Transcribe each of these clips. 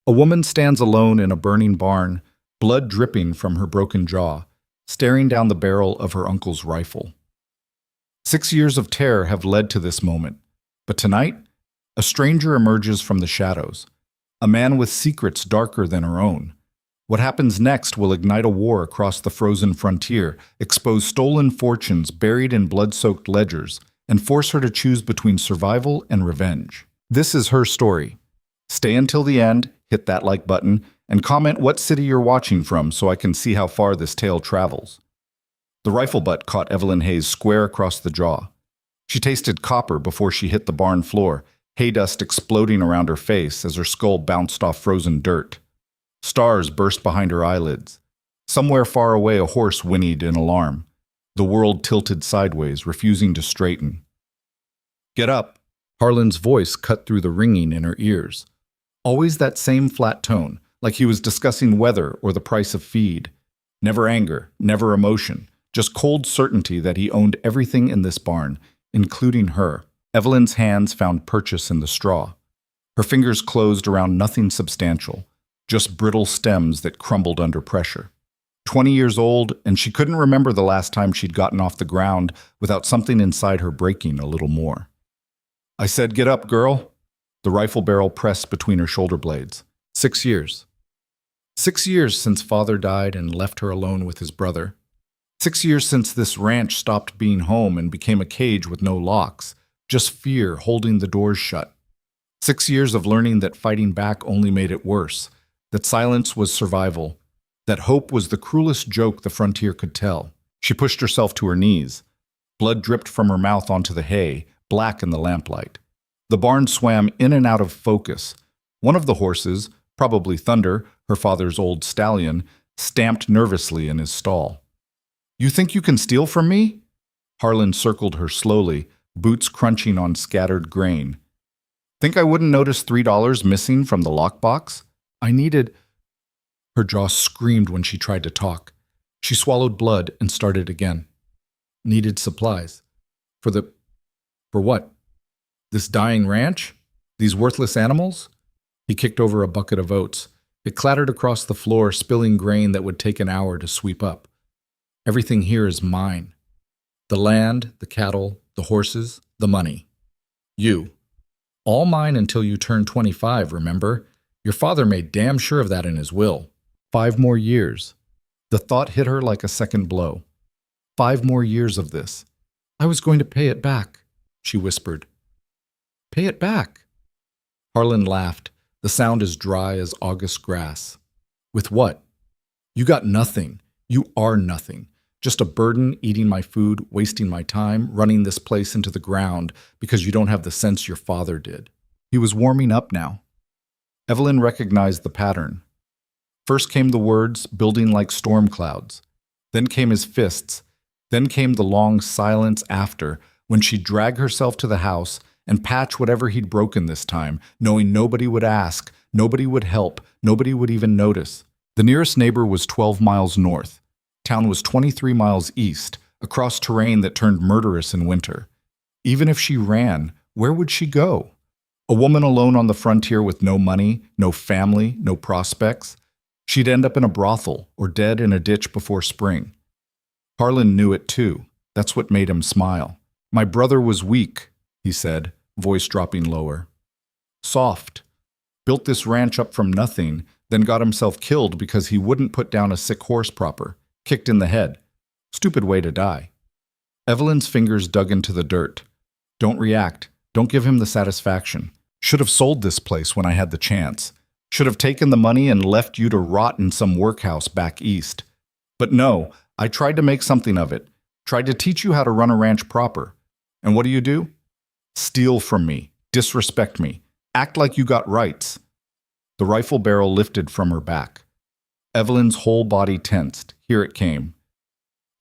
A woman stands alone in a burning barn, blood dripping from her broken jaw, staring down the barrel of her uncle's rifle. 6 years of terror have led to this moment, but tonight, a stranger emerges from the shadows, a man with secrets darker than her own. What happens next will ignite a war across the frozen frontier, expose stolen fortunes buried in blood-soaked ledgers, and force her to choose between survival and revenge. This is her story. Stay until the end, hit that like button, and comment what city you're watching from so I can see how far this tale travels. The rifle butt caught Evelyn Hayes square across the jaw. She tasted copper before she hit the barn floor, hay dust exploding around her face as her skull bounced off frozen dirt. Stars burst behind her eyelids. Somewhere far away a horse whinnied in alarm. The world tilted sideways, refusing to straighten. "Get up!" Harlan's voice cut through the ringing in her ears. Always that same flat tone, like he was discussing weather or the price of feed. Never anger, never emotion, just cold certainty that he owned everything in this barn, including her. Evelyn's hands found purchase in the straw. Her fingers closed around nothing substantial, just brittle stems that crumbled under pressure. 20 years old, and she couldn't remember the last time she'd gotten off the ground without something inside her breaking a little more. "I said get up, girl." The rifle barrel pressed between her shoulder blades. 6 years. 6 years since father died and left her alone with his brother. 6 years since this ranch stopped being home and became a cage with no locks, just fear holding the doors shut. 6 years of learning that fighting back only made it worse, that silence was survival, that hope was the cruelest joke the frontier could tell. She pushed herself to her knees. Blood dripped from her mouth onto the hay, black in the lamplight. The barn swam in and out of focus. One of the horses, probably Thunder, her father's old stallion, stamped nervously in his stall. "You think you can steal from me?" Harlan circled her slowly, boots crunching on scattered grain. "Think I wouldn't notice $3 missing from the lockbox? I needed—" Her jaw screamed when she tried to talk. She swallowed blood and started again. "Needed supplies. For what? This dying ranch? These worthless animals?" He kicked over a bucket of oats. It clattered across the floor, spilling grain that would take an hour to sweep up. "Everything here is mine. The land, the cattle, the horses, the money. You. All mine until you turn 25, remember? Your father made damn sure of that in his will. 5 more years." The thought hit her like a second blow. 5 more years of this. "I was going to pay it back," she whispered. "Pay it back?" Harlan laughed, the sound as dry as August grass. "With what? You got nothing. You are nothing. Just a burden, eating my food, wasting my time, running this place into the ground because you don't have the sense your father did." He was warming up now. Evelyn recognized the pattern. First came the words, building like storm clouds. Then came his fists. Then came the long silence after, when she'd drag herself to the house and patch whatever he'd broken this time, knowing nobody would ask, nobody would help, nobody would even notice. The nearest neighbor was 12 miles north. Town was 23 miles east, across terrain that turned murderous in winter. Even if she ran, where would she go? A woman alone on the frontier with no money, no family, no prospects. She'd end up in a brothel or dead in a ditch before spring. Harlan knew it too. That's what made him smile. "My brother was weak," he said, voice dropping lower. "Soft. Built this ranch up from nothing, then got himself killed because he wouldn't put down a sick horse proper. Kicked in the head. Stupid way to die." Evelyn's fingers dug into the dirt. "Don't react. Don't give him the satisfaction. Should have sold this place when I had the chance. Should have taken the money and left you to rot in some workhouse back east. But no, I tried to make something of it. Tried to teach you how to run a ranch proper. And what do? Steal from me. Disrespect me. Act like you got rights." The rifle barrel lifted from her back. Evelyn's whole body tensed. Here it came.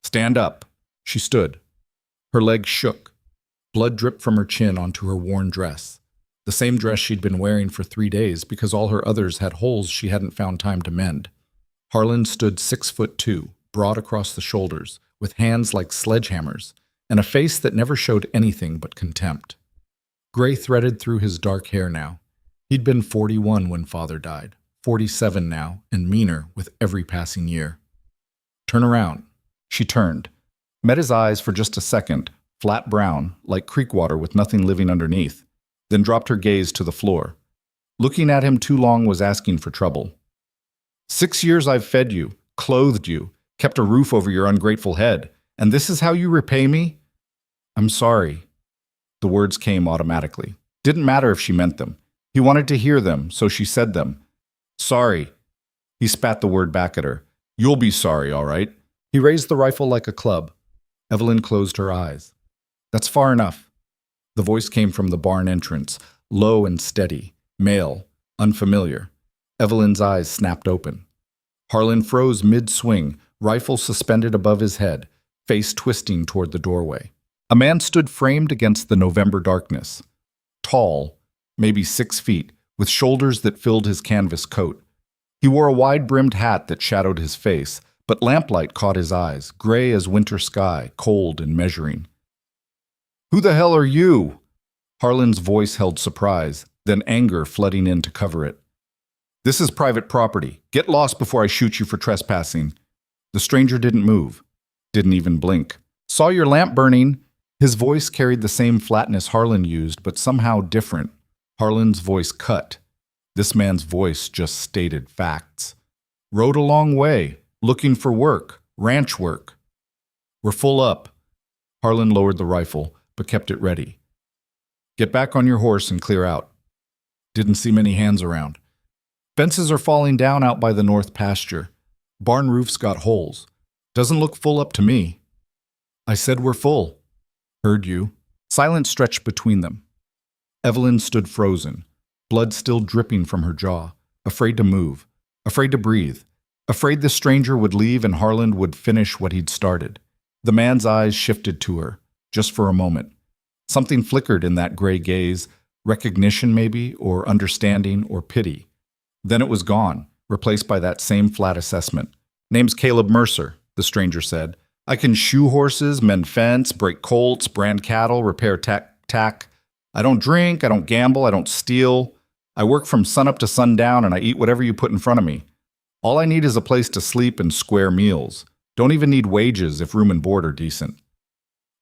"Stand up." She stood. Her legs shook. Blood dripped from her chin onto her worn dress. The same dress she'd been wearing for 3 days because all her others had holes she hadn't found time to mend. Harlan stood 6'2", broad across the shoulders, with hands like sledgehammers, and a face that never showed anything but contempt. Gray threaded through his dark hair now. He'd been 41 when father died. 47 now, and meaner with every passing year. Turn around. She turned, met his eyes for just a second, flat brown, like creek water with nothing living underneath, then dropped her gaze to the floor. Looking at him too long was asking for trouble. 6 years I've fed you, clothed you, kept a roof over your ungrateful head, and this is how you repay me? I'm sorry. The words came automatically. Didn't matter if she meant them. He wanted to hear them, so she said them. Sorry. He spat the word back at her. You'll be sorry, all right? He raised the rifle like a club. Evelyn closed her eyes. That's far enough. The voice came from the barn entrance, low and steady, male, unfamiliar. Evelyn's eyes snapped open. Harlan froze mid-swing, rifle suspended above his head, face twisting toward the doorway. A man stood framed against the November darkness. Tall, maybe 6 feet, with shoulders that filled his canvas coat. He wore a wide-brimmed hat that shadowed his face, but lamplight caught his eyes, gray as winter sky, cold and measuring. Who the hell are you? Harlan's voice held surprise, then anger flooding in to cover it. This is private property. Get lost before I shoot you for trespassing. The stranger didn't move, didn't even blink. Saw your lamp burning. His voice carried the same flatness Harlan used, but somehow different. Harlan's voice cut. This man's voice just stated facts. Rode a long way, looking for work, ranch work. We're full up. Harlan lowered the rifle, but kept it ready. Get back on your horse and clear out. Didn't see many hands around. Fences are falling down out by the north pasture. Barn roof's got holes. Doesn't look full up to me. I said we're full. Heard you. Silence stretched between them. Evelyn stood frozen, blood still dripping from her jaw, afraid to move, afraid to breathe, afraid the stranger would leave and Harlan would finish what he'd started. The man's eyes shifted to her, just for a moment. Something flickered in that gray gaze, recognition maybe, or understanding, or pity. Then it was gone, replaced by that same flat assessment. Name's Caleb Mercer, the stranger said. I can shoe horses, mend fence, break colts, brand cattle, repair tack. I don't drink, I don't gamble, I don't steal. I work from sunup to sundown and I eat whatever you put in front of me. All I need is a place to sleep and square meals. Don't even need wages if room and board are decent.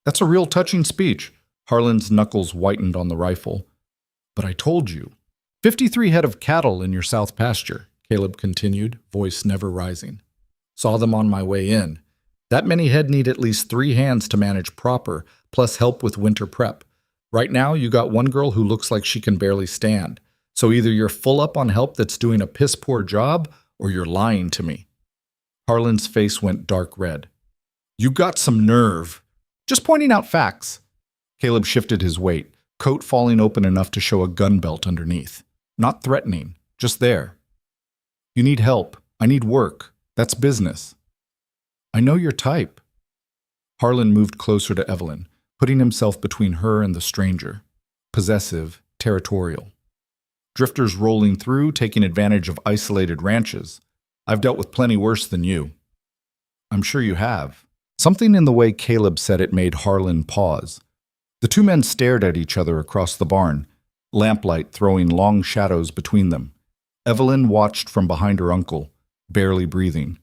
That's a real touching speech. Harlan's knuckles whitened on the rifle. But I told you. 53 head of cattle in your south pasture, Caleb continued, voice never rising. Saw them on my way in. That many head need at least 3 hands to manage proper, plus help with winter prep. Right now, you got one girl who looks like she can barely stand. So either you're full up on help that's doing a piss-poor job, or you're lying to me. Harlan's face went dark red. You got some nerve. Just pointing out facts. Caleb shifted his weight, coat falling open enough to show a gun belt underneath. Not threatening, just there. You need help. I need work. That's business. I know your type. Harlan moved closer to Evelyn, putting himself between her and the stranger. Possessive, territorial. Drifters rolling through, taking advantage of isolated ranches. I've dealt with plenty worse than you. I'm sure you have. Something in the way Caleb said it made Harlan pause. The 2 men stared at each other across the barn, lamplight throwing long shadows between them. Evelyn watched from behind her uncle, barely breathing.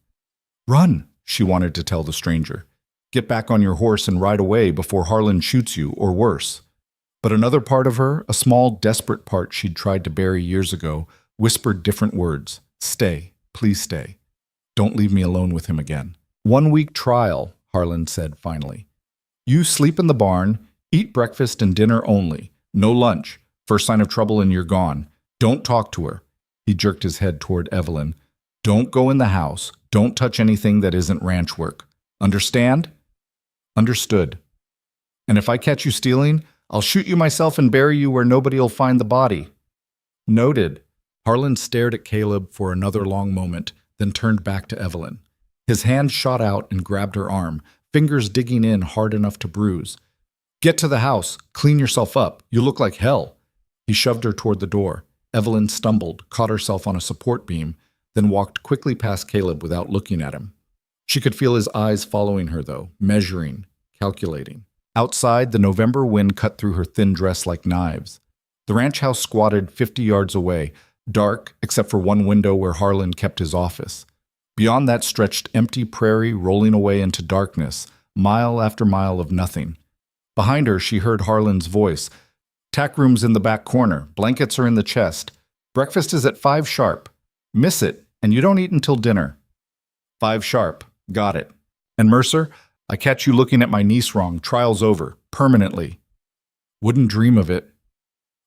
Run, she wanted to tell the stranger. Get back on your horse and ride away before Harlan shoots you, or worse. But another part of her, a small, desperate part she'd tried to bury years ago, whispered different words. Stay, please stay. Don't leave me alone with him again. 1 week trial, Harlan said finally. You sleep in the barn, eat breakfast and dinner only. No lunch. First sign of trouble and you're gone. Don't talk to her. He jerked his head toward Evelyn. Don't go in the house. Don't touch anything that isn't ranch work. Understand? Understood. And if I catch you stealing, I'll shoot you myself and bury you where nobody'll find the body. Noted. Harlan stared at Caleb for another long moment, then turned back to Evelyn. His hand shot out and grabbed her arm, fingers digging in hard enough to bruise. Get to the house. Clean yourself up. You look like hell. He shoved her toward the door. Evelyn stumbled, caught herself on a support beam, then walked quickly past Caleb without looking at him. She could feel his eyes following her, though, measuring, calculating. Outside, the November wind cut through her thin dress like knives. The ranch house squatted 50 yards away, dark except for one window where Harlan kept his office. Beyond that stretched empty prairie rolling away into darkness, mile after mile of nothing. Behind her, she heard Harlan's voice. "Tack room's in the back corner. Blankets are in the chest. Breakfast is at 5 sharp. Miss it, and you don't eat until dinner." 5 sharp. Got it. "And Mercer, I catch you looking at my niece wrong. Trial's over. Permanently." "Wouldn't dream of it."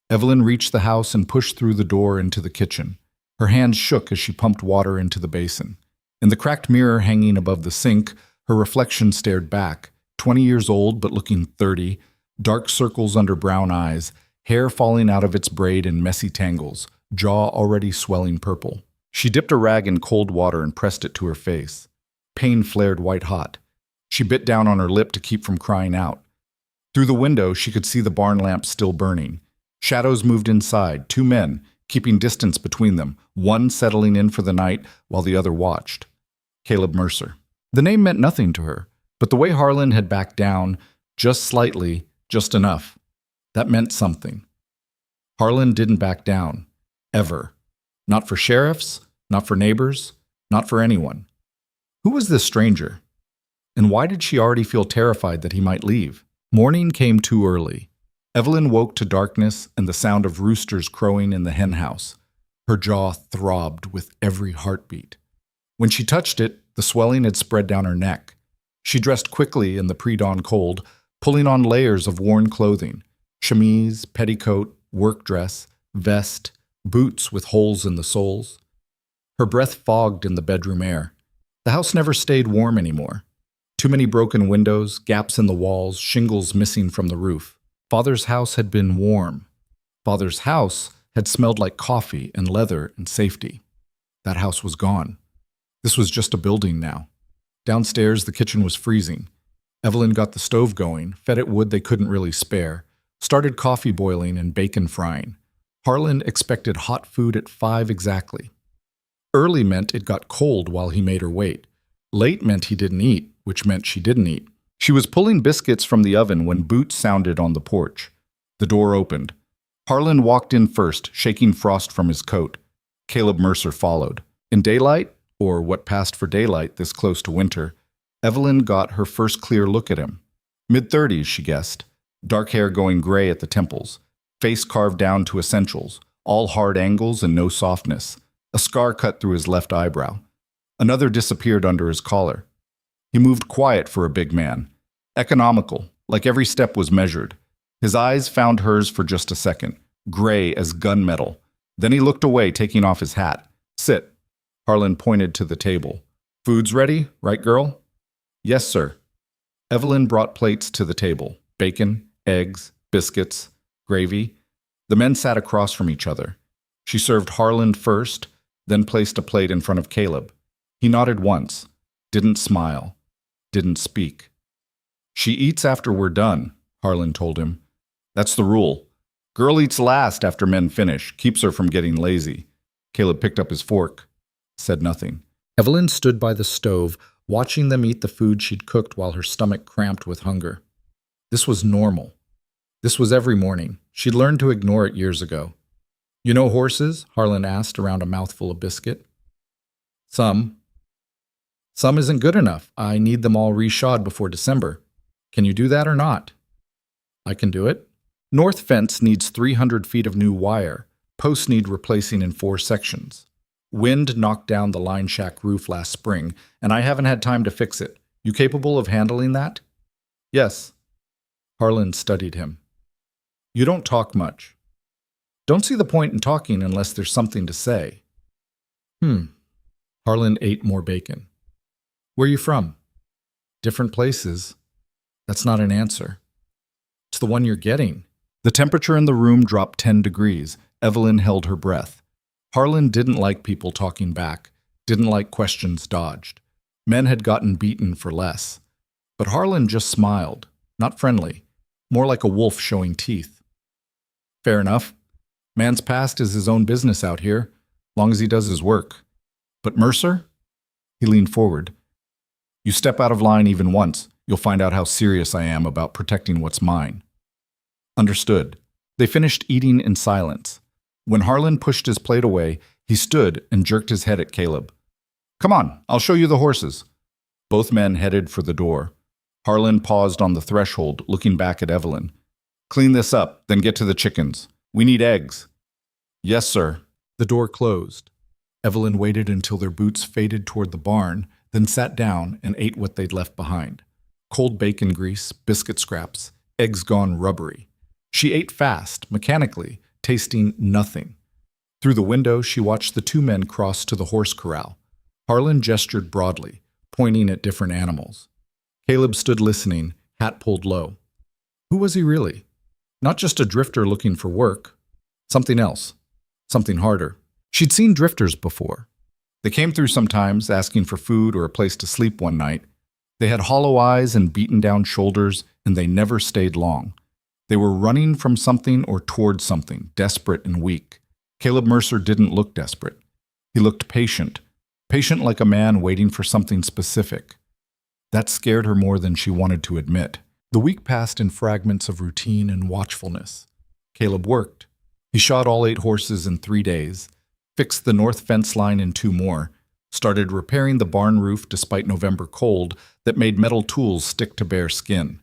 Evelyn reached the house and pushed through the door into the kitchen. Her hands shook as she pumped water into the basin. In the cracked mirror hanging above the sink, her reflection stared back, 20 years old but looking 30, dark circles under brown eyes, hair falling out of its braid in messy tangles, jaw already swelling purple. She dipped a rag in cold water and pressed it to her face. Pain flared white-hot. She bit down on her lip to keep from crying out. Through the window, she could see the barn lamp still burning. Shadows moved inside, 2 men, keeping distance between them, one settling in for the night while the other watched. Caleb Mercer. The name meant nothing to her, but the way Harlan had backed down, just slightly, just enough, that meant something. Harlan didn't back down. Ever. Not for sheriffs, not for neighbors, not for anyone. Who was this stranger? And why did she already feel terrified that he might leave? Morning came too early. Evelyn woke to darkness and the sound of roosters crowing in the hen house. Her jaw throbbed with every heartbeat. When she touched it, the swelling had spread down her neck. She dressed quickly in the pre-dawn cold, pulling on layers of worn clothing, chemise, petticoat, work dress, vest, boots with holes in the soles. Her breath fogged in the bedroom air. The house never stayed warm anymore. Too many broken windows, gaps in the walls, shingles missing from the roof. Father's house had been warm. Father's house had smelled like coffee and leather and safety. That house was gone. This was just a building now. Downstairs, the kitchen was freezing. Evelyn got the stove going, fed it wood they couldn't really spare, started coffee boiling and bacon frying. Harlan expected hot food at 5 exactly. Early meant it got cold while he made her wait. Late meant he didn't eat, which meant she didn't eat. She was pulling biscuits from the oven when boots sounded on the porch. The door opened. Harlan walked in first, shaking frost from his coat. Caleb Mercer followed. In daylight, or what passed for daylight this close to winter, Evelyn got her first clear look at him. Mid-30s, she guessed. Dark hair going gray at the temples. Face carved down to essentials, all hard angles and no softness. A scar cut through his left eyebrow. Another disappeared under his collar. He moved quiet for a big man. Economical, like every step was measured. His eyes found hers for just a second, gray as gunmetal. Then he looked away, taking off his hat. "Sit." Harlan pointed to the table. "Food's ready, right, girl?" "Yes, sir." Evelyn brought plates to the table. Bacon, eggs, biscuits, gravy. The men sat across from each other. She served Harlan first, then placed a plate in front of Caleb. He nodded once, didn't smile, didn't speak. "She eats after we're done," Harlan told him. "That's the rule. Girl eats last after men finish, keeps her from getting lazy." Caleb picked up his fork, said nothing. Evelyn stood by the stove, watching them eat the food she'd cooked while her stomach cramped with hunger. This was normal. This was every morning. She'd learned to ignore it years ago. "You know horses?" Harlan asked around a mouthful of biscuit. Some. Some isn't good enough. I need them all reshod before December. Can you do that or not?" "I can do it. North fence needs 300 feet of new wire. Posts need replacing in 4 sections. Wind knocked down the line shack roof last spring, and I haven't had time to fix it. You capable of handling that?" "Yes." Harlan studied him. "You don't talk much." "Don't see the point in talking unless there's something to say." Harlan ate more bacon. "Where you from?" "Different places." "That's not an answer." "It's the one you're getting." The temperature in the room dropped 10 degrees. Evelyn held her breath. Harlan didn't like people talking back, didn't like questions dodged. Men had gotten beaten for less. But Harlan just smiled, not friendly, more like a wolf showing teeth. "Fair enough. Man's past is his own business out here, long as he does his work. But Mercer?" He leaned forward. "You step out of line even once, you'll find out how serious I am about protecting what's mine." Understood. They finished eating in silence. When Harlan pushed his plate away, he stood and jerked his head at Caleb. "Come on, I'll show you the horses." Both men headed for the door. Harlan paused on the threshold, looking back at Evelyn. "Clean this up, then get to the chickens. We need eggs." "Yes, sir." The door closed. Evelyn waited until their boots faded toward the barn, then sat down and ate what they'd left behind. Cold bacon grease, biscuit scraps, eggs gone rubbery. She ate fast, mechanically, tasting nothing. Through the window, she watched the two men cross to the horse corral. Harlan gestured broadly, pointing at different animals. Caleb stood listening, hat pulled low. Who was he really? Not just a drifter looking for work. Something else. Something harder. She'd seen drifters before. They came through sometimes, asking for food or a place to sleep one night. They had hollow eyes and beaten-down shoulders, and they never stayed long. They were running from something or toward something, desperate and weak. Caleb Mercer didn't look desperate. He looked patient like a man waiting for something specific. That scared her more than she wanted to admit. The week passed in fragments of routine and watchfulness. Caleb worked. He shod all 8 horses in 3 days, fixed the north fence line in 2 more, started repairing the barn roof despite November cold that made metal tools stick to bare skin.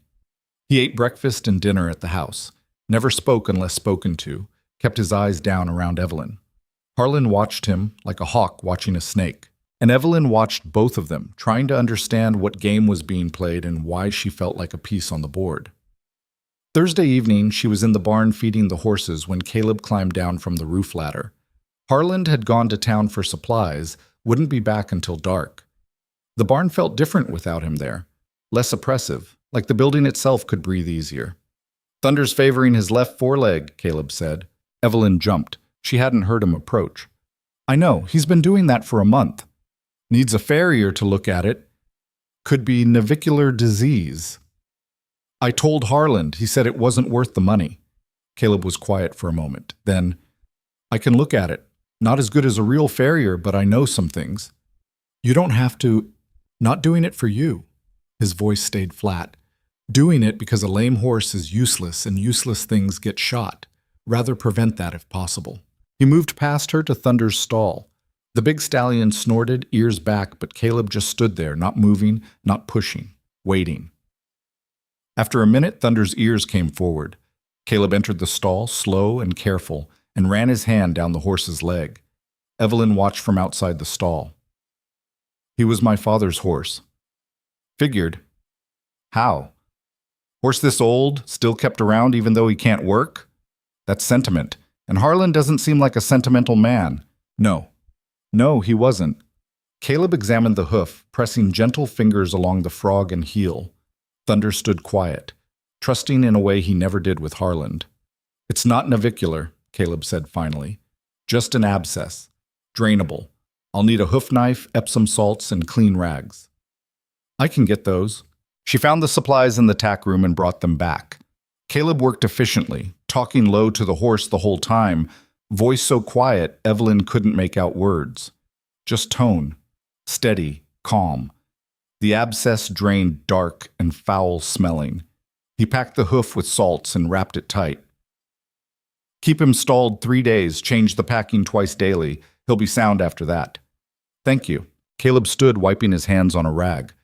He ate breakfast and dinner at the house, never spoke unless spoken to, kept his eyes down around Evelyn. Harlan watched him like a hawk watching a snake, and Evelyn watched both of them, trying to understand what game was being played and why she felt like a piece on the board. Thursday evening, she was in the barn feeding the horses when Caleb climbed down from the roof ladder. Harlan had gone to town for supplies, wouldn't be back until dark. The barn felt different without him there, less oppressive, like the building itself could breathe easier. "Thunder's favoring his left foreleg," Caleb said. Evelyn jumped. She hadn't heard him approach. "I know, he's been doing that for a month. Needs a farrier to look at it. Could be navicular disease." "I told Harlan. He said it wasn't worth the money." Caleb was quiet for a moment. Then, "I can look at it. Not as good as a real farrier, but I know some things." "You don't have to. Not doing it for you." His voice stayed flat. "Doing it because a lame horse is useless and useless things get shot. Rather prevent that if possible." He moved past her to Thunder's stall. The big stallion snorted, ears back, but Caleb just stood there, not moving, not pushing, waiting. After a minute, Thunder's ears came forward. Caleb entered the stall, slow and careful, and ran his hand down the horse's leg. Evelyn watched from outside the stall. "He was my father's horse." "Figured." "How? Horse this old, still kept around even though he can't work? That's sentiment, and Harlan doesn't seem like a sentimental man." No, he wasn't. Caleb examined the hoof, pressing gentle fingers along the frog and heel. Thunder stood quiet, trusting in a way he never did with Harlan. "It's not navicular," Caleb said finally. "Just an abscess. Drainable. I'll need a hoof knife, Epsom salts, and clean rags." "I can get those." She found the supplies in the tack room and brought them back. Caleb worked efficiently, talking low to the horse the whole time, voice so quiet Evelyn couldn't make out words. Just tone. Steady, calm. The abscess drained dark and foul-smelling. He packed the hoof with salts and wrapped it tight. "Keep him stalled 3 days, change the packing twice daily. He'll be sound after that." "Thank you." Caleb stood wiping his hands on a rag.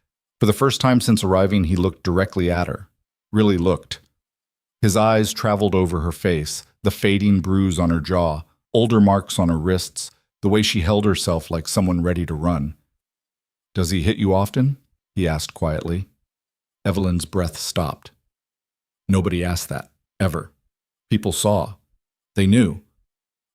For the first time since arriving, he looked directly at her. Really looked. His eyes traveled over her face, the fading bruise on her jaw, older marks on her wrists, the way she held herself like someone ready to run. "Does he hit you often?" he asked quietly. Evelyn's breath stopped. Nobody asked that, ever. People saw. They knew.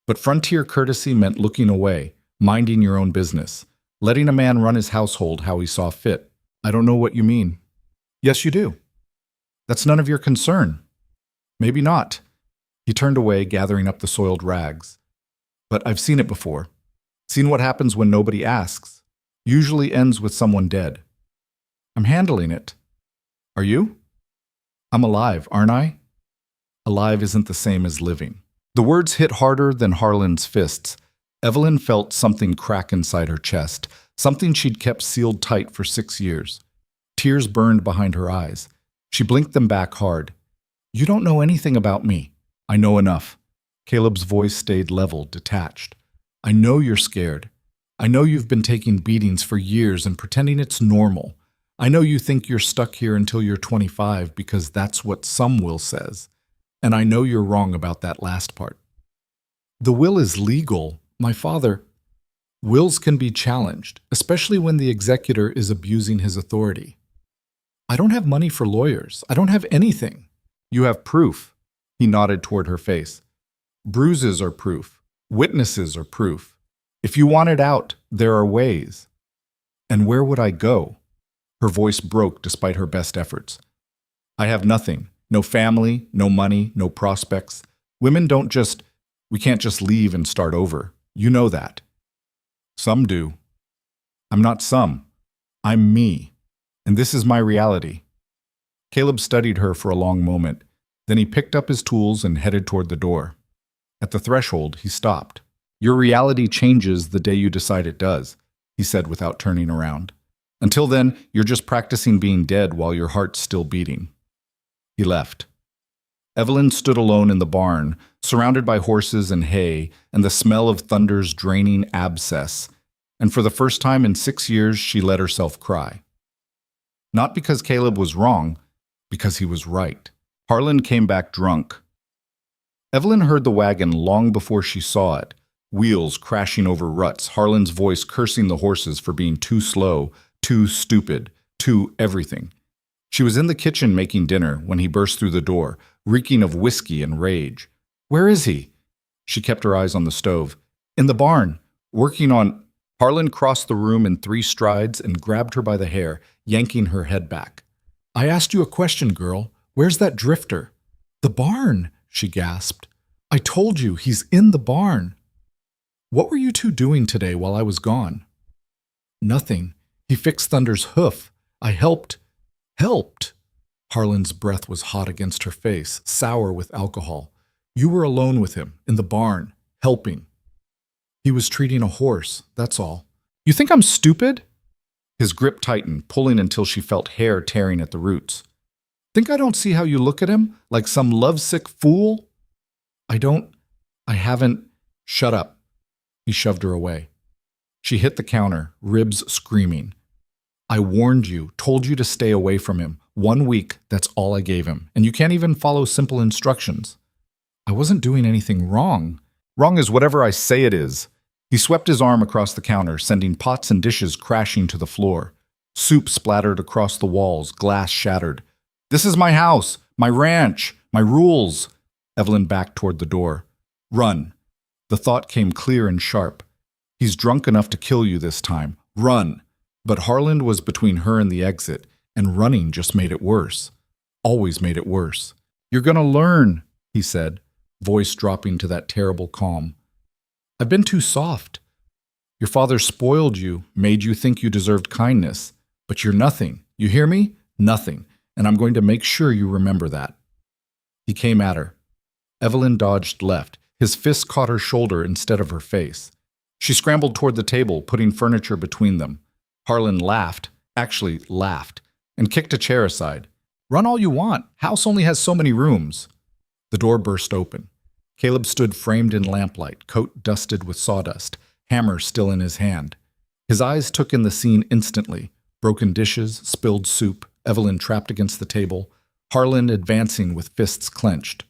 But frontier courtesy meant looking away, minding your own business, letting a man run his household how he saw fit. "I don't know what you mean." "Yes, you do. That's none of your concern." "Maybe not." He turned away, gathering up the soiled rags. "But I've seen it before. Seen what happens when nobody asks. Usually ends with someone dead." "I'm handling it." "Are you?" "I'm alive, aren't I?" Alive isn't the same as living. The words hit harder than Harlan's fists. Evelyn felt something crack inside her chest, something she'd kept sealed tight for 6 years. Tears burned behind her eyes. She blinked them back hard. "You don't know anything about me." "I know enough." Caleb's voice stayed level, detached. I know you're scared. I know you've been taking beatings for years and pretending it's normal. I know you think you're stuck here until you're 25 because that's what some will says. And I know you're wrong about that last part. The will is legal. My father. Wills can be challenged, especially when the executor is abusing his authority. I don't have money for lawyers. I don't have anything. You have proof. He nodded toward her face. Bruises are proof. Witnesses are proof. If you want it out, there are ways. And where would I go? Her voice broke despite her best efforts. I have nothing. No family, no money, no prospects. We can't just leave and start over. You know that. Some do. I'm not some. I'm me. And this is my reality. Caleb studied her for a long moment. Then he picked up his tools and headed toward the door. At the threshold, he stopped. Your reality changes the day you decide it does, he said without turning around. Until then, you're just practicing being dead while your heart's still beating. He left. Evelyn stood alone in the barn, surrounded by horses and hay and the smell of Thunder's draining abscess, and for the first time in 6 years she let herself cry. Not because Caleb was wrong, because he was right. Harlan came back drunk. Evelyn heard the wagon long before she saw it, wheels crashing over ruts, Harlan's voice cursing the horses for being too slow, too stupid, too everything. She was in the kitchen making dinner when he burst through the door, reeking of whiskey and rage. Where is he? She kept her eyes on the stove. In the barn, working on... Harlan crossed the room in 3 strides and grabbed her by the hair, yanking her head back. I asked you a question, girl. Where's that drifter? The barn, she gasped. I told you, he's in the barn. What were you two doing today while I was gone? Nothing. He fixed Thunder's hoof. I helped. Helped? Harlan's breath was hot against her face, sour with alcohol. You were alone with him, in the barn, helping. He was treating a horse, that's all. You think I'm stupid? His grip tightened, pulling until she felt hair tearing at the roots. Think I don't see how you look at him, like some lovesick fool? I haven't. Shut up. He shoved her away. She hit the counter, ribs screaming. I warned you, told you to stay away from him. 1 week, that's all I gave him. And you can't even follow simple instructions. I wasn't doing anything wrong. Wrong is whatever I say it is. He swept his arm across the counter, sending pots and dishes crashing to the floor. Soup splattered across the walls, glass shattered. This is my house, my ranch, my rules. Evelyn backed toward the door. Run. The thought came clear and sharp. He's drunk enough to kill you this time. Run. But Harlan was between her and the exit, and running just made it worse. Always made it worse. You're gonna learn, he said, voice dropping to that terrible calm. I've been too soft. Your father spoiled you, made you think you deserved kindness. But you're nothing. You hear me? Nothing. And I'm going to make sure you remember that. He came at her. Evelyn dodged left. His fist caught her shoulder instead of her face. She scrambled toward the table, putting furniture between them. Harlan laughed, and kicked a chair aside. Run all you want. House only has so many rooms. The door burst open. Caleb stood framed in lamplight, coat dusted with sawdust, hammer still in his hand. His eyes took in the scene instantly. Broken dishes, spilled soup, Evelyn trapped against the table, Harlan advancing with fists clenched.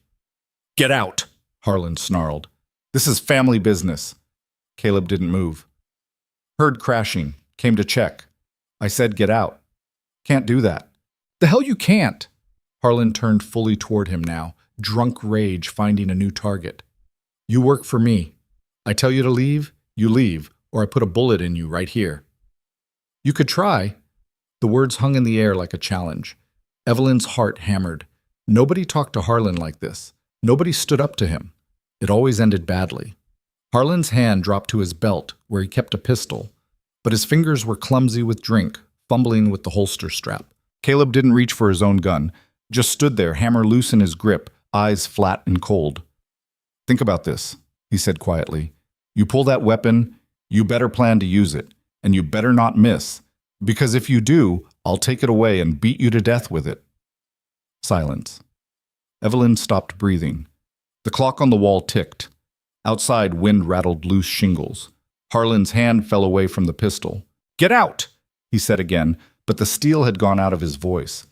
Get out, Harlan snarled. This is family business. Caleb didn't move. Heard crashing, came to check. I said get out. Can't do that. The hell you can't! Harlan turned fully toward him now, drunk rage finding a new target. You work for me. I tell you to leave, you leave, or I put a bullet in you right here. You could try. The words hung in the air like a challenge. Evelyn's heart hammered. Nobody talked to Harlan like this. Nobody stood up to him. It always ended badly. Harlan's hand dropped to his belt, where he kept a pistol, but his fingers were clumsy with drink, fumbling with the holster strap. Caleb didn't reach for his own gun, just stood there, hammer loose in his grip, eyes flat and cold. Think about this, he said quietly. You pull that weapon, you better plan to use it, and you better not miss, because if you do, I'll take it away and beat you to death with it. Silence. Evelyn stopped breathing. The clock on the wall ticked. Outside, wind rattled loose shingles. Harlan's hand fell away from the pistol. "Get out!" he said again, but the steel had gone out of his voice.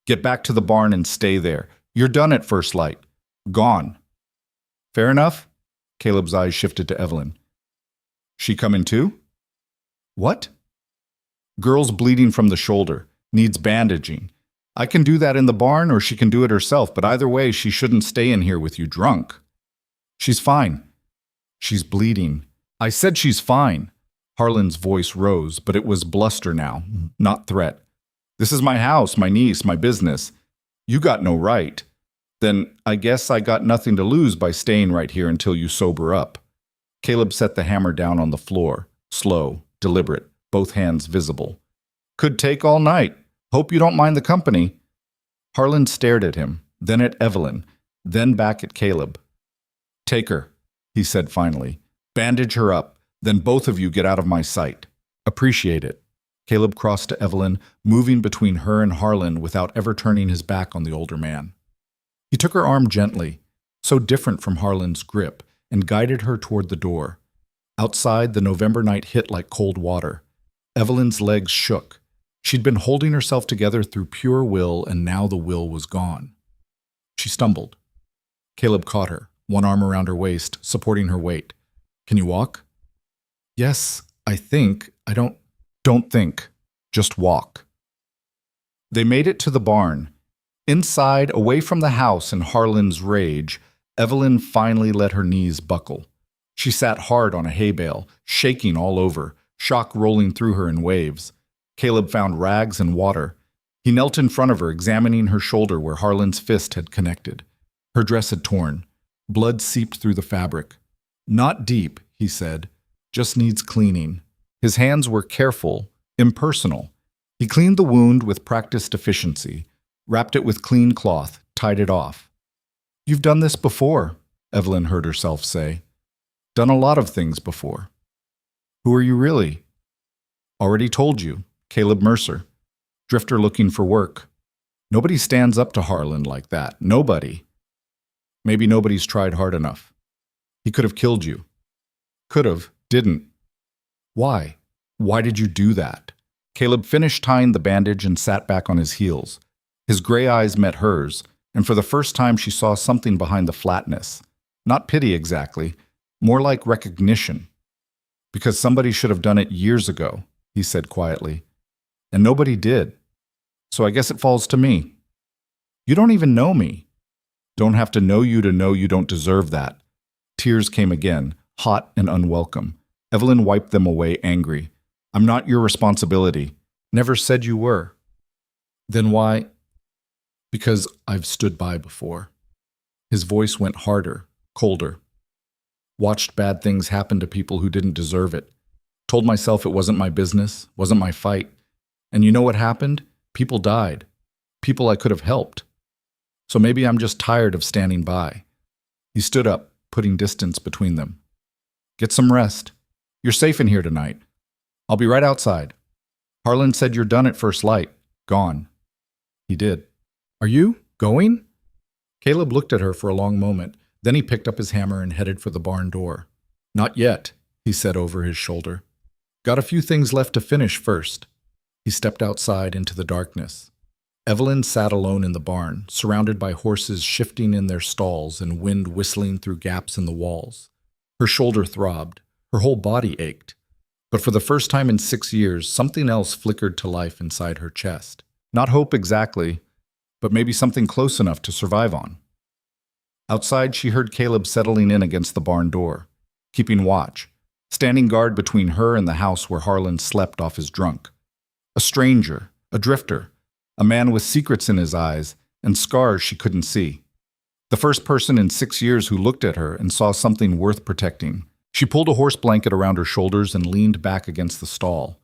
"Get back to the barn and stay there. You're done at first light. Gone." "Fair enough?" Caleb's eyes shifted to Evelyn. "She coming too?" "What?" "Girl's bleeding from the shoulder. Needs bandaging. I can do that in the barn or she can do it herself, but either way, she shouldn't stay in here with you drunk." "She's fine." "She's bleeding." "I said she's fine." Harlan's voice rose, but it was bluster now, not threat. "This is my house, my niece, my business. You got no right. Then I guess I got nothing to lose by staying right here until you sober up." Caleb set the hammer down on the floor, slow, deliberate, both hands visible. "Could take all night. Hope you don't mind the company." Harlan stared at him, then at Evelyn, then back at Caleb. "Take her," he said finally. "Bandage her up, then both of you get out of my sight. Appreciate it." Caleb crossed to Evelyn, moving between her and Harlan without ever turning his back on the older man. He took her arm gently, so different from Harlan's grip, and guided her toward the door. Outside, the November night hit like cold water. Evelyn's legs shook. She'd been holding herself together through pure will, and now the will was gone. She stumbled. Caleb caught her, one arm around her waist, supporting her weight. "Can you walk?" "Yes, I think. I don't think. Just walk." They made it to the barn. Inside, away from the house and Harlan's rage, Evelyn finally let her knees buckle. She sat hard on a hay bale, shaking all over, shock rolling through her in waves. Caleb found rags and water. He knelt in front of her, examining her shoulder where Harlan's fist had connected. Her dress had torn. Blood seeped through the fabric. "Not deep," he said. "Just needs cleaning." His hands were careful, impersonal. He cleaned the wound with practiced efficiency, wrapped it with clean cloth, tied it off. "You've done this before," Evelyn heard herself say. "Done a lot of things before." "Who are you really?" "Already told you. Caleb Mercer. Drifter looking for work. Nobody stands up to Harlan like that. Nobody. Maybe nobody's tried hard enough. He could have killed you. Could have, didn't. Why? Why did you do that?" Caleb finished tying the bandage and sat back on his heels. His gray eyes met hers, and for the first time she saw something behind the flatness. Not pity exactly, more like recognition. "Because somebody should have done it years ago," he said quietly. "And nobody did. So I guess it falls to me. You don't even know me. Don't have to know you don't deserve that." Tears came again, hot and unwelcome. Evelyn wiped them away, angry. "I'm not your responsibility. Never said you were." "Then why?" "Because I've stood by before." His voice went harder, colder. "Watched bad things happen to people who didn't deserve it. Told myself it wasn't my business, wasn't my fight. And you know what happened? People died. People I could have helped. So maybe I'm just tired of standing by." He stood up, putting distance between them. "Get some rest. You're safe in here tonight. I'll be right outside. Harlan said you're done at first light. Gone." He did. "Are you going?" Caleb looked at her for a long moment. Then he picked up his hammer and headed for the barn door. "Not yet," he said over his shoulder. "Got a few things left to finish first." He stepped outside into the darkness. Evelyn sat alone in the barn, surrounded by horses shifting in their stalls and wind whistling through gaps in the walls. Her shoulder throbbed. Her whole body ached. But for the first time in 6 years, something else flickered to life inside her chest. Not hope exactly, but maybe something close enough to survive on. Outside, she heard Caleb settling in against the barn door, keeping watch, standing guard between her and the house where Harlan slept off his drunk. A stranger, a drifter, a man with secrets in his eyes and scars she couldn't see. The first person in 6 years who looked at her and saw something worth protecting. She pulled a horse blanket around her shoulders and leaned back against the stall.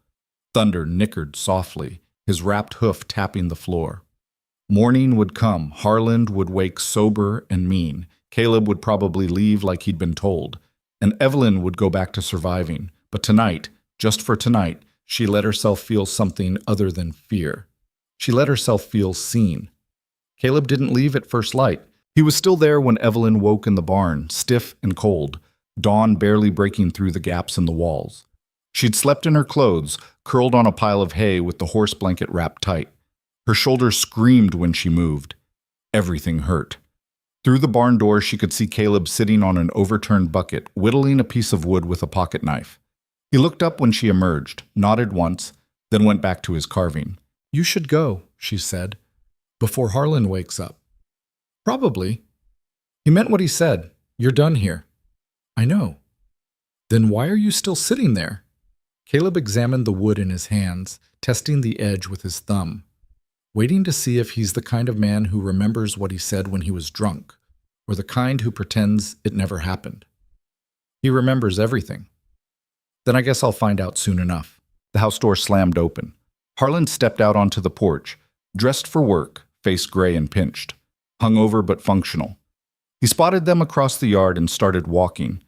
Thunder nickered softly, his wrapped hoof tapping the floor. Morning would come. Harlan would wake sober and mean. Caleb would probably leave like he'd been told. And Evelyn would go back to surviving. But tonight, just for tonight, she let herself feel something other than fear. She let herself feel seen. Caleb didn't leave at first light. He was still there when Evelyn woke in the barn, stiff and cold, dawn barely breaking through the gaps in the walls. She'd slept in her clothes, curled on a pile of hay with the horse blanket wrapped tight. Her shoulders screamed when she moved. Everything hurt. Through the barn door, she could see Caleb sitting on an overturned bucket, whittling a piece of wood with a pocket knife. He looked up when she emerged, nodded once, then went back to his carving. "You should go," she said, "before Harlan wakes up." "Probably." "He meant what he said. You're done here." "I know." "Then why are you still sitting there?" Caleb examined the wood in his hands, testing the edge with his thumb, waiting to see if he's the kind of man who remembers what he said when he was drunk, or the kind who pretends it never happened. He remembers everything. "Then I guess I'll find out soon enough." The house door slammed open. Harlan stepped out onto the porch, dressed for work, face gray and pinched, hungover but functional. He spotted them across the yard and started walking.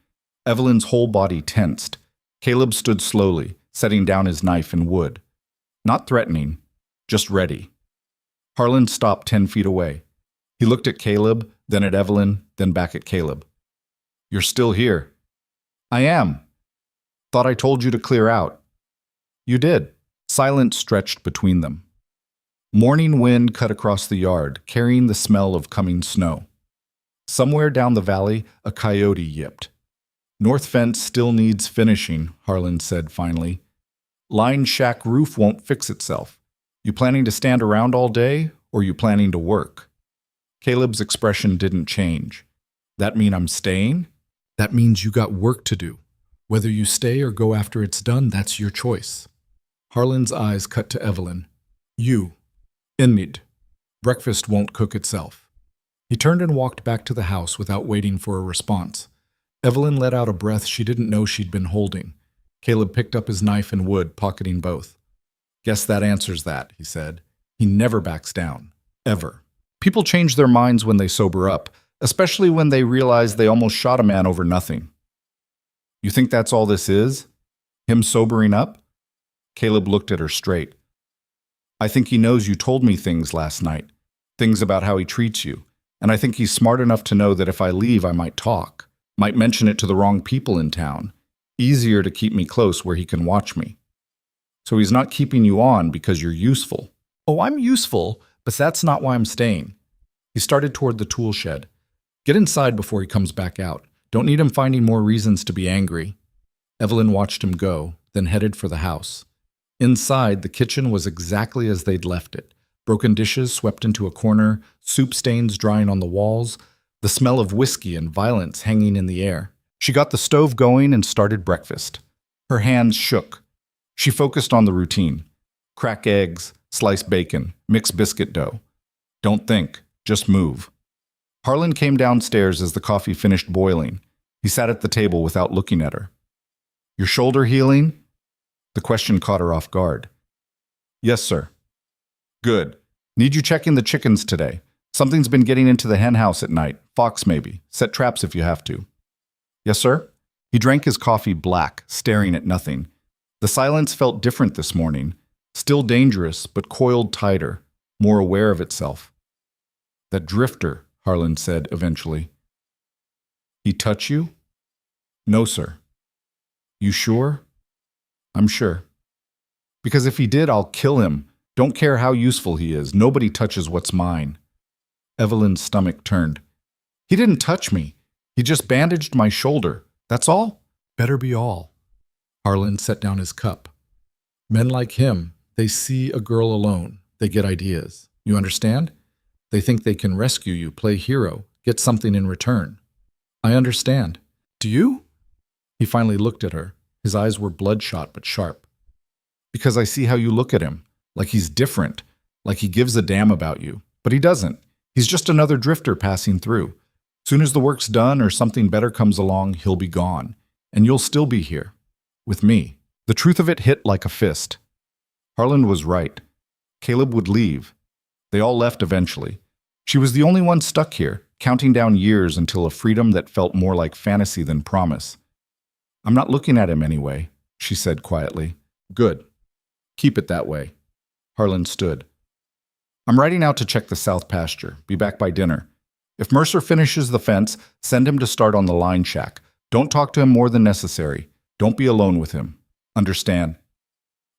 Evelyn's whole body tensed. Caleb stood slowly, setting down his knife and wood. Not threatening, just ready. Harlan stopped 10 feet away. He looked at Caleb, then at Evelyn, then back at Caleb. "You're still here." "I am." "Thought I told you to clear out." "You did." Silence stretched between them. Morning wind cut across the yard, carrying the smell of coming snow. Somewhere down the valley, a coyote yipped. "North fence still needs finishing," Harlan said finally. "Line shack roof won't fix itself. You planning to stand around all day, or you planning to work?" Caleb's expression didn't change. "That mean I'm staying?" "That means you got work to do. Whether you stay or go after it's done, that's your choice." Harlan's eyes cut to Evelyn. "You. Enmid. Breakfast won't cook itself." He turned and walked back to the house without waiting for a response. Evelyn let out a breath she didn't know she'd been holding. Caleb picked up his knife and wood, pocketing both. "Guess that answers that," he said. He never backs down. Ever. People change their minds when they sober up, especially when they realize they almost shot a man over nothing. "You think that's all this is? Him sobering up?" Caleb looked at her straight. "I think he knows you told me things last night, things about how he treats you, and I think he's smart enough to know that if I leave I might talk, might mention it to the wrong people in town. Easier to keep me close where he can watch me. So he's not keeping you on because you're useful." "Oh, I'm useful, but that's not why I'm staying." He started toward the tool shed. "Get inside before he comes back out. Don't need him finding more reasons to be angry." Evelyn watched him go, then headed for the house. Inside, the kitchen was exactly as they'd left it. Broken dishes swept into a corner, soup stains drying on the walls, the smell of whiskey and violence hanging in the air. She got the stove going and started breakfast. Her hands shook. She focused on the routine. Crack eggs, slice bacon, mix biscuit dough. Don't think, just move. Harlan came downstairs as the coffee finished boiling. He sat at the table without looking at her. "Your shoulder healing?" The question caught her off guard. "Yes, sir." "Good. Need you checking the chickens today. Something's been getting into the hen house at night. Fox maybe. Set traps if you have to." "Yes, sir." He drank his coffee black, staring at nothing. The silence felt different this morning. Still dangerous, but coiled tighter, more aware of itself. "That drifter," Harlan said eventually. "He touch you?" "No, sir." "You sure?" "I'm sure." "Because if he did, I'll kill him. Don't care how useful he is. Nobody touches what's mine." Evelyn's stomach turned. "He didn't touch me. He just bandaged my shoulder. That's all?" "Better be all." Harlan set down his cup. "Men like him, they see a girl alone. They get ideas. You understand? They think they can rescue you, play hero, get something in return." "I understand. Do you?" He finally looked at her. His eyes were bloodshot but sharp. "Because I see how you look at him. Like he's different. Like he gives a damn about you. But he doesn't. He's just another drifter passing through. Soon as the work's done or something better comes along, he'll be gone. And you'll still be here. With me." The truth of it hit like a fist. Harlan was right. Caleb would leave. They all left eventually. She was the only one stuck here, counting down years until a freedom that felt more like fantasy than promise. "I'm not looking at him anyway," she said quietly. "Good. Keep it that way." Harlan stood. "I'm riding out to check the south pasture. Be back by dinner. If Mercer finishes the fence, send him to start on the line shack. Don't talk to him more than necessary. Don't be alone with him. Understand?"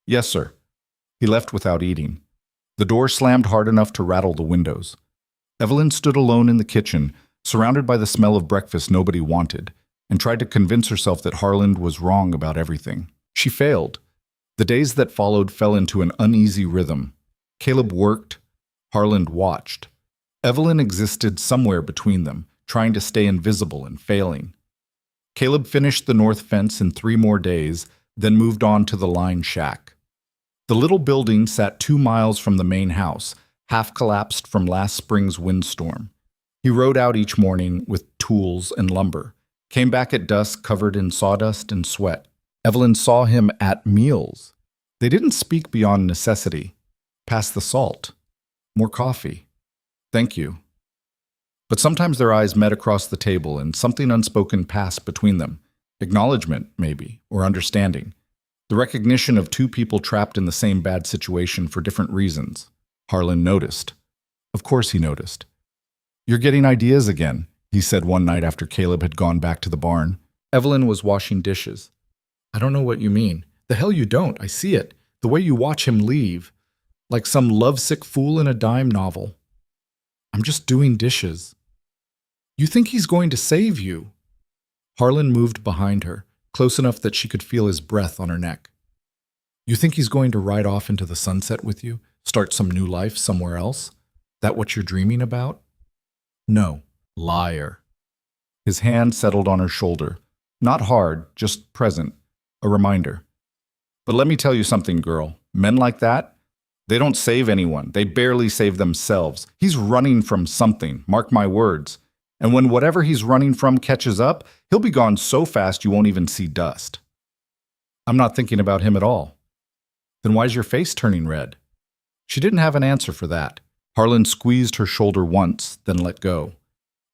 "Yes, sir." He left without eating. The door slammed hard enough to rattle the windows. Evelyn stood alone in the kitchen, surrounded by the smell of breakfast nobody wanted, and tried to convince herself that Harland was wrong about everything. She failed. The days that followed fell into an uneasy rhythm. Caleb worked. Harland watched. Evelyn existed somewhere between them, trying to stay invisible and failing. Caleb finished the north fence in 3 more days, then moved on to the line shack. The little building sat 2 miles from the main house, half collapsed from last spring's windstorm. He rode out each morning with tools and lumber, came back at dusk covered in sawdust and sweat. Evelyn saw him at meals. They didn't speak beyond necessity. "Pass the salt. More coffee. Thank you." But sometimes their eyes met across the table and something unspoken passed between them. Acknowledgement, maybe, or understanding. The recognition of 2 people trapped in the same bad situation for different reasons. Harland noticed. Of course he noticed. "You're getting ideas again," he said one night after Caleb had gone back to the barn. Evelyn was washing dishes. "I don't know what you mean." "The hell you don't, I see it. The way you watch him leave. Like some lovesick fool in a dime novel." "I'm just doing dishes." "You think he's going to save you?" Harland moved behind her, close enough that she could feel his breath on her neck. "You think he's going to ride off into the sunset with you? Start some new life somewhere else? That what you're dreaming about?" "No." "Liar." His hand settled on her shoulder. Not hard, just present. A reminder. "But let me tell you something, girl. Men like that, they don't save anyone. They barely save themselves. He's running from something, mark my words. And when whatever he's running from catches up, he'll be gone so fast you won't even see dust." "I'm not thinking about him at all." "Then why's your face turning red?" She didn't have an answer for that. Harland squeezed her shoulder once, then let go.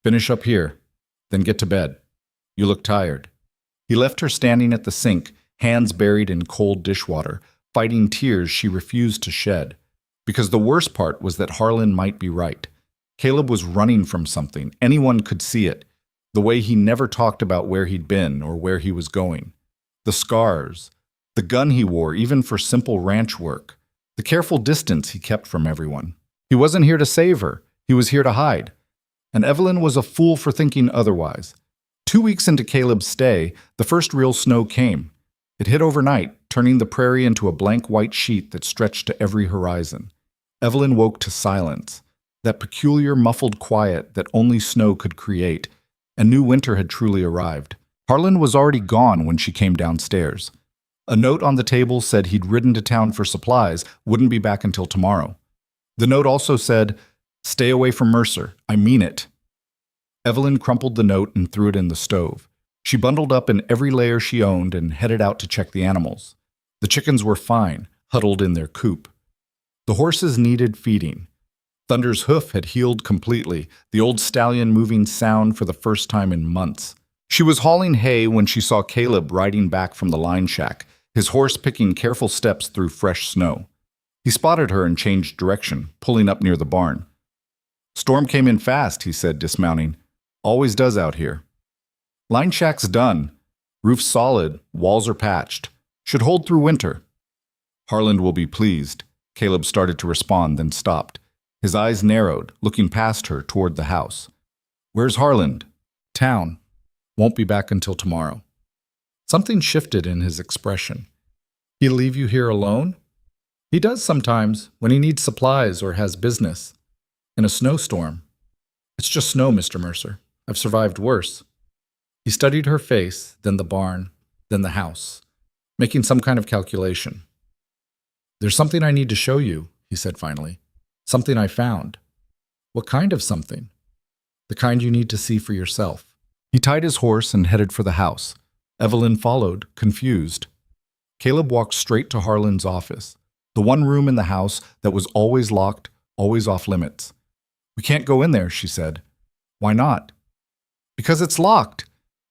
"Finish up here, then get to bed. You look tired." He left her standing at the sink, hands buried in cold dishwater, fighting tears she refused to shed. Because the worst part was that Harland might be right. Caleb was running from something. Anyone could see it. The way he never talked about where he'd been or where he was going. The scars. The gun he wore, even for simple ranch work. The careful distance he kept from everyone. He wasn't here to save her. He was here to hide. And Evelyn was a fool for thinking otherwise. 2 weeks into Caleb's stay, the first real snow came. It hit overnight, turning the prairie into a blank white sheet that stretched to every horizon. Evelyn woke to silence. That peculiar muffled quiet that only snow could create, and knew winter had truly arrived. Harland was already gone when she came downstairs. A note on the table said he'd ridden to town for supplies, wouldn't be back until tomorrow. The note also said, "Stay away from Mercer, I mean it." Evelyn crumpled the note and threw it in the stove. She bundled up in every layer she owned and headed out to check the animals. The chickens were fine, huddled in their coop. The horses needed feeding. Thunder's hoof had healed completely, the old stallion moving sound for the first time in months. She was hauling hay when she saw Caleb riding back from the line shack, his horse picking careful steps through fresh snow. He spotted her and changed direction, pulling up near the barn. "Storm came in fast," he said, dismounting. "Always does out here." "Line shack's done. Roof's solid, walls are patched. Should hold through winter." "Harland will be pleased." Caleb started to respond, then stopped. His eyes narrowed, looking past her toward the house. "Where's Harland?" "Town. Won't be back until tomorrow." Something shifted in his expression. "He'll leave you here alone?" "He does sometimes, when he needs supplies or has business. In a snowstorm." "It's just snow, Mr. Mercer. I've survived worse." He studied her face, then the barn, then the house, making some kind of calculation. "There's something I need to show you," he said finally. "Something I found." "What kind of something?" "The kind you need to see for yourself." He tied his horse and headed for the house. Evelyn followed, confused. Caleb walked straight to Harland's office, the one room in the house that was always locked, always off limits. "We can't go in there," she said. "Why not?" "Because it's locked,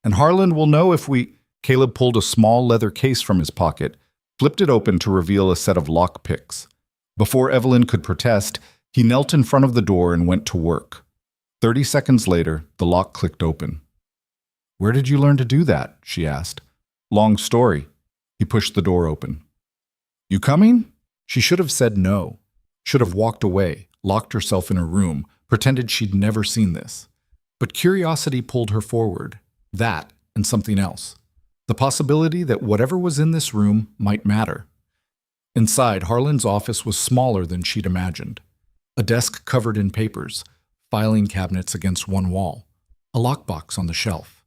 and Harland will know if we—" Caleb pulled a small leather case from his pocket, flipped it open to reveal a set of lock picks. Before Evelyn could protest, he knelt in front of the door and went to work. 30 seconds later, the lock clicked open. "Where did you learn to do that?" she asked. "Long story." He pushed the door open. "You coming?" She should have said no, should have walked away, locked herself in her room, pretended she'd never seen this. But curiosity pulled her forward. That and something else. The possibility that whatever was in this room might matter. Inside, Harlan's office was smaller than she'd imagined. A desk covered in papers, filing cabinets against one wall, a lockbox on the shelf.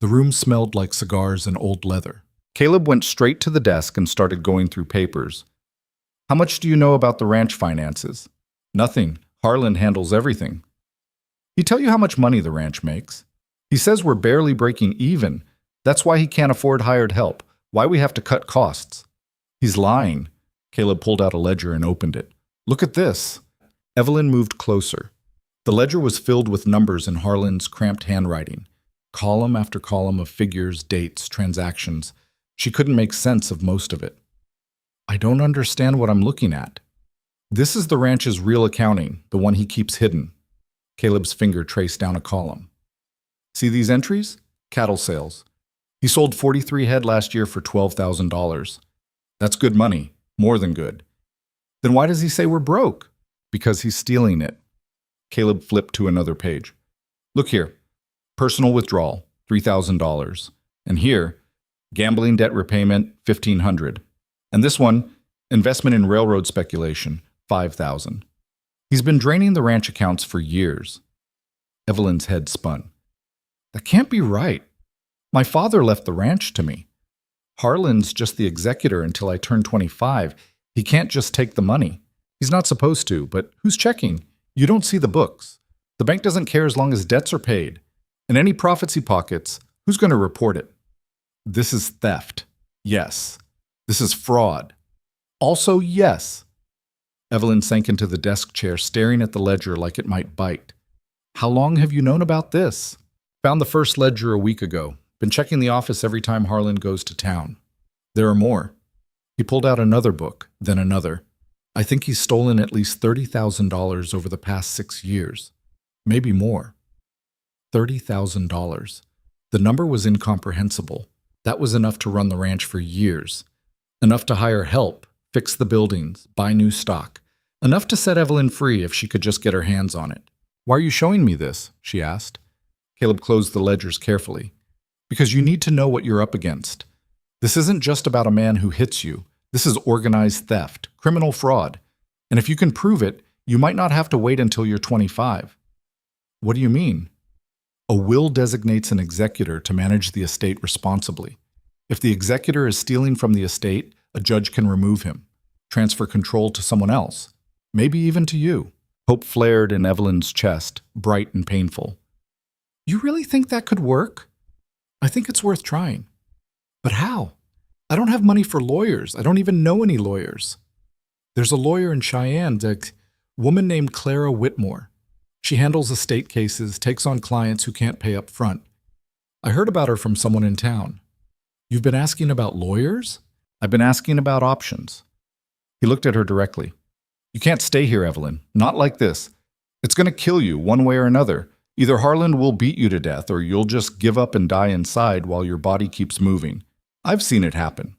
The room smelled like cigars and old leather. Caleb went straight to the desk and started going through papers. "How much do you know about the ranch finances?" "Nothing. Harlan handles everything." "He tell you how much money the ranch makes?" "He says we're barely breaking even. That's why he can't afford hired help, why we have to cut costs." "He's lying." Caleb pulled out a ledger and opened it. "Look at this." Evelyn moved closer. The ledger was filled with numbers in Harlan's cramped handwriting, column after column of figures, dates, transactions. She couldn't make sense of most of it. "I don't understand what I'm looking at." "This is the ranch's real accounting, the one he keeps hidden." Caleb's finger traced down a column. "See these entries? Cattle sales. He sold 43 head last year for $12,000. That's good money, more than good." "Then why does he say we're broke?" "Because he's stealing it." Caleb flipped to another page. "Look here. Personal withdrawal, $3,000. And here, gambling debt repayment, $1,500. And this one, investment in railroad speculation, $5,000. He's been draining the ranch accounts for years." Evelyn's head spun. "That can't be right. My father left the ranch to me. Harlan's just the executor until I turn 25. He can't just take the money. He's not supposed to, but who's checking? You don't see the books. The bank doesn't care as long as debts are paid. And any profits he pockets, who's going to report it? This is theft. Yes. This is fraud. Also, yes." Evelyn sank into the desk chair, staring at the ledger like it might bite. "How long have you known about this?" "Found the first ledger a week ago. Been checking the office every time Harlan goes to town. There are more." He pulled out another book, then another. "I think he's stolen at least $30,000 over the past 6 years. Maybe more." $30,000. The number was incomprehensible. That was enough to run the ranch for years. Enough to hire help, fix the buildings, buy new stock. Enough to set Evelyn free if she could just get her hands on it. "Why are you showing me this?" she asked. Caleb closed the ledgers carefully. "Because you need to know what you're up against. This isn't just about a man who hits you. This is organized theft, criminal fraud. And if you can prove it, you might not have to wait until you're 25. "What do you mean?" "A will designates an executor to manage the estate responsibly. If the executor is stealing from the estate, a judge can remove him, transfer control to someone else, maybe even to you." Hope flared in Evelyn's chest, bright and painful. "You really think that could work?" "I think it's worth trying." "But how? I don't have money for lawyers. I don't even know any lawyers." "There's a lawyer in Cheyenne, a woman named Clara Whitmore. She handles estate cases, takes on clients who can't pay up front. I heard about her from someone in town." "You've been asking about lawyers?" "I've been asking about options." He looked at her directly. "You can't stay here, Evelyn. Not like this. It's going to kill you one way or another. Either Harlan will beat you to death, or you'll just give up and die inside while your body keeps moving. I've seen it happen."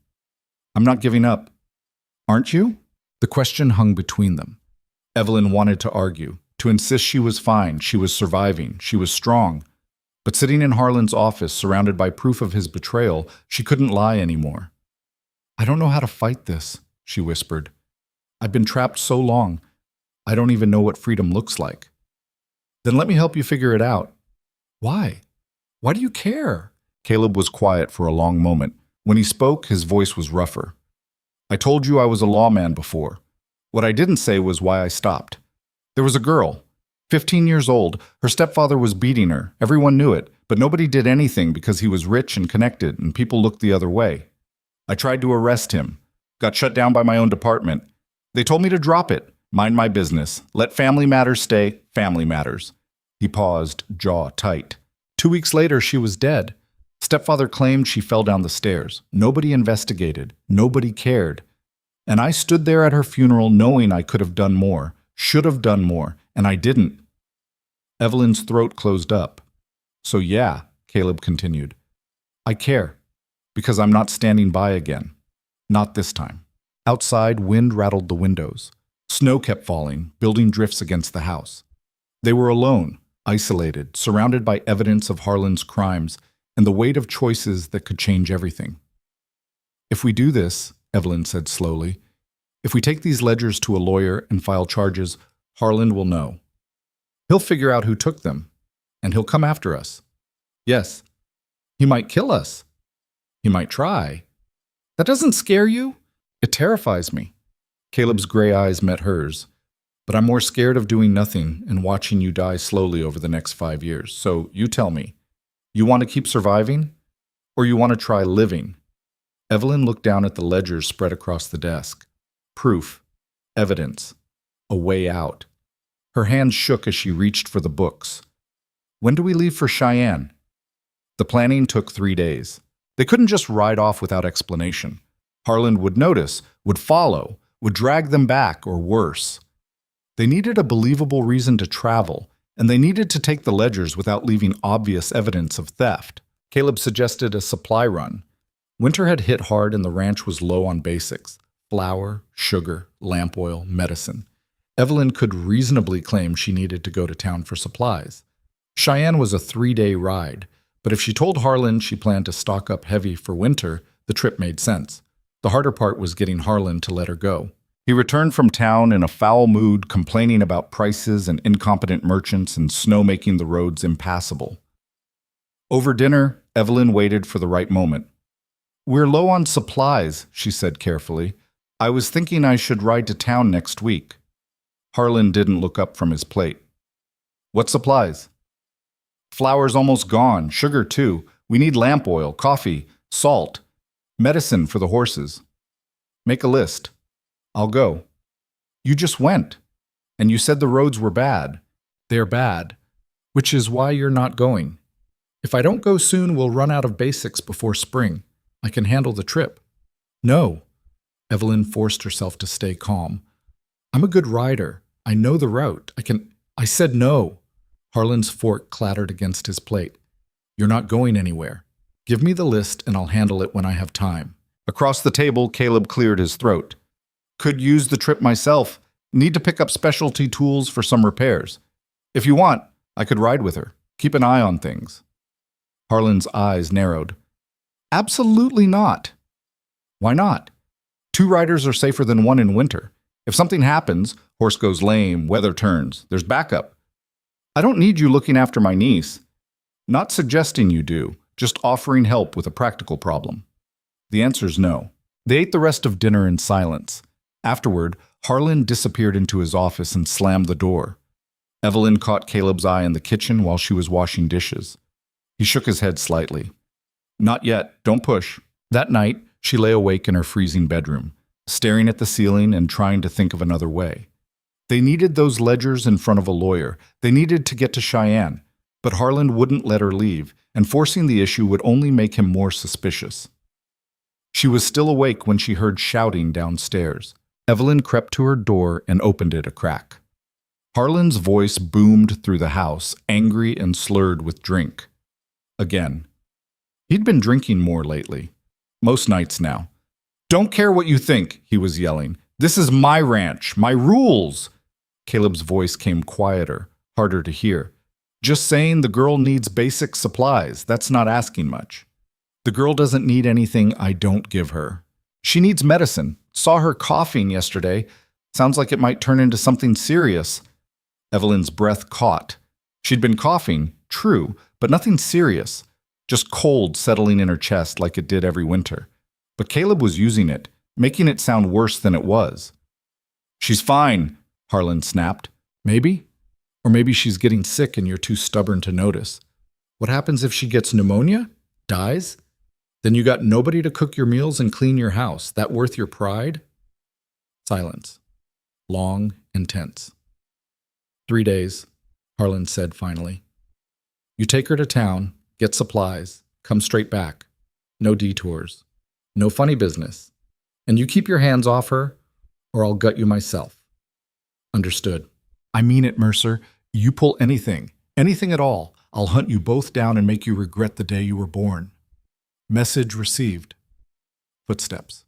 "I'm not giving up." "Aren't you?" The question hung between them. Evelyn wanted to argue, to insist she was fine, she was surviving, she was strong. But sitting in Harlan's office, surrounded by proof of his betrayal, she couldn't lie anymore. "I don't know how to fight this," she whispered. "I've been trapped so long. I don't even know what freedom looks like." "Then let me help you figure it out." "Why? Why do you care?" Caleb was quiet for a long moment. When he spoke, his voice was rougher. "I told you I was a lawman before. What I didn't say was why I stopped. There was a girl, 15 years old. Her stepfather was beating her. Everyone knew it, but nobody did anything because he was rich and connected, and people looked the other way. I tried to arrest him. Got shut down by my own department. They told me to drop it, mind my business, let family matters stay family matters." He paused, jaw tight. 2 weeks later, she was dead. Stepfather claimed she fell down the stairs. Nobody investigated. Nobody cared. And I stood there at her funeral knowing I could have done more, should have done more, and I didn't. Evelyn's throat closed up. So yeah, Caleb continued. I care, because I'm not standing by again. Not this time. Outside, wind rattled the windows. Snow kept falling, building drifts against the house. They were alone, isolated, surrounded by evidence of Harlan's crimes and the weight of choices that could change everything. If we do this, Evelyn said slowly, if we take these ledgers to a lawyer and file charges, Harlan will know. He'll figure out who took them, and he'll come after us. Yes, he might kill us. He might try. That doesn't scare you? It terrifies me. Caleb's gray eyes met hers. But I'm more scared of doing nothing and watching you die slowly over the next 5 years. So you tell me, you want to keep surviving? Or you want to try living? Evelyn looked down at the ledgers spread across the desk. Proof. Evidence. A way out. Her hands shook as she reached for the books. When do we leave for Cheyenne? The planning took 3 days. They couldn't just ride off without explanation. Harlan would notice, would follow, would drag them back, or worse. They needed a believable reason to travel, and they needed to take the ledgers without leaving obvious evidence of theft. Caleb suggested a supply run. Winter had hit hard and the ranch was low on basics: flour, sugar, lamp oil, medicine. Evelyn could reasonably claim she needed to go to town for supplies. Cheyenne was a 3-day ride, but if she told Harlan she planned to stock up heavy for winter, the trip made sense. The harder part was getting Harlan to let her go. He returned from town in a foul mood, complaining about prices and incompetent merchants and snow making the roads impassable. Over dinner, Evelyn waited for the right moment. We're low on supplies, she said carefully. I was thinking I should ride to town next week. Harlan didn't look up from his plate. What supplies? Flour's almost gone, sugar too. We need lamp oil, coffee, salt, medicine for the horses. Make a list. I'll go. You just went, and you said the roads were bad. They're bad, which is why you're not going. If I don't go soon, we'll run out of basics before spring. I can handle the trip. No. Evelyn forced herself to stay calm. I'm a good rider. I know the route. I said no. Harlan's fork clattered against his plate. You're not going anywhere. Give me the list and I'll handle it when I have time. Across the table, Caleb cleared his throat. Could use the trip myself. Need to pick up specialty tools for some repairs. If you want, I could ride with her. Keep an eye on things. Harlan's eyes narrowed. Absolutely not. Why not? 2 riders are safer than 1 in winter. If something happens, horse goes lame, weather turns, there's backup. I don't need you looking after my niece. Not suggesting you do, just offering help with a practical problem. The answer's no. They ate the rest of dinner in silence. Afterward, Harlan disappeared into his office and slammed the door. Evelyn caught Caleb's eye in the kitchen while she was washing dishes. He shook his head slightly. Not yet, don't push. That night, she lay awake in her freezing bedroom, staring at the ceiling and trying to think of another way. They needed those ledgers in front of a lawyer. They needed to get to Cheyenne, but Harlan wouldn't let her leave, and forcing the issue would only make him more suspicious. She was still awake when she heard shouting downstairs. Evelyn crept to her door and opened it a crack. Harlan's voice boomed through the house, angry and slurred with drink. Again. He'd been drinking more lately. Most nights now. Don't care what you think, he was yelling. This is my ranch, my rules. Caleb's voice came quieter, harder to hear. Just saying the girl needs basic supplies. That's not asking much. The girl doesn't need anything I don't give her. She needs medicine. Saw her coughing yesterday. Sounds like it might turn into something serious. Evelyn's breath caught. She'd been coughing, true, but nothing serious. Just cold settling in her chest like it did every winter. But Caleb was using it, making it sound worse than it was. She's fine, Harlan snapped. Maybe? Or maybe she's getting sick and you're too stubborn to notice. What happens if she gets pneumonia? Dies? Then you got nobody to cook your meals and clean your house. That worth your pride? Silence. Long and tense. 3 days, Harlan said finally. You take her to town, get supplies, come straight back. No detours. No funny business. And you keep your hands off her, or I'll gut you myself. Understood. I mean it, Mercer. You pull anything, Anything at all. I'll hunt you both down and make you regret the day you were born. Message received. Footsteps.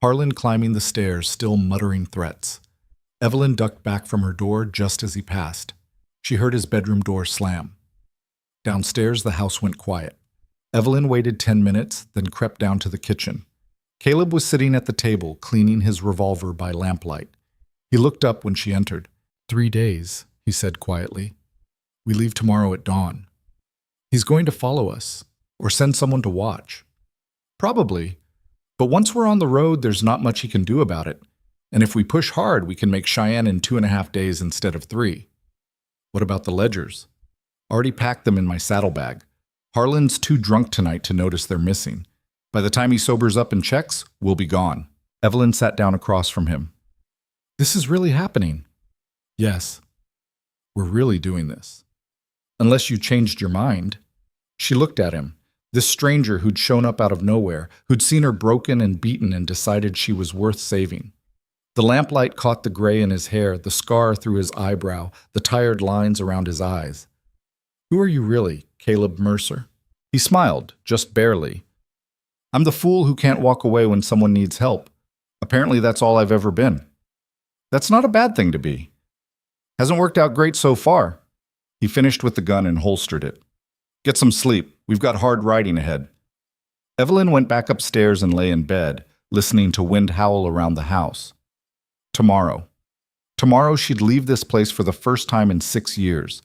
Harlan climbing the stairs, still muttering threats. Evelyn ducked back from her door just as he passed. She heard his bedroom door slam. Downstairs, the house went quiet. Evelyn waited 10 minutes, then crept down to the kitchen. Caleb was sitting at the table, cleaning his revolver by lamplight. He looked up when she entered. 3 days, he said quietly. We leave tomorrow at dawn. He's going to follow us, or send someone to watch. Probably. But once we're on the road, there's not much he can do about it. And if we push hard, we can make Cheyenne in 2.5 days instead of 3. What about the ledgers? Already packed them in my saddlebag. Harlan's too drunk tonight to notice they're missing. By the time he sobers up and checks, we'll be gone. Evelyn sat down across from him. This is really happening. Yes. We're really doing this. Unless you changed your mind. She looked at him. This stranger who'd shown up out of nowhere, who'd seen her broken and beaten and decided she was worth saving. The lamplight caught the gray in his hair, the scar through his eyebrow, the tired lines around his eyes. Who are you really, Caleb Mercer? He smiled, just barely. I'm the fool who can't walk away when someone needs help. Apparently that's all I've ever been. That's not a bad thing to be. Hasn't worked out great so far. He finished with the gun and holstered it. Get some sleep. We've got hard riding ahead. Evelyn went back upstairs and lay in bed, listening to wind howl around the house. Tomorrow. Tomorrow she'd leave this place for the first time in 6 years.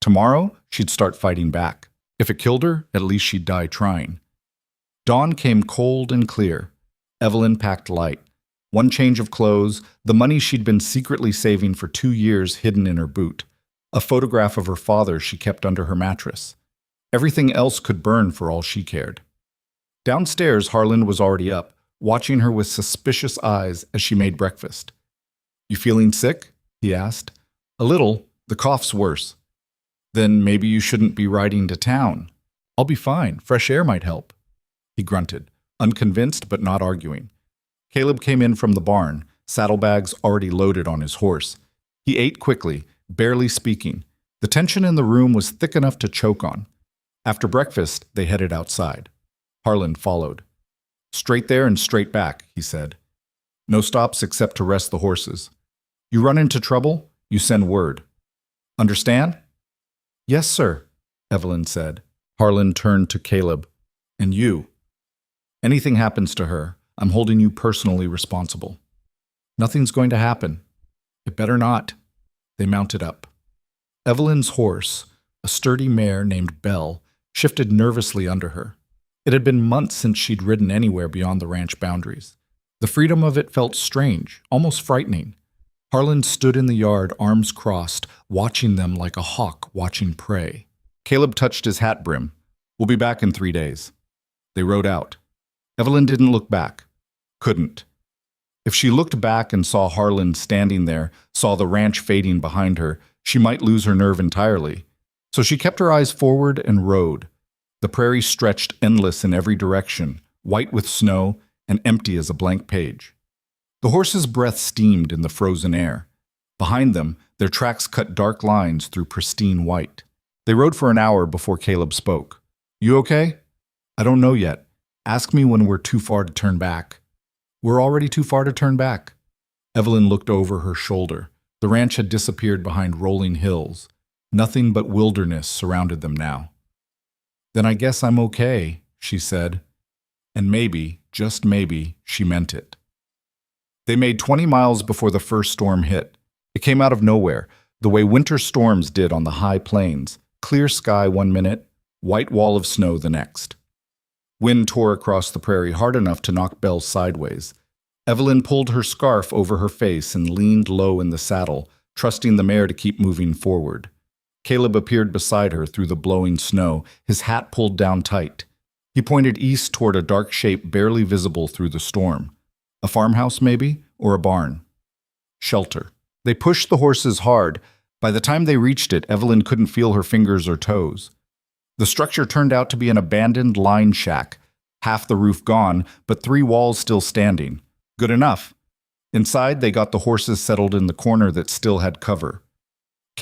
Tomorrow she'd start fighting back. If it killed her, at least she'd die trying. Dawn came cold and clear. Evelyn packed light. One change of clothes, the money she'd been secretly saving for 2 years hidden in her boot. A photograph of her father she kept under her mattress. Everything else could burn for all she cared. Downstairs, Harlan was already up, watching her with suspicious eyes as she made breakfast. You feeling sick? He asked. A little. The cough's worse. Then maybe you shouldn't be riding to town. I'll be fine. Fresh air might help. He grunted, unconvinced but not arguing. Caleb came in from the barn, saddlebags already loaded on his horse. He ate quickly, barely speaking. The tension in the room was thick enough to choke on. After breakfast, they headed outside. Harlan followed. Straight there and straight back, he said. No stops except to rest the horses. You run into trouble, you send word. Understand? Yes, sir, Evelyn said. Harlan turned to Caleb. And you? Anything happens to her, I'm holding you personally responsible. Nothing's going to happen. It better not. They mounted up. Evelyn's horse, a sturdy mare named Belle, shifted nervously under her. It had been months since she'd ridden anywhere beyond the ranch boundaries. The freedom of it felt strange, almost frightening. Harlan stood in the yard, arms crossed, watching them like a hawk watching prey. Caleb touched his hat brim. We'll be back in 3 days. They rode out. Evelyn didn't look back. Couldn't. If she looked back and saw Harlan standing there, saw the ranch fading behind her, she might lose her nerve entirely. So she kept her eyes forward and rode. The prairie stretched endless in every direction, white with snow and empty as a blank page. The horses' breath steamed in the frozen air. Behind them, their tracks cut dark lines through pristine white. They rode for an hour before Caleb spoke. You okay? I don't know yet. Ask me when we're too far to turn back. We're already too far to turn back. Evelyn looked over her shoulder. The ranch had disappeared behind rolling hills. Nothing but wilderness surrounded them now. Then I guess I'm okay, she said. And maybe, just maybe, she meant it. They made 20 miles before the first storm hit. It came out of nowhere, the way winter storms did on the high plains. Clear sky 1 minute, white wall of snow the next. Wind tore across the prairie hard enough to knock Belle sideways. Evelyn pulled her scarf over her face and leaned low in the saddle, trusting the mare to keep moving forward. Caleb appeared beside her through the blowing snow, his hat pulled down tight. He pointed east toward a dark shape barely visible through the storm. A farmhouse, maybe, or a barn. Shelter. They pushed the horses hard. By the time they reached it, Evelyn couldn't feel her fingers or toes. The structure turned out to be an abandoned line shack. Half the roof gone, but 3 walls still standing. Good enough. Inside, they got the horses settled in the corner that still had cover.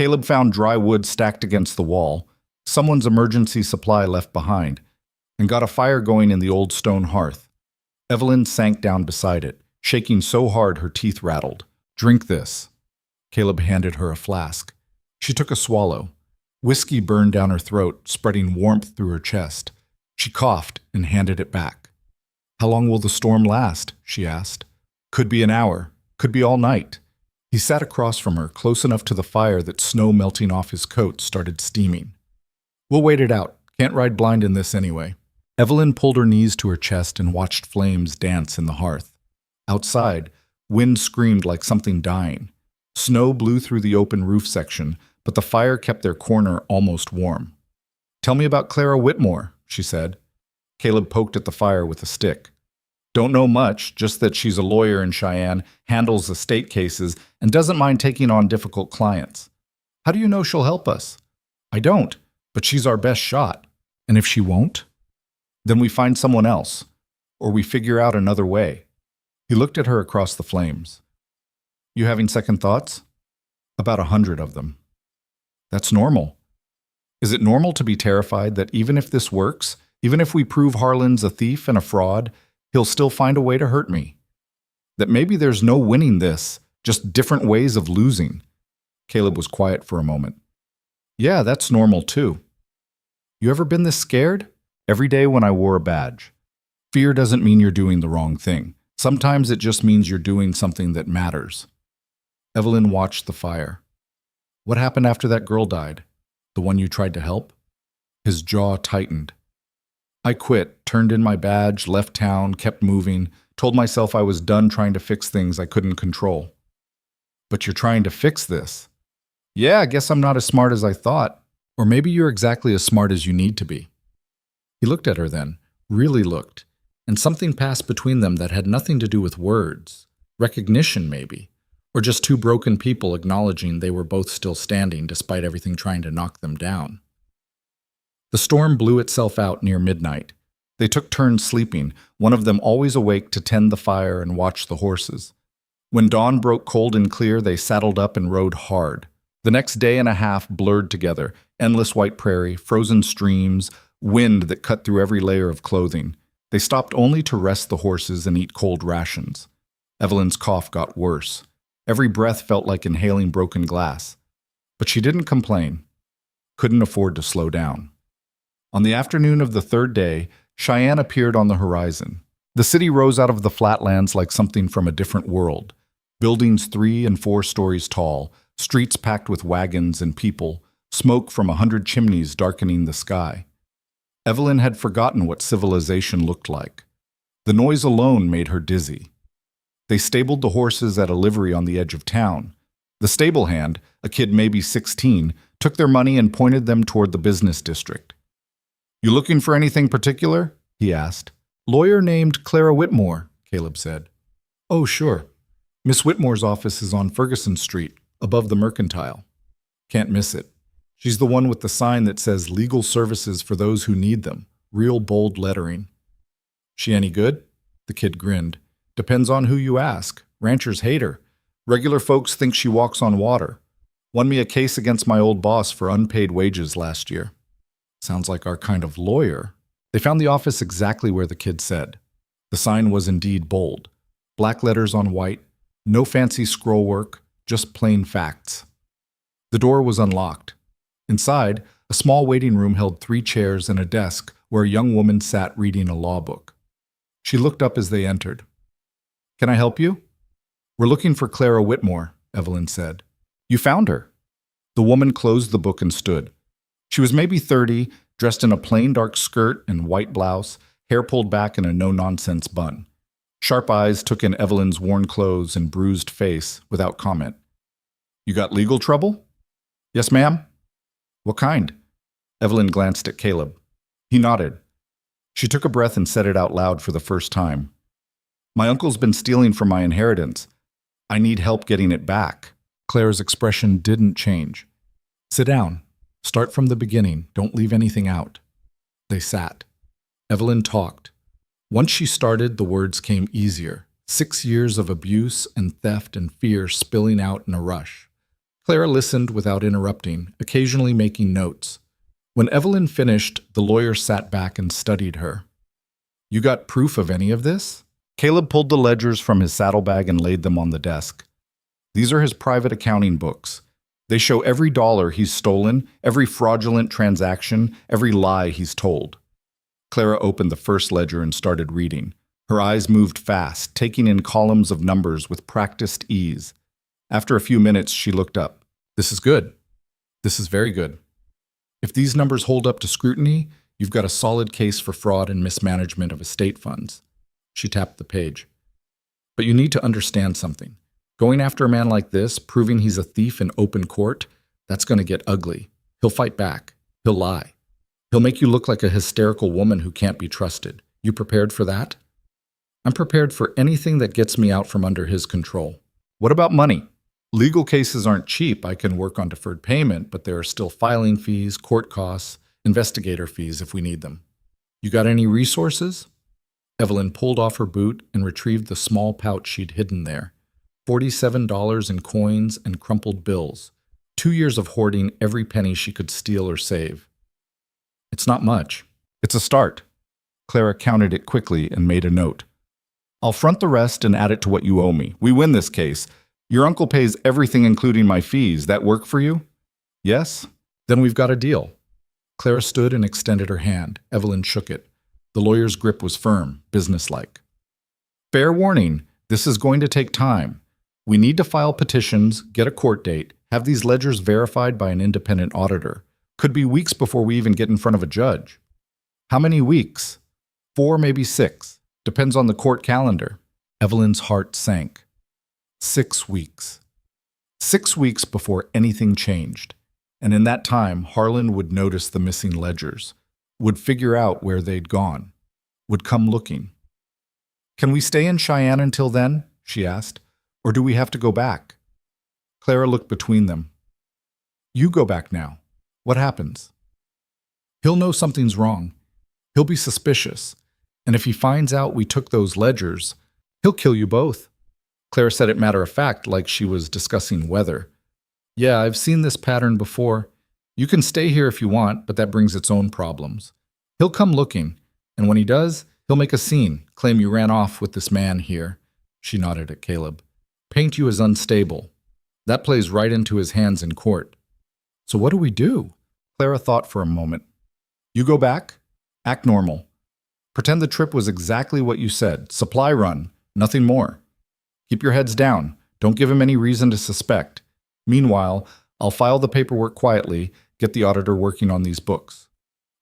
Caleb found dry wood stacked against the wall, someone's emergency supply left behind, and got a fire going in the old stone hearth. Evelyn sank down beside it, shaking so hard her teeth rattled. "Drink this." Caleb handed her a flask. She took a swallow. Whiskey burned down her throat, spreading warmth through her chest. She coughed and handed it back. "How long will the storm last?" she asked. "Could be an hour. Could be all night." He sat across from her, close enough to the fire that snow melting off his coat started steaming. "We'll wait it out. Can't ride blind in this anyway." Evelyn pulled her knees to her chest and watched flames dance in the hearth. Outside, wind screamed like something dying. Snow blew through the open roof section, but the fire kept their corner almost warm. "Tell me about Clara Whitmore," she said. Caleb poked at the fire with a stick. "Don't know much, just that she's a lawyer in Cheyenne, handles estate cases, and doesn't mind taking on difficult clients." "How do you know she'll help us?" "I don't, but she's our best shot." "And if she won't?" "Then we find someone else, or we figure out another way." He looked at her across the flames. "You having second thoughts?" "About 100 of them." "That's normal." "Is it normal to be terrified that even if this works, even if we prove Harlan's a thief and a fraud, he'll still find a way to hurt me? That maybe there's no winning this, just different ways of losing?" Caleb was quiet for a moment. "Yeah, that's normal too." "You ever been this scared?" "Every day when I wore a badge." Fear doesn't mean you're doing the wrong thing. Sometimes it just means you're doing something that matters. Evelyn watched the fire. "What happened after that girl died? The one you tried to help?" His jaw tightened. "I quit, turned in my badge, left town, kept moving, told myself I was done trying to fix things I couldn't control." "But you're trying to fix this." "Yeah, I guess I'm not as smart as I thought. Or maybe you're exactly as smart as you need to be." He looked at her then, really looked, and something passed between them that had nothing to do with words. Recognition, maybe. Or just two broken people acknowledging they were both still standing despite everything trying to knock them down. The storm blew itself out near midnight. They took turns sleeping, one of them always awake to tend the fire and watch the horses. When dawn broke cold and clear, they saddled up and rode hard. The next day and a half blurred together, endless white prairie, frozen streams, wind that cut through every layer of clothing. They stopped only to rest the horses and eat cold rations. Evelyn's cough got worse. Every breath felt like inhaling broken glass. But she didn't complain. Couldn't afford to slow down. On the afternoon of the third day, Cheyenne appeared on the horizon. The city rose out of the flatlands like something from a different world. Buildings 3 and 4 stories tall, streets packed with wagons and people, smoke from 100 chimneys darkening the sky. Evelyn had forgotten what civilization looked like. The noise alone made her dizzy. They stabled the horses at a livery on the edge of town. The stable hand, a kid maybe 16, took their money and pointed them toward the business district. "You looking for anything particular?" he asked. "Lawyer named Clara Whitmore," Caleb said. "Oh, sure. Miss Whitmore's office is on Ferguson Street, above the Mercantile. Can't miss it. She's the one with the sign that says legal services for those who need them, real bold lettering." "She any good?" The kid grinned. "Depends on who you ask. Ranchers hate her. Regular folks think she walks on water. Won me a case against my old boss for unpaid wages last year." "Sounds like our kind of lawyer." They found the office exactly where the kid said. The sign was indeed bold. Black letters on white, no fancy scroll work, just plain facts. The door was unlocked. Inside, a small waiting room held 3 chairs and a desk where a young woman sat reading a law book. She looked up as they entered. "Can I help you?" "We're looking for Clara Whitmore," Evelyn said. "You found her." The woman closed the book and stood. She was maybe 30, dressed in a plain dark skirt and white blouse, hair pulled back in a no-nonsense bun. Sharp eyes took in Evelyn's worn clothes and bruised face without comment. "You got legal trouble?" "Yes, ma'am." "What kind?" Evelyn glanced at Caleb. He nodded. She took a breath and said it out loud for the first time. "My uncle's been stealing from my inheritance. I need help getting it back." Claire's expression didn't change. "Sit down. Start from the beginning. Don't leave anything out." They sat. Evelyn talked. Once she started, the words came easier. 6 years of abuse and theft and fear spilling out in a rush. Clara listened without interrupting, occasionally making notes. When Evelyn finished, the lawyer sat back and studied her. You got proof of any of this? Caleb pulled the ledgers from his saddlebag and laid them on the desk. These are his private accounting books. They show every dollar he's stolen, every fraudulent transaction, every lie he's told. Clara opened the first ledger and started reading. Her eyes moved fast, taking in columns of numbers with practiced ease. After a few minutes, she looked up. This is good. This is very good. If these numbers hold up to scrutiny, you've got a solid case for fraud and mismanagement of estate funds. She tapped the page. But you need to understand something. Going after a man like this, proving he's a thief in open court, that's going to get ugly. He'll fight back. He'll lie. He'll make you look like a hysterical woman who can't be trusted. You prepared for that? I'm prepared for anything that gets me out from under his control. What about money? Legal cases aren't cheap. I can work on deferred payment, but there are still filing fees, court costs, investigator fees if we need them. You got any resources? Evelyn pulled off her boot and retrieved the small pouch she'd hidden there. $47 in coins and crumpled bills. 2 years of hoarding every penny she could steal or save. It's not much. It's a start. Clara counted it quickly and made a note. I'll front the rest and add it to what you owe me. We win this case. Your uncle pays everything including my fees. That work for you? Yes? Then we've got a deal. Clara stood and extended her hand. Evelyn shook it. The lawyer's grip was firm, businesslike. Fair warning, this is going to take time. We need to file petitions, get a court date, have these ledgers verified by an independent auditor. Could be weeks before we even get in front of a judge. How many weeks? 4, maybe 6. Depends on the court calendar. Evelyn's heart sank. 6 weeks. 6 weeks before anything changed. And in that time, Harlan would notice the missing ledgers, would figure out where they'd gone, would come looking. Can we stay in Cheyenne until then? She asked. Or do we have to go back? Clara looked between them. You go back now. What happens? He'll know something's wrong. He'll be suspicious. And if he finds out we took those ledgers, he'll kill you both. Clara said it matter of fact, like she was discussing weather. Yeah, I've seen this pattern before. You can stay here if you want, but that brings its own problems. He'll come looking, and when he does, he'll make a scene, claim you ran off with this man here. She nodded at Caleb. Paint you as unstable. That plays right into his hands in court. So what do we do? Clara thought for a moment. You go back, act normal. Pretend the trip was exactly what you said. Supply run, nothing more. Keep your heads down. Don't give him any reason to suspect. Meanwhile, I'll file the paperwork quietly, get the auditor working on these books.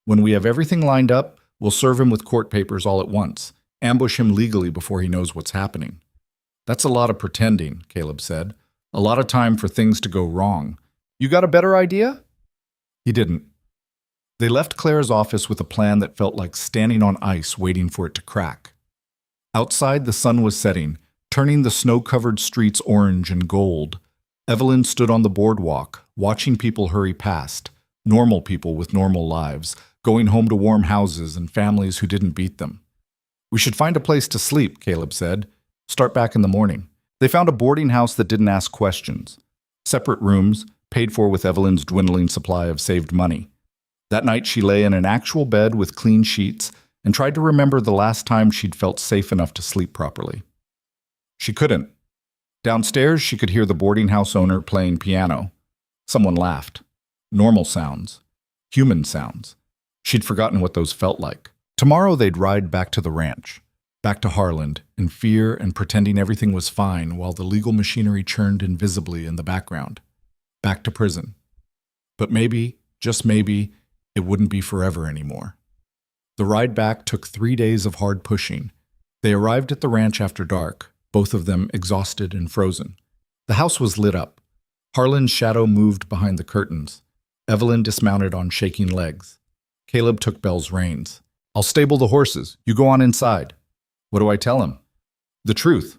When we have everything lined up, we'll serve him with court papers all at once, ambush him legally before he knows what's happening. That's a lot of pretending, Caleb said. A lot of time for things to go wrong. You got a better idea? He didn't. They left Clara's office with a plan that felt like standing on ice waiting for it to crack. Outside, the sun was setting, turning the snow-covered streets orange and gold. Evelyn stood on the boardwalk, watching people hurry past, normal people with normal lives, going home to warm houses and families who didn't beat them. We should find a place to sleep, Caleb said. Start back in the morning. They found a boarding house that didn't ask questions. Separate rooms, paid for with Evelyn's dwindling supply of saved money. That night she lay in an actual bed with clean sheets and tried to remember the last time she'd felt safe enough to sleep properly. She couldn't. Downstairs, she could hear the boarding house owner playing piano. Someone laughed. Normal sounds. Human sounds. She'd forgotten what those felt like. Tomorrow they'd ride back to the ranch, back to Harland, in fear and pretending everything was fine while the legal machinery churned invisibly in the background. Back to prison. But maybe, just maybe, it wouldn't be forever anymore. The ride back took 3 days of hard pushing. They arrived at the ranch after dark, both of them exhausted and frozen. The house was lit up. Harlan's shadow moved behind the curtains. Evelyn dismounted on shaking legs. Caleb took Belle's reins. I'll stable the horses. You go on inside. What do I tell him? The truth.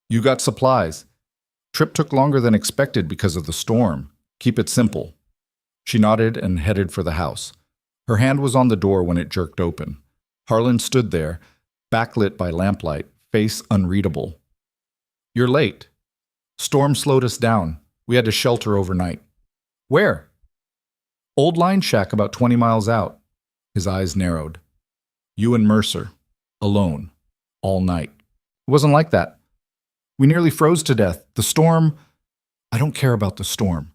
You got supplies. Trip took longer than expected because of the storm. Keep it simple. She nodded and headed for the house. Her hand was on the door when it jerked open. Harlan stood there, backlit by lamplight, face unreadable. You're late. Storm slowed us down. We had to shelter overnight. Where? Old line shack about 20 miles out. His eyes narrowed. You and Mercer. Alone. All night. It wasn't like that. We nearly froze to death. The storm... I don't care about the storm.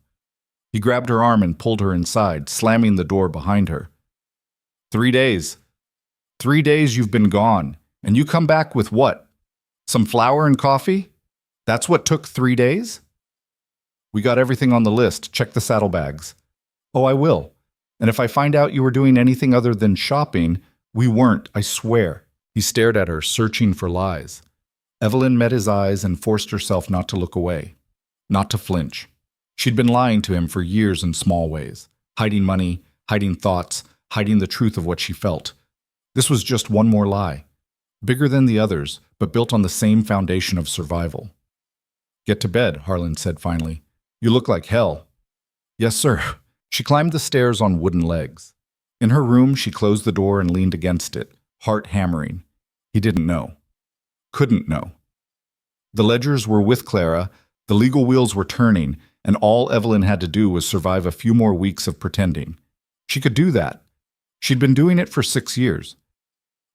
He grabbed her arm and pulled her inside, slamming the door behind her. 3 days. 3 days you've been gone. And you come back with what? Some flour and coffee? That's what took 3 days? We got everything on the list. Check the saddlebags. Oh, I will. And if I find out you were doing anything other than shopping, we weren't, I swear. He stared at her, searching for lies. Evelyn met his eyes and forced herself not to look away, not to flinch. She'd been lying to him for years in small ways, hiding money, hiding thoughts, hiding the truth of what she felt. This was just one more lie, bigger than the others, but built on the same foundation of survival. Get to bed, Harlan said finally. You look like hell. Yes, sir. She climbed the stairs on wooden legs. In her room, she closed the door and leaned against it, heart hammering. He didn't know. Couldn't know. The ledgers were with Clara, the legal wheels were turning, and all Evelyn had to do was survive a few more weeks of pretending. She could do that. She'd been doing it for 6 years.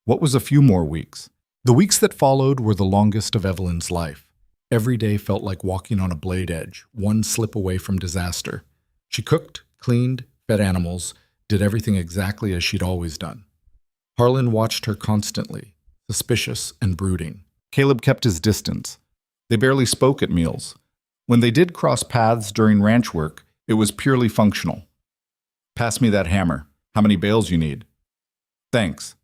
What was a few more weeks? The weeks that followed were the longest of Evelyn's life. Every day felt like walking on a blade edge, one slip away from disaster. She cooked, cleaned, fed animals, did everything exactly as she'd always done. Harlan watched her constantly, suspicious and brooding. Caleb kept his distance. They barely spoke at meals. When they did cross paths during ranch work, it was purely functional. Pass me that hammer. How many bales you need? Thanks.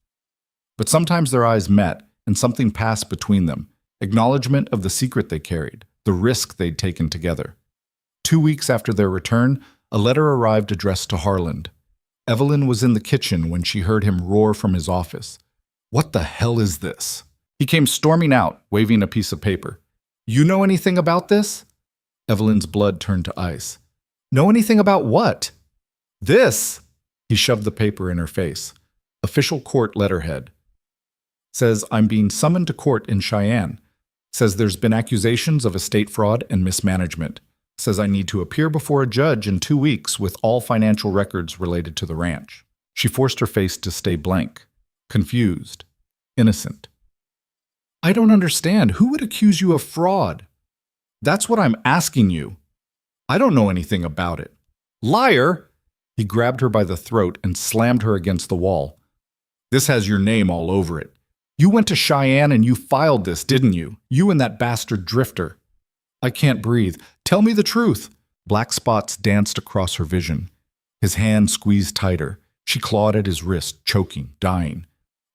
But sometimes their eyes met, and something passed between them. Acknowledgement of the secret they carried, the risk they'd taken together. 2 weeks after their return, a letter arrived addressed to Harlan. Evelyn was in the kitchen when she heard him roar from his office. What the hell is this? He came storming out, waving a piece of paper. You know anything about this? Evelyn's blood turned to ice. Know anything about what? This! He shoved the paper in her face. Official court letterhead. Says I'm being summoned to court in Cheyenne. Says there's been accusations of estate fraud and mismanagement. Says I need to appear before a judge in 2 weeks with all financial records related to the ranch. She forced her face to stay blank, confused, innocent. I don't understand. Who would accuse you of fraud? That's what I'm asking you. I don't know anything about it. Liar! He grabbed her by the throat and slammed her against the wall. This has your name all over it. You went to Cheyenne and you filed this, didn't you? You and that bastard Drifter. I can't breathe. Tell me the truth. Black spots danced across her vision. His hand squeezed tighter. She clawed at his wrist, choking, dying.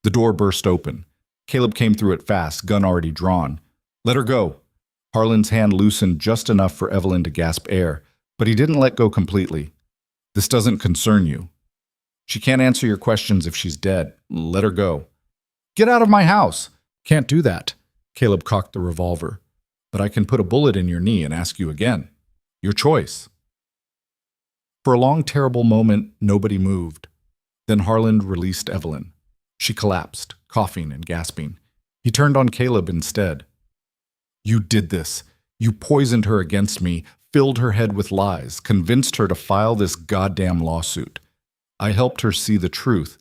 The door burst open. Caleb came through it fast, gun already drawn. Let her go. Harlan's hand loosened just enough for Evelyn to gasp air, but he didn't let go completely. This doesn't concern you. She can't answer your questions if she's dead. Let her go. Get out of my house. Can't do that. Caleb cocked the revolver. But I can put a bullet in your knee and ask you again. Your choice. For a long, terrible moment, nobody moved. Then Harlan released Evelyn. She collapsed, coughing and gasping. He turned on Caleb instead. You did this. You poisoned her against me, filled her head with lies, convinced her to file this goddamn lawsuit. I helped her see the truth.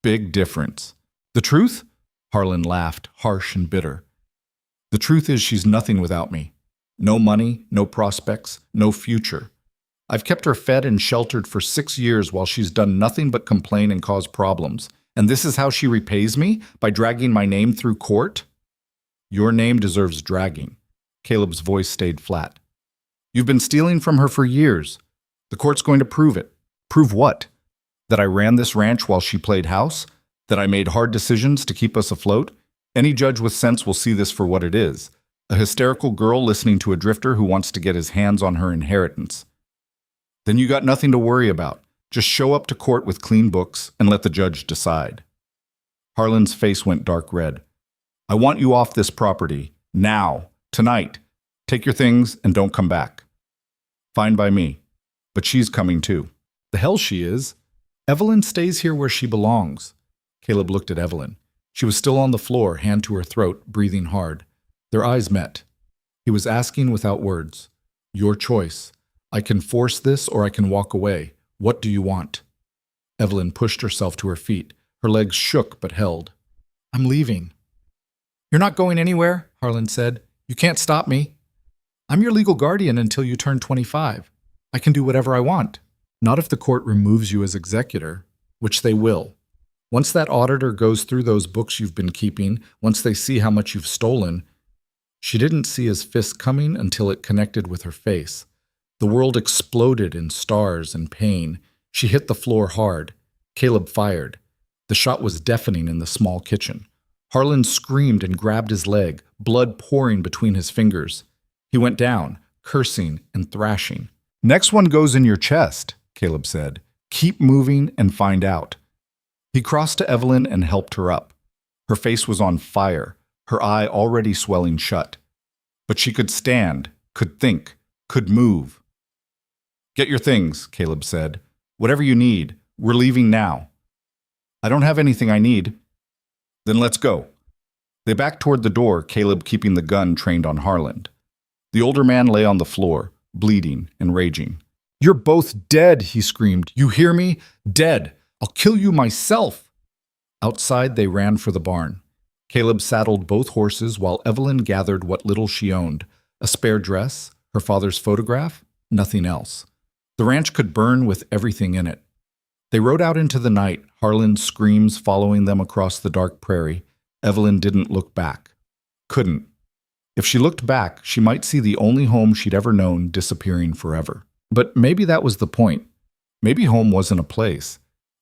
Big difference. The truth? Harlan laughed, harsh and bitter. The truth is she's nothing without me. No money, no prospects, no future. I've kept her fed and sheltered for 6 years while she's done nothing but complain and cause problems. And this is how she repays me? By dragging my name through court? Your name deserves dragging. Caleb's voice stayed flat. You've been stealing from her for years. The court's going to prove it. Prove what? That I ran this ranch while she played house? That I made hard decisions to keep us afloat? Any judge with sense will see this for what it is. A hysterical girl listening to a drifter who wants to get his hands on her inheritance. Then you got nothing to worry about. Just show up to court with clean books and let the judge decide. Harlan's face went dark red. I want you off this property. Now. Tonight. Take your things and don't come back. Fine by me. But she's coming too. The hell she is. Evelyn stays here where she belongs. Caleb looked at Evelyn. She was still on the floor, hand to her throat, breathing hard. Their eyes met. He was asking without words. Your choice. I can force this or I can walk away. What do you want? Evelyn pushed herself to her feet. Her legs shook but held. I'm leaving. You're not going anywhere, Harlan said. You can't stop me. I'm your legal guardian until you turn 25. I can do whatever I want. Not if the court removes you as executor, which they will. Once that auditor goes through those books you've been keeping, once they see how much you've stolen. She didn't see his fist coming until it connected with her face. The world exploded in stars and pain. She hit the floor hard. Caleb fired. The shot was deafening in the small kitchen. Harlan screamed and grabbed his leg, blood pouring between his fingers. He went down, cursing and thrashing. Next one goes in your chest, Caleb said. Keep moving and find out. He crossed to Evelyn and helped her up. Her face was on fire, her eye already swelling shut. But she could stand, could think, could move. Get your things, Caleb said. Whatever you need, we're leaving now. I don't have anything I need. Then let's go. They backed toward the door, Caleb keeping the gun trained on Harlan. The older man lay on the floor, bleeding and raging. You're both dead, he screamed. You hear me? Dead. I'll kill you myself. Outside, they ran for the barn. Caleb saddled both horses while Evelyn gathered what little she owned. A spare dress, her father's photograph, nothing else. The ranch could burn with everything in it. They rode out into the night, Harlan's screams following them across the dark prairie. Evelyn didn't look back. Couldn't. If she looked back, she might see the only home she'd ever known disappearing forever. But maybe that was the point. Maybe home wasn't a place.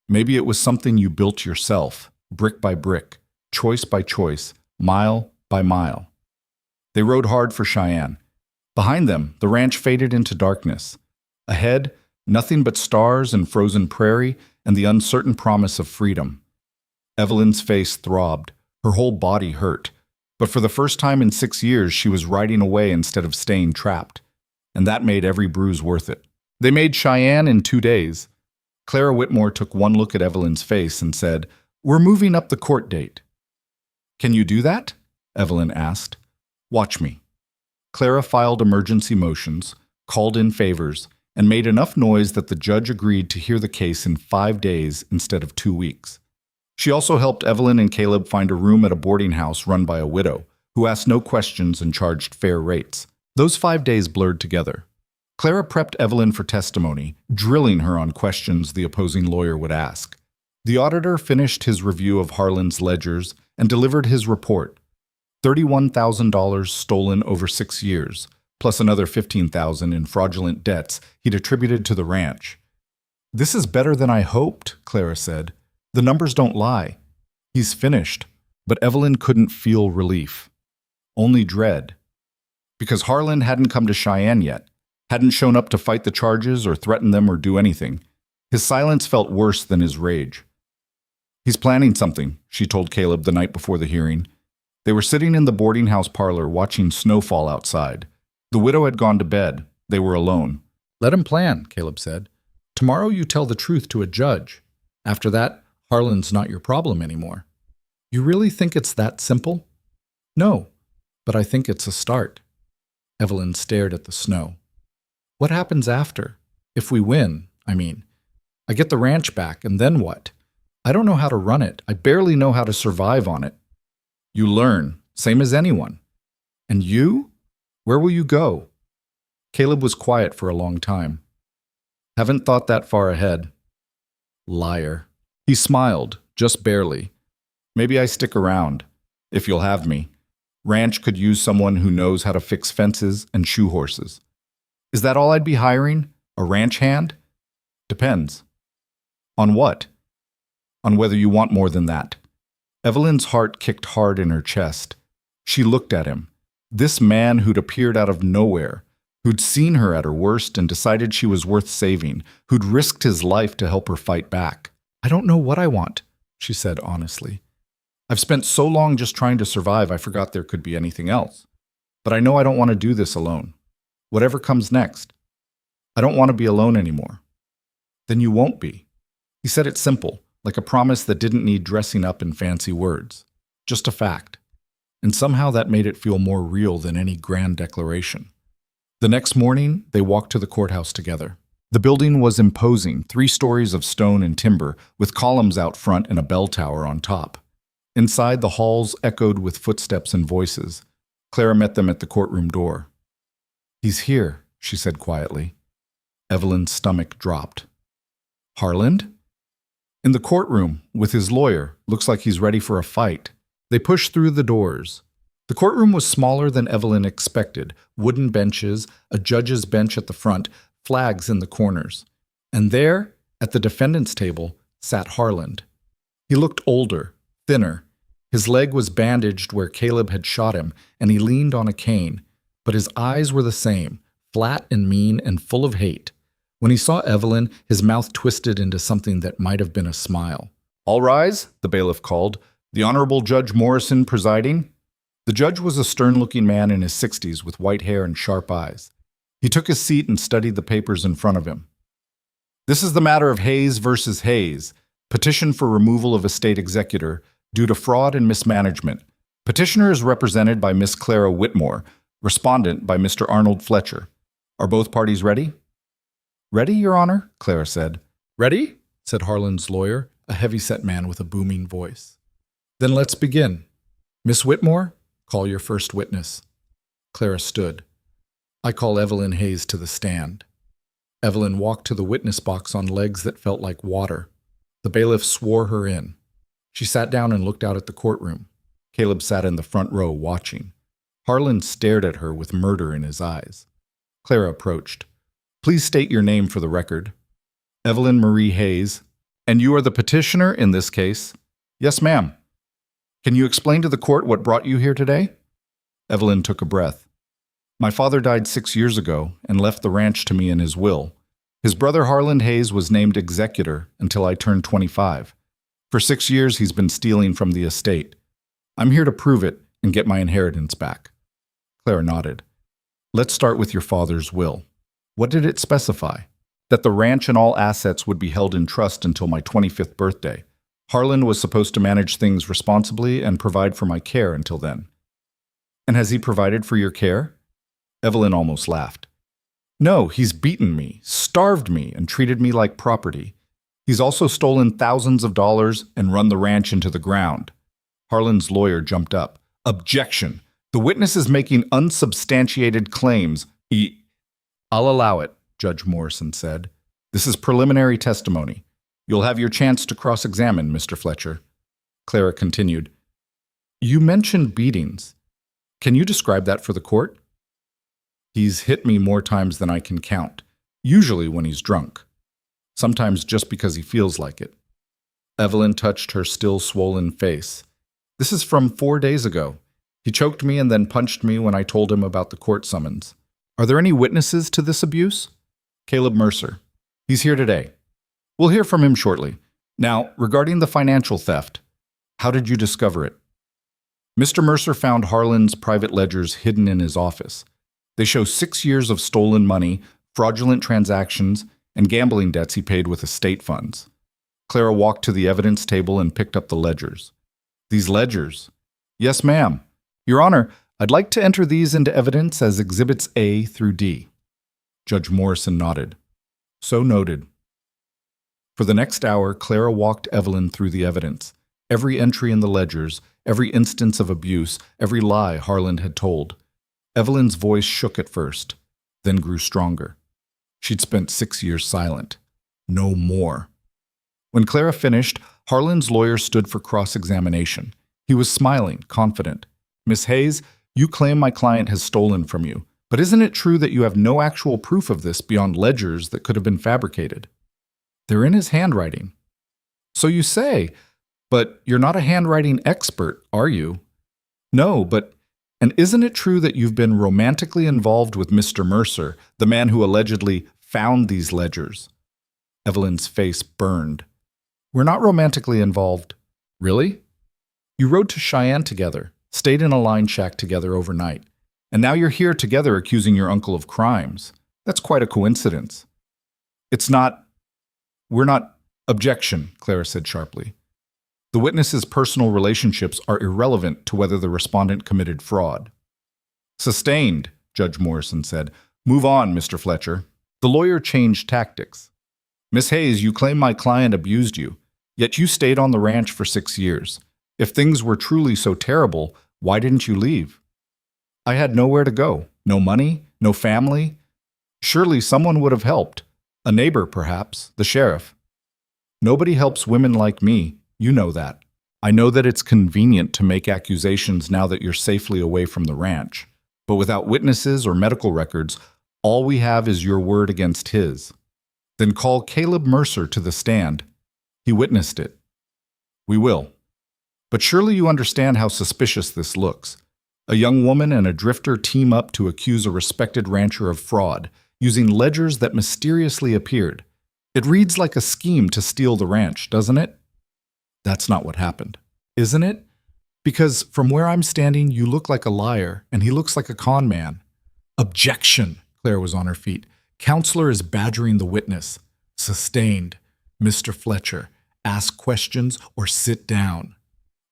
Maybe it was something you built yourself, brick by brick, choice by choice, mile by mile. They rode hard for Cheyenne. Behind them, the ranch faded into darkness. Ahead, nothing but stars and frozen prairie and the uncertain promise of freedom. Evelyn's face throbbed. Her whole body hurt. But for the first time in 6 years, she was riding away instead of staying trapped. And that made every bruise worth it. They made Cheyenne in 2 days. Clara Whitmore took one look at Evelyn's face and said, We're moving up the court date. Can you do that? Evelyn asked. Watch me. Clara filed emergency motions, called in favors, and made enough noise that the judge agreed to hear the case in 5 days instead of 2 weeks. She also helped Evelyn and Caleb find a room at a boarding house run by a widow, who asked no questions and charged fair rates. Those 5 days blurred together. Clara prepped Evelyn for testimony, drilling her on questions the opposing lawyer would ask. The auditor finished his review of Harlan's ledgers and delivered his report. $31,000 stolen over 6 years, plus another $15,000 in fraudulent debts he'd attributed to the ranch. This is better than I hoped, Clara said. The numbers don't lie. He's finished. But Evelyn couldn't feel relief. Only dread. Because Harlan hadn't come to Cheyenne yet, hadn't shown up to fight the charges or threaten them or do anything. His silence felt worse than his rage. He's planning something, she told Caleb the night before the hearing. They were sitting in the boarding house parlor watching snowfall outside. The widow had gone to bed. They were alone. Let him plan, Caleb said. Tomorrow you tell the truth to a judge. After that, Harlan's not your problem anymore. You really think it's that simple? No, but I think it's a start. Evelyn stared at the snow. What happens after? If we win, I mean. I get the ranch back, and then what? I don't know how to run it. I barely know how to survive on it. You learn, same as anyone. And you? Where will you go? Caleb was quiet for a long time. Haven't thought that far ahead. Liar. He smiled, just barely. Maybe I stick around, if you'll have me. Ranch could use someone who knows how to fix fences and shoe horses. Is that all I'd be hiring? A ranch hand? Depends. On what? On whether you want more than that. Evelyn's heart kicked hard in her chest. She looked at him. This man who'd appeared out of nowhere, who'd seen her at her worst and decided she was worth saving, who'd risked his life to help her fight back. I don't know what I want, she said honestly. I've spent so long just trying to survive I forgot there could be anything else. But I know I don't want to do this alone. Whatever comes next. I don't want to be alone anymore. Then you won't be. He said it simple, like a promise that didn't need dressing up in fancy words. Just a fact. And somehow that made it feel more real than any grand declaration. The next morning, they walked to the courthouse together. The building was imposing, 3 stories of stone and timber, with columns out front and a bell tower on top. Inside, the halls echoed with footsteps and voices. Clara met them at the courtroom door. "He's here," she said quietly. Evelyn's stomach dropped. "Harland?" "In the courtroom, with his lawyer. Looks like he's ready for a fight." They pushed through the doors. The courtroom was smaller than Evelyn expected. Wooden benches, a judge's bench at the front, flags in the corners. And there, at the defendant's table, sat Harland. He looked older, thinner. His leg was bandaged where Caleb had shot him, and he leaned on a cane. But his eyes were the same, flat and mean and full of hate. When he saw Evelyn, his mouth twisted into something that might have been a smile. "All rise," the bailiff called. "The Honorable Judge Morrison presiding." The judge was a stern-looking man in his 60s with white hair and sharp eyes. He took his seat and studied the papers in front of him. "This is the matter of Hayes versus Hayes, petition for removal of a state executor due to fraud and mismanagement. Petitioner is represented by Miss Clara Whitmore, respondent by Mr. Arnold Fletcher. Are both parties ready?" "Ready, Your Honor," Clara said. "Ready?" said Harland's lawyer, a heavy-set man with a booming voice. "Then let's begin. Miss Whitmore, call your first witness." Clara stood. "I call Evelyn Hayes to the stand." Evelyn walked to the witness box on legs that felt like water. The bailiff swore her in. She sat down and looked out at the courtroom. Caleb sat in the front row watching. Harland stared at her with murder in his eyes. Clara approached. "Please state your name for the record." "Evelyn Marie Hayes." "And you are the petitioner in this case?" "Yes, ma'am." "Can you explain to the court what brought you here today?" Evelyn took a breath. "My father died 6 years ago and left the ranch to me in his will. His brother Harland Hayes was named executor until I turned 25. For 6 years he's been stealing from the estate. I'm here to prove it and get my inheritance back." Clara nodded. "Let's start with your father's will. What did it specify?" "That the ranch and all assets would be held in trust until my 25th birthday. Harland was supposed to manage things responsibly and provide for my care until then." "And has he provided for your care?" Evelyn almost laughed. "No, he's beaten me, starved me, and treated me like property. He's also stolen thousands of dollars and run the ranch into the ground." Harland's lawyer jumped up. "Objection! The witness is making unsubstantiated claims. "I'll allow it," Judge Morrison said. "This is preliminary testimony. You'll have your chance to cross-examine, Mr. Fletcher." Clara continued. "You mentioned beatings. Can you describe that for the court?" "He's hit me more times than I can count, usually when he's drunk. Sometimes just because he feels like it." Evelyn touched her still swollen face. "This is from 4 days ago. He choked me and then punched me when I told him about the court summons. Are there any witnesses to this abuse?" "Caleb Mercer. He's here today. We'll hear from him shortly. Now, regarding the financial theft, how did you discover it?" "Mr. Mercer found Harland's private ledgers hidden in his office. They show 6 years of stolen money, fraudulent transactions, and gambling debts he paid with estate funds." Clara walked to the evidence table and picked up the ledgers. "These ledgers?" "Yes, ma'am. Your Honor, I'd like to enter these into evidence as Exhibits A through D." Judge Morrison nodded. "So noted." For the next hour, Clara walked Evelyn through the evidence. Every entry in the ledgers, every instance of abuse, every lie Harland had told. Evelyn's voice shook at first, then grew stronger. She'd spent 6 years silent. No more. When Clara finished, Harland's lawyer stood for cross-examination. He was smiling, confident. "Miss Hayes, you claim my client has stolen from you, but isn't it true that you have no actual proof of this beyond ledgers that could have been fabricated?" "They're in his handwriting." "So you say, but you're not a handwriting expert, are you?" "No, but... And isn't it true that you've been romantically involved with Mr. Mercer, the man who allegedly found these ledgers?" Evelyn's face burned. "We're not romantically involved." "Really?" "You rode to Cheyenne together, stayed in a line shack together overnight, and now you're here together accusing your uncle of crimes. That's quite a coincidence." "It's not... We're not..." "Objection," Clara said sharply. "The witness's personal relationships are irrelevant to whether the respondent committed fraud." "Sustained," Judge Morrison said. Move on, Mr. Fletcher. The lawyer changed tactics. Miss Hayes, you claim my client abused you, yet you stayed on the ranch for 6 years. If things were truly so terrible, why didn't you leave? I had nowhere to go. No money, no family. Surely someone would have helped. A neighbor, perhaps, the sheriff. Nobody helps women like me. You know that. I know that it's convenient to make accusations now that you're safely away from the ranch. But without witnesses or medical records, all we have is your word against his. Then call Caleb Mercer to the stand. He witnessed it. We will. But surely you understand how suspicious this looks. A young woman and a drifter team up to accuse a respected rancher of fraud, using ledgers that mysteriously appeared. It reads like a scheme to steal the ranch, doesn't it? That's not what happened, isn't it? Because from where I'm standing, you look like a liar, and he looks like a con man. Objection! Claire was on her feet. Counselor is badgering the witness. Sustained. Mr. Fletcher, ask questions or sit down.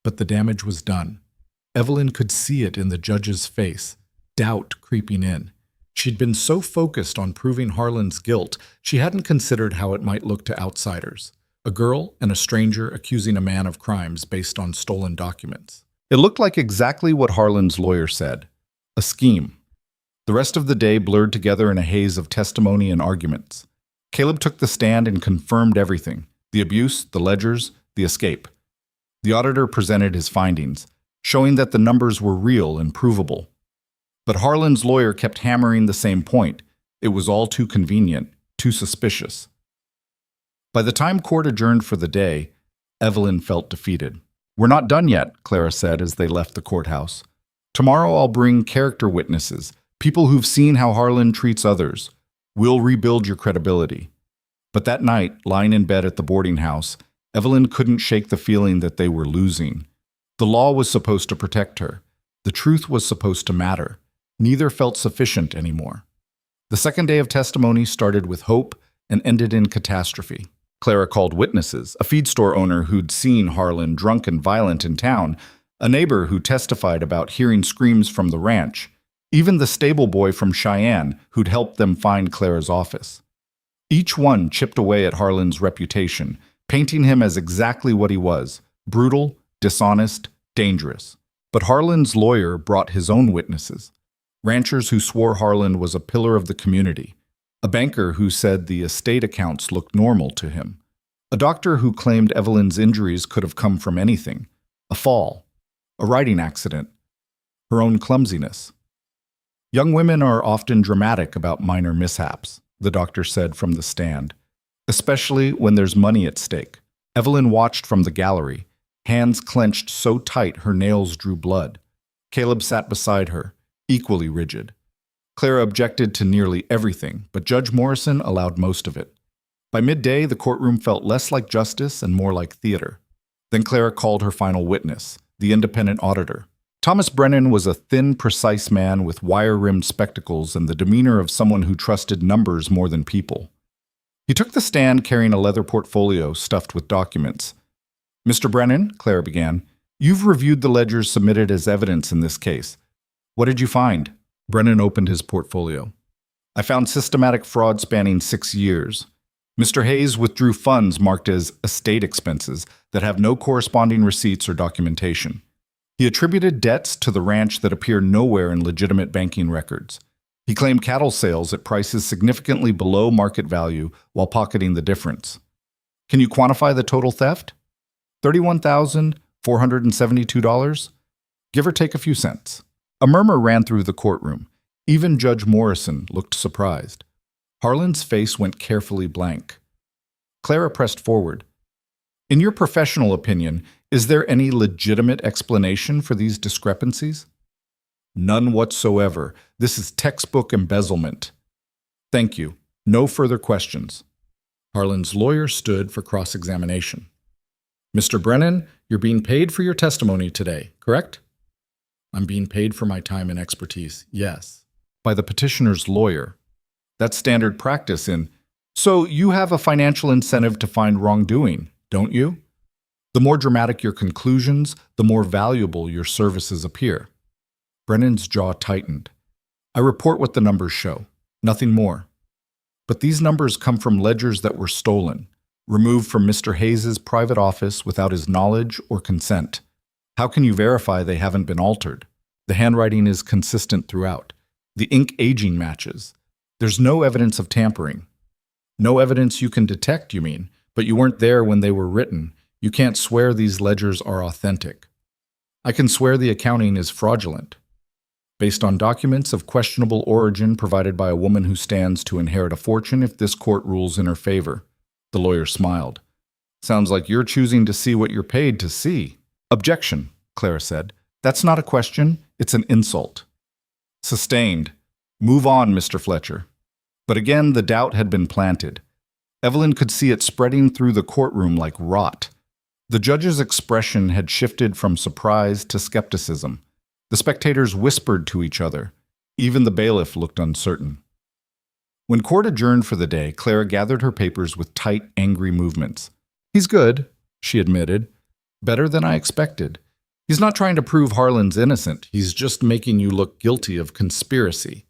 But the damage was done. Evelyn could see it in the judge's face, doubt creeping in. She'd been so focused on proving Harlan's guilt, she hadn't considered how it might look to outsiders. A girl and a stranger accusing a man of crimes based on stolen documents. It looked like exactly what Harlan's lawyer said. A scheme. The rest of the day blurred together in a haze of testimony and arguments. Caleb took the stand and confirmed everything. The abuse, the ledgers, the escape. The auditor presented his findings, showing that the numbers were real and provable. But Harlan's lawyer kept hammering the same point. It was all too convenient, too suspicious. By the time court adjourned for the day, Evelyn felt defeated. We're not done yet, Clara said as they left the courthouse. Tomorrow I'll bring character witnesses, people who've seen how Harlan treats others. We'll rebuild your credibility. But that night, lying in bed at the boarding house, Evelyn couldn't shake the feeling that they were losing. The law was supposed to protect her. The truth was supposed to matter. Neither felt sufficient anymore. The second day of testimony started with hope and ended in catastrophe. Clara called witnesses, a feed store owner who'd seen Harlan drunk and violent in town, a neighbor who testified about hearing screams from the ranch, even the stable boy from Cheyenne who'd helped them find Clara's office. Each one chipped away at Harlan's reputation, painting him as exactly what he was, brutal, dishonest, dangerous. But Harlan's lawyer brought his own witnesses, ranchers who swore Harlan was a pillar of the community, a banker who said the estate accounts looked normal to him, a doctor who claimed Evelyn's injuries could have come from anything, a fall, a riding accident, her own clumsiness. Young women are often dramatic about minor mishaps, the doctor said from the stand, especially when there's money at stake. Evelyn watched from the gallery, hands clenched so tight her nails drew blood. Caleb sat beside her, equally rigid. Clara objected to nearly everything, but Judge Morrison allowed most of it. By midday, the courtroom felt less like justice and more like theater. Then Clara called her final witness, the independent auditor. Thomas Brennan was a thin, precise man with wire-rimmed spectacles and the demeanor of someone who trusted numbers more than people. He took the stand carrying a leather portfolio stuffed with documents. Mr. Brennan, Clara began, you've reviewed the ledgers submitted as evidence in this case. What did you find? Brennan opened his portfolio. I found systematic fraud spanning 6 years. Mr. Hayes withdrew funds marked as estate expenses that have no corresponding receipts or documentation. He attributed debts to the ranch that appear nowhere in legitimate banking records. He claimed cattle sales at prices significantly below market value while pocketing the difference. Can you quantify the total theft? $31,472? Give or take a few cents. A murmur ran through the courtroom. Even Judge Morrison looked surprised. Harlan's face went carefully blank. Clara pressed forward. In your professional opinion, is there any legitimate explanation for these discrepancies? None whatsoever. This is textbook embezzlement. Thank you. No further questions. Harlan's lawyer stood for cross-examination. Mr. Brennan, you're being paid for your testimony today, correct? I'm being paid for my time and expertise, yes. By the petitioner's lawyer. That's standard practice in. So you have a financial incentive to find wrongdoing, don't you? The more dramatic your conclusions, the more valuable your services appear. Brennan's jaw tightened. I report what the numbers show. Nothing more. But these numbers come from ledgers that were stolen, removed from Mr. Hayes's private office without his knowledge or consent. How can you verify they haven't been altered? The handwriting is consistent throughout. The ink aging matches. There's no evidence of tampering. No evidence you can detect, you mean, but you weren't there when they were written. You can't swear these ledgers are authentic. I can swear the accounting is fraudulent, based on documents of questionable origin provided by a woman who stands to inherit a fortune if this court rules in her favor. The lawyer smiled. Sounds like you're choosing to see what you're paid to see. Objection, Clara said. That's not a question, it's an insult. Sustained. Move on, Mr. Fletcher. But again, the doubt had been planted. Evelyn could see it spreading through the courtroom like rot. The judge's expression had shifted from surprise to skepticism. The spectators whispered to each other. Even the bailiff looked uncertain. When court adjourned for the day, Clara gathered her papers with tight, angry movements. He's good, she admitted. Better than I expected. He's not trying to prove Harlan's innocent. He's just making you look guilty of conspiracy.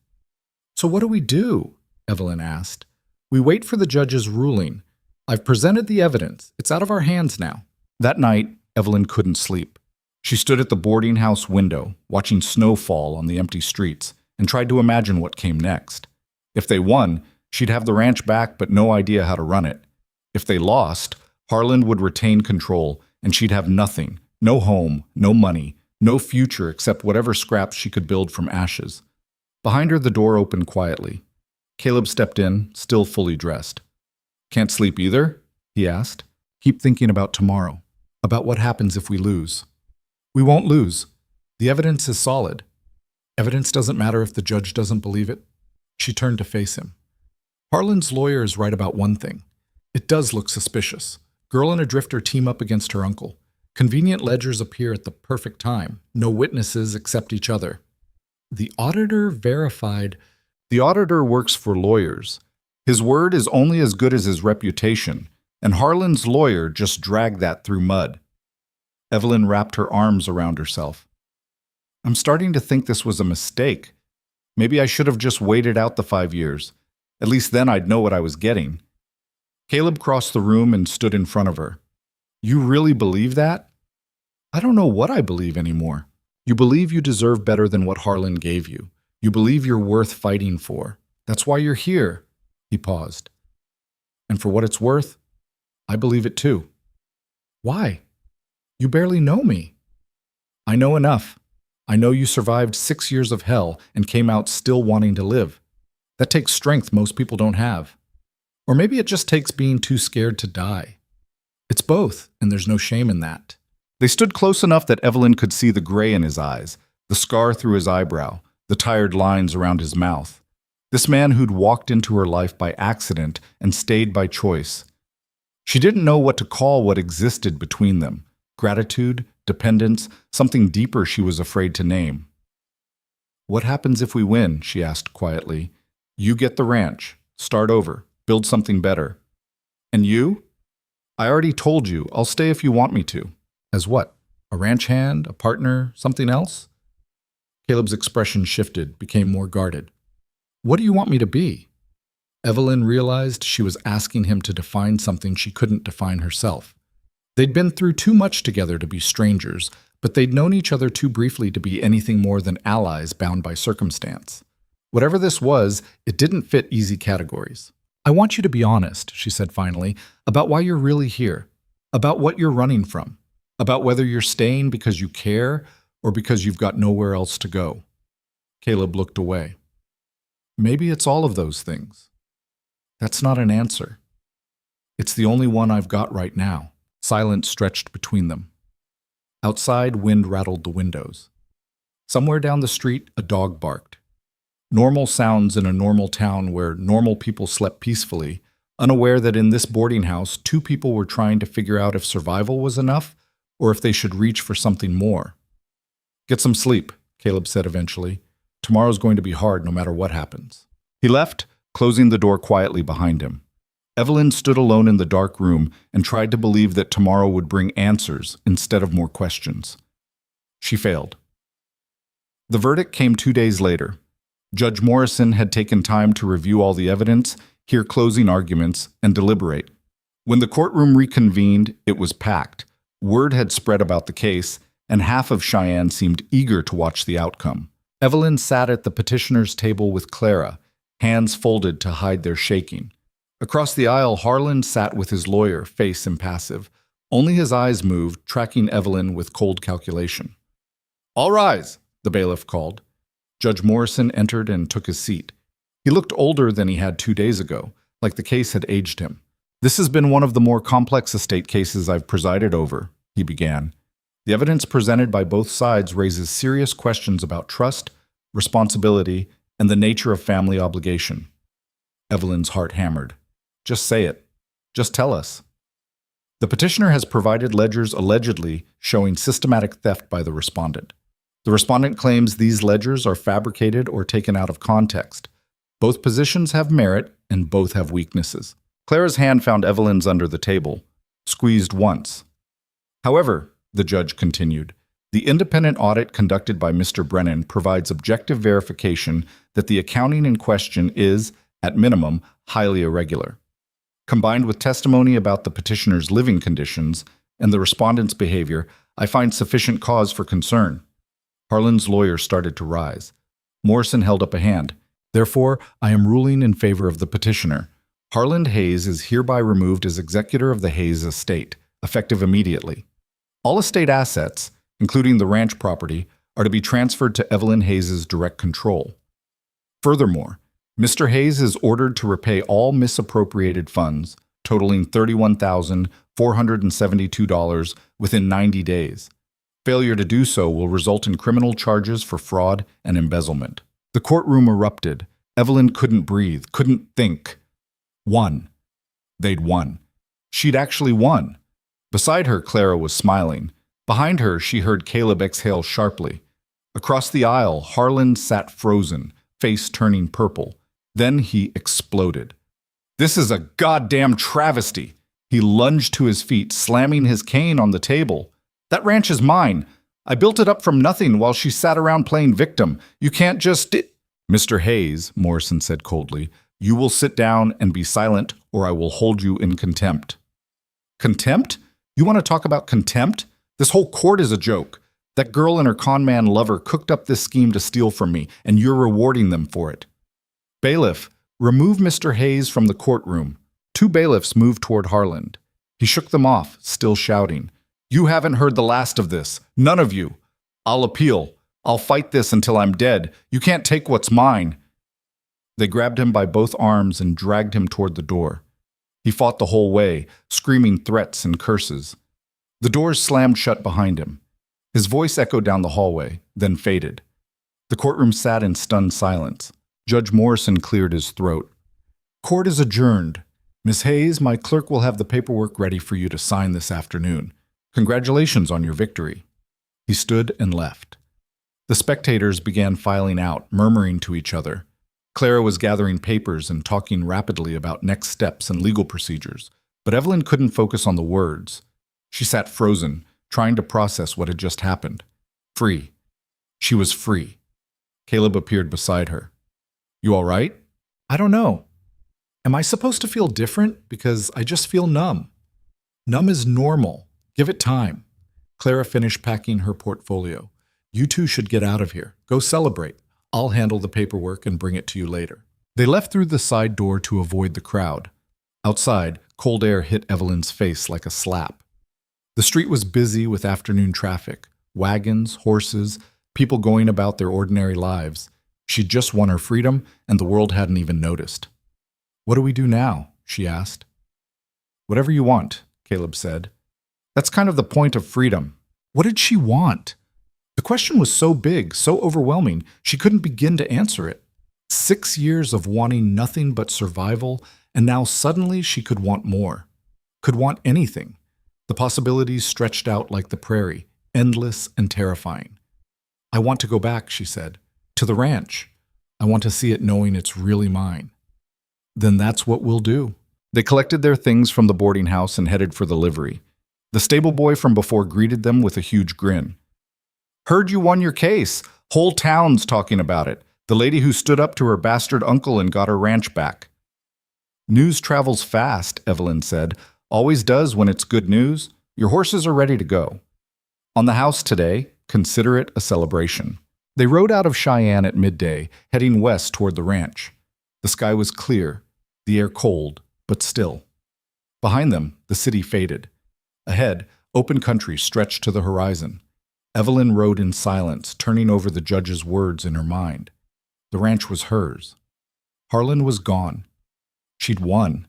So what do we do? Evelyn asked. We wait for the judge's ruling. I've presented the evidence. It's out of our hands now. That night, Evelyn couldn't sleep. She stood at the boarding house window, watching snow fall on the empty streets, and tried to imagine what came next. If they won, she'd have the ranch back but no idea how to run it. If they lost, Harlan would retain control, and she'd have nothing, no home, no money, no future except whatever scraps she could build from ashes. Behind her, the door opened quietly. Caleb stepped in, still fully dressed. Can't sleep either? He asked. Keep thinking about tomorrow, about what happens if we lose. We won't lose. The evidence is solid. Evidence doesn't matter if the judge doesn't believe it. She turned to face him. Harlan's lawyer is right about one thing. It does look suspicious. Girl and a drifter team up against her uncle. Convenient ledgers appear at the perfect time. No witnesses except each other. The auditor verified. The auditor works for lawyers. His word is only as good as his reputation, and Harlan's lawyer just dragged that through mud. Evelyn wrapped her arms around herself. I'm starting to think this was a mistake. Maybe I should have just waited out the 5 years. At least then I'd know what I was getting. Caleb crossed the room and stood in front of her. You really believe that? I don't know what I believe anymore. You believe you deserve better than what Harlan gave you. You believe you're worth fighting for. That's why you're here. He paused. And for what it's worth, I believe it too. Why? You barely know me. I know enough. I know you survived 6 years of hell and came out still wanting to live. That takes strength most people don't have. Or maybe it just takes being too scared to die. It's both, and there's no shame in that. They stood close enough that Evelyn could see the gray in his eyes, the scar through his eyebrow, the tired lines around his mouth. This man who'd walked into her life by accident and stayed by choice. She didn't know what to call what existed between them. Gratitude, dependence, something deeper she was afraid to name. What happens if we win? She asked quietly. You get the ranch. Start over. Build something better. And you? I already told you. I'll stay if you want me to. As what? A ranch hand? A partner? Something else? Caleb's expression shifted, became more guarded. What do you want me to be? Evelyn realized she was asking him to define something she couldn't define herself. They'd been through too much together to be strangers, but they'd known each other too briefly to be anything more than allies bound by circumstance. Whatever this was, it didn't fit easy categories. I want you to be honest, she said finally, about why you're really here, about what you're running from, about whether you're staying because you care or because you've got nowhere else to go. Caleb looked away. Maybe it's all of those things. That's not an answer. It's the only one I've got right now. Silence stretched between them. Outside, wind rattled the windows. Somewhere down the street, a dog barked. Normal sounds in a normal town where normal people slept peacefully, unaware that in this boarding house, 2 people were trying to figure out if survival was enough or if they should reach for something more. Get some sleep, Caleb said eventually. Tomorrow's going to be hard no matter what happens. He left, closing the door quietly behind him. Evelyn stood alone in the dark room and tried to believe that tomorrow would bring answers instead of more questions. She failed. The verdict came 2 days later. Judge Morrison had taken time to review all the evidence, hear closing arguments, and deliberate. When the courtroom reconvened, it was packed. Word had spread about the case, and half of Cheyenne seemed eager to watch the outcome. Evelyn sat at the petitioner's table with Clara, hands folded to hide their shaking. Across the aisle, Harlan sat with his lawyer, face impassive. Only his eyes moved, tracking Evelyn with cold calculation. "All rise," the bailiff called. Judge Morrison entered and took his seat. He looked older than he had 2 days ago, like the case had aged him. "This has been one of the more complex estate cases I've presided over," he began. "The evidence presented by both sides raises serious questions about trust, responsibility, and the nature of family obligation." Evelyn's heart hammered. "Just say it. Just tell us." The petitioner has provided ledgers allegedly showing systematic theft by the respondent. The respondent claims these ledgers are fabricated or taken out of context. Both positions have merit and both have weaknesses. Clara's hand found Evelyn's under the table, squeezed once. "However," the judge continued, "the independent audit conducted by Mr. Brennan provides objective verification that the accounting in question is, at minimum, highly irregular. Combined with testimony about the petitioner's living conditions and the respondent's behavior, I find sufficient cause for concern." Harlan's lawyer started to rise. Morrison held up a hand. "Therefore, I am ruling in favor of the petitioner. Harlan Hayes is hereby removed as executor of the Hayes estate, effective immediately. All estate assets, including the ranch property, are to be transferred to Evelyn Hayes' direct control. Furthermore, Mr. Hayes is ordered to repay all misappropriated funds, totaling $31,472 within 90 days. Failure to do so will result in criminal charges for fraud and embezzlement." The courtroom erupted. Evelyn couldn't breathe, couldn't think. Won. They'd won. She'd actually won. Beside her, Clara was smiling. Behind her, she heard Caleb exhale sharply. Across the aisle, Harlan sat frozen, face turning purple. Then he exploded. "This is a goddamn travesty!" He lunged to his feet, slamming his cane on the table. "That ranch is mine. I built it up from nothing while she sat around playing victim. You can't just..." "Mr. Hayes," Morrison said coldly, "you will sit down and be silent, or I will hold you in contempt." "Contempt? You want to talk about contempt? This whole court is a joke. That girl and her con-man lover cooked up this scheme to steal from me, and you're rewarding them for it." "Bailiff, remove Mr. Hayes from the courtroom." 2 bailiffs moved toward Harlan. He shook them off, still shouting, "You haven't heard the last of this. None of you. I'll appeal. I'll fight this until I'm dead. You can't take what's mine." They grabbed him by both arms and dragged him toward the door. He fought the whole way, screaming threats and curses. The doors slammed shut behind him. His voice echoed down the hallway, then faded. The courtroom sat in stunned silence. Judge Morrison cleared his throat. "Court is adjourned. Miss Hayes, my clerk will have the paperwork ready for you to sign this afternoon. Congratulations on your victory." He stood and left. The spectators began filing out, murmuring to each other. Clara was gathering papers and talking rapidly about next steps and legal procedures, but Evelyn couldn't focus on the words. She sat frozen, trying to process what had just happened. Free. She was free. Caleb appeared beside her. "You all right?" "I don't know. Am I supposed to feel different? Because I just feel numb." "Numb is normal. Give it time." Clara finished packing her portfolio. "You two should get out of here. Go celebrate. I'll handle the paperwork and bring it to you later." They left through the side door to avoid the crowd. Outside, cold air hit Evelyn's face like a slap. The street was busy with afternoon traffic. Wagons, horses, people going about their ordinary lives. She'd just won her freedom, and the world hadn't even noticed. "What do we do now?" she asked. "Whatever you want," Caleb said. "That's kind of the point of freedom." What did she want? The question was so big, so overwhelming, she couldn't begin to answer it. 6 years of wanting nothing but survival, and now suddenly she could want more. Could want anything. The possibilities stretched out like the prairie, endless and terrifying. "I want to go back," she said, "to the ranch. I want to see it knowing it's really mine." "Then that's what we'll do." They collected their things from the boarding house and headed for the livery. The stable boy from before greeted them with a huge grin. "Heard you won your case. Whole town's talking about it. The lady who stood up to her bastard uncle and got her ranch back. News travels fast, Evelyn said. Always does when it's good news. Your horses are ready to go. On the house today, consider it a celebration. They rode out of Cheyenne at midday, heading west toward the ranch. The sky was clear, the air cold, but still. Behind them, the city faded. Ahead, open country stretched to the horizon. Evelyn rode in silence, turning over the judge's words in her mind. The ranch was hers. Harlan was gone. She'd won.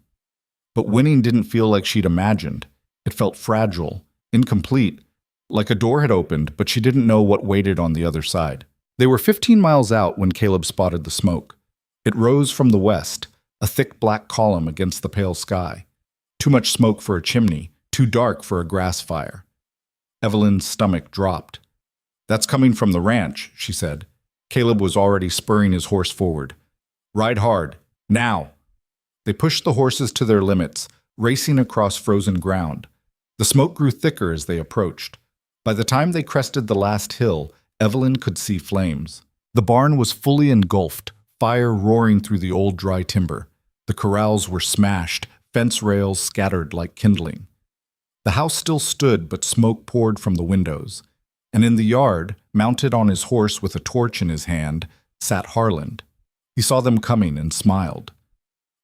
But winning didn't feel like she'd imagined. It felt fragile, incomplete, like a door had opened, but she didn't know what waited on the other side. They were 15 miles out when Caleb spotted the smoke. It rose from the west, a thick black column against the pale sky. Too much smoke for a chimney, too dark for a grass fire. Evelyn's stomach dropped. That's coming from the ranch, she said. Caleb was already spurring his horse forward. Ride hard, now. They pushed the horses to their limits, racing across frozen ground. The smoke grew thicker as they approached. By the time they crested the last hill, Evelyn could see flames. The barn was fully engulfed, fire roaring through the old dry timber. The corrals were smashed, fence rails scattered like kindling. The house still stood, but smoke poured from the windows. And in the yard, mounted on his horse with a torch in his hand, sat Harlan. He saw them coming and smiled.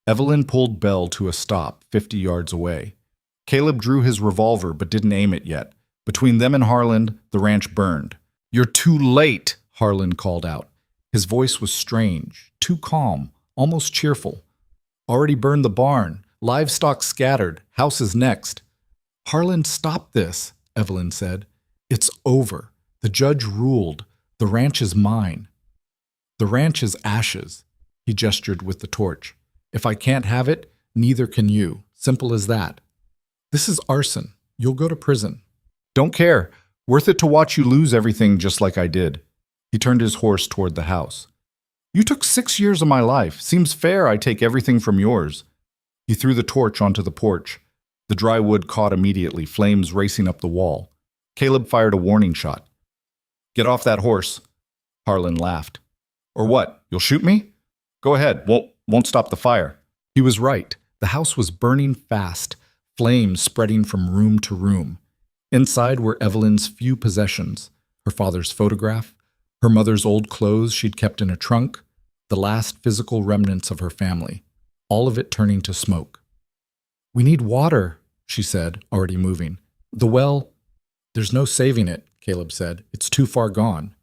Evelyn pulled Belle to a stop 50 yards away. Caleb drew his revolver but didn't aim it yet. Between them and Harlan, the ranch burned. You're too late, Harlan called out. His voice was strange, too calm, almost cheerful. Already burned the barn, livestock scattered, house is next. Harlan, stop this, Evelyn said. It's over. The judge ruled. The ranch is mine. The ranch is ashes, he gestured with the torch. If I can't have it, neither can you. Simple as that. This is arson. You'll go to prison. Don't care. Worth it to watch you lose everything just like I did. He turned his horse toward the house. You took 6 years of my life. Seems fair I take everything from yours. He threw the torch onto the porch. The dry wood caught immediately, flames racing up the wall. Caleb fired a warning shot. Get off that horse. Harlan laughed. Or what? You'll shoot me? Go ahead. Won't stop the fire. He was right. The house was burning fast, flames spreading from room to room. Inside were Evelyn's few possessions, her father's photograph, her mother's old clothes she'd kept in a trunk, the last physical remnants of her family, all of it turning to smoke. We need water, she said, already moving. The well, there's no saving it, Caleb said. It's too far gone.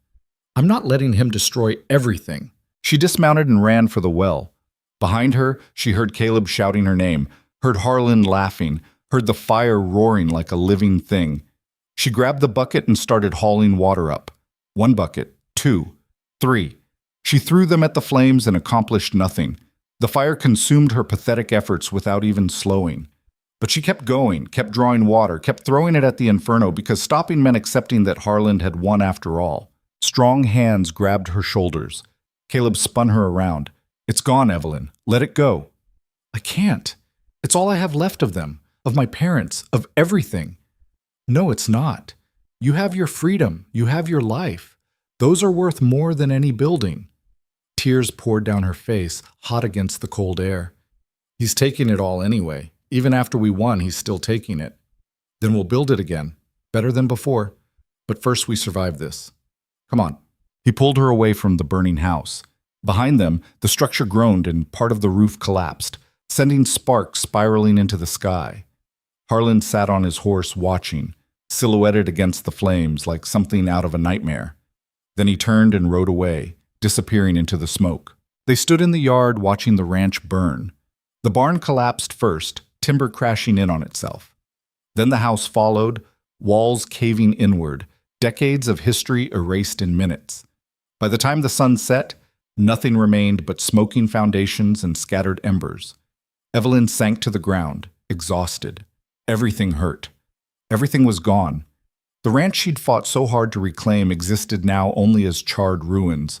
I'm not letting him destroy everything. She dismounted and ran for the well. Behind her, she heard Caleb shouting her name, heard Harlan laughing, heard the fire roaring like a living thing. She grabbed the bucket and started hauling water up. 1 bucket, 2, 3. She threw them at the flames and accomplished nothing. The fire consumed her pathetic efforts without even slowing. But she kept going, kept drawing water, kept throwing it at the inferno because stopping meant accepting that Harlan had won after all. Strong hands grabbed her shoulders. Caleb spun her around. It's gone, Evelyn. Let it go. I can't. It's all I have left of them, of my parents, of everything. No, it's not. You have your freedom. You have your life. Those are worth more than any building. Tears poured down her face, hot against the cold air. He's taking it all anyway. Even after we won, he's still taking it. Then we'll build it again. Better than before. But first we survive this. Come on. He pulled her away from the burning house. Behind them, the structure groaned and part of the roof collapsed, sending sparks spiraling into the sky. Harlan sat on his horse watching, silhouetted against the flames like something out of a nightmare. Then he turned and rode away, disappearing into the smoke. They stood in the yard watching the ranch burn. The barn collapsed first, timber crashing in on itself. Then the house followed, walls caving inward, decades of history erased in minutes. By the time the sun set, nothing remained but smoking foundations and scattered embers. Evelyn sank to the ground, exhausted. Everything hurt. Everything was gone. The ranch she'd fought so hard to reclaim existed now only as charred ruins.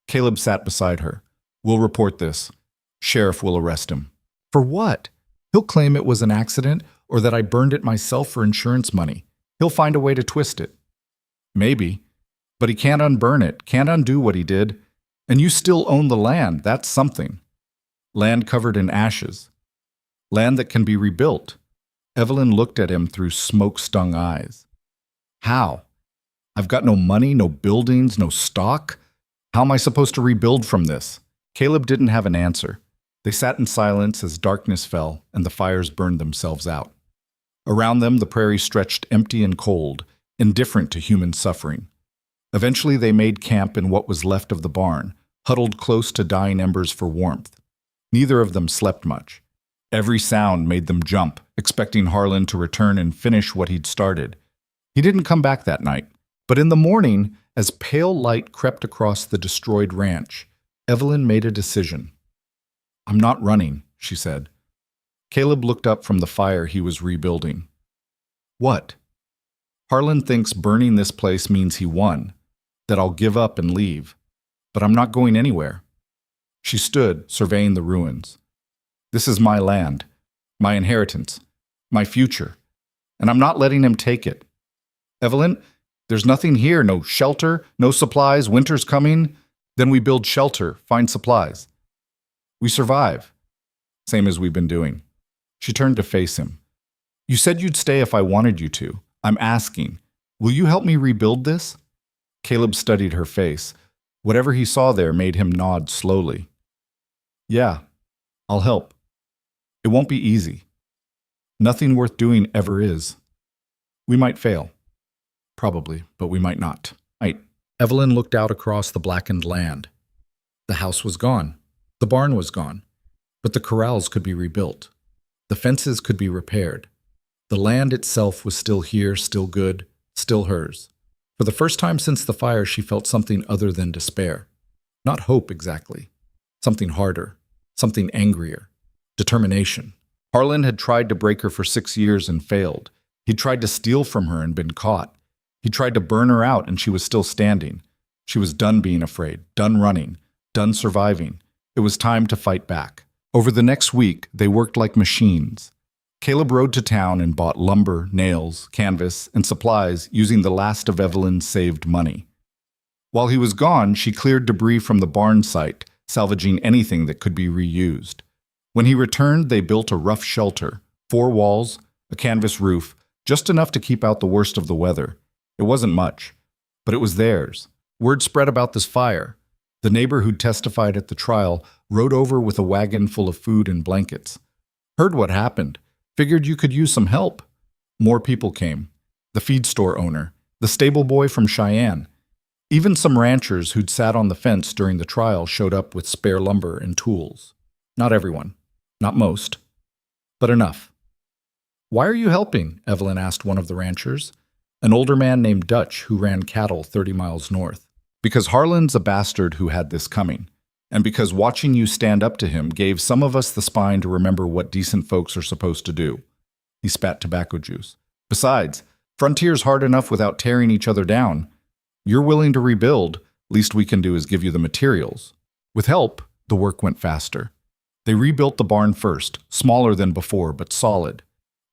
Caleb sat beside her. We'll report this. Sheriff will arrest him. For what? He'll claim it was an accident or that I burned it myself for insurance money. He'll find a way to twist it. Maybe. But he can't unburn it, can't undo what he did. And you still own the land, that's something. Land covered in ashes. Land that can be rebuilt. Evelyn looked at him through smoke-stung eyes. How? I've got no money, no buildings, no stock. How am I supposed to rebuild from this? Caleb didn't have an answer. They sat in silence as darkness fell and the fires burned themselves out. Around them, the prairie stretched empty and cold, indifferent to human suffering. Eventually, they made camp in what was left of the barn, huddled close to dying embers for warmth. Neither of them slept much. Every sound made them jump, expecting Harlan to return and finish what he'd started. He didn't come back that night, but in the morning, as pale light crept across the destroyed ranch, Evelyn made a decision. "I'm not running," she said. Caleb looked up from the fire he was rebuilding. "What?" "Harlan thinks burning this place means he won, that I'll give up and leave. But I'm not going anywhere." She stood, surveying the ruins. "This is my land, my inheritance, my future, and I'm not letting him take it. Evelyn, there's nothing here, no shelter, no supplies, winter's coming. Then we build shelter, find supplies. We survive, same as we've been doing." She turned to face him. "You said you'd stay if I wanted you to. I'm asking, will you help me rebuild this?" Caleb studied her face. Whatever he saw there made him nod slowly. "Yeah, I'll help. It won't be easy. Nothing worth doing ever is. We might fail. Probably, but we might not." Evelyn looked out across the blackened land. The house was gone. The barn was gone. But the corrals could be rebuilt. The fences could be repaired. The land itself was still here, still good, still hers. For the first time since the fire, she felt something other than despair. Not hope exactly. Something harder. Something angrier. Determination. Harlan had tried to break her for 6 years and failed. He'd tried to steal from her and been caught. He tried to burn her out and she was still standing. She was done being afraid, done running, done surviving. It was time to fight back. Over the next week, they worked like machines. Caleb rode to town and bought lumber, nails, canvas, and supplies using the last of Evelyn's saved money. While he was gone, she cleared debris from the barn site, salvaging anything that could be reused. When he returned, they built a rough shelter, 4 walls, a canvas roof, just enough to keep out the worst of the weather. It wasn't much, but it was theirs. Word spread about this fire. The neighbor who'd testified at the trial rode over with a wagon full of food and blankets. Heard what happened. Figured you could use some help. More people came. The feed store owner, the stable boy from Cheyenne. Even some ranchers who'd sat on the fence during the trial showed up with spare lumber and tools. Not everyone. Not most. But enough. "Why are you helping?" Evelyn asked one of the ranchers, an older man named Dutch who ran cattle 30 miles north. "Because Harlan's a bastard who had this coming, and because watching you stand up to him gave some of us the spine to remember what decent folks are supposed to do." He spat tobacco juice. "Besides, frontier's hard enough without tearing each other down. You're willing to rebuild, least we can do is give you the materials." With help, the work went faster. They rebuilt the barn first, smaller than before, but solid.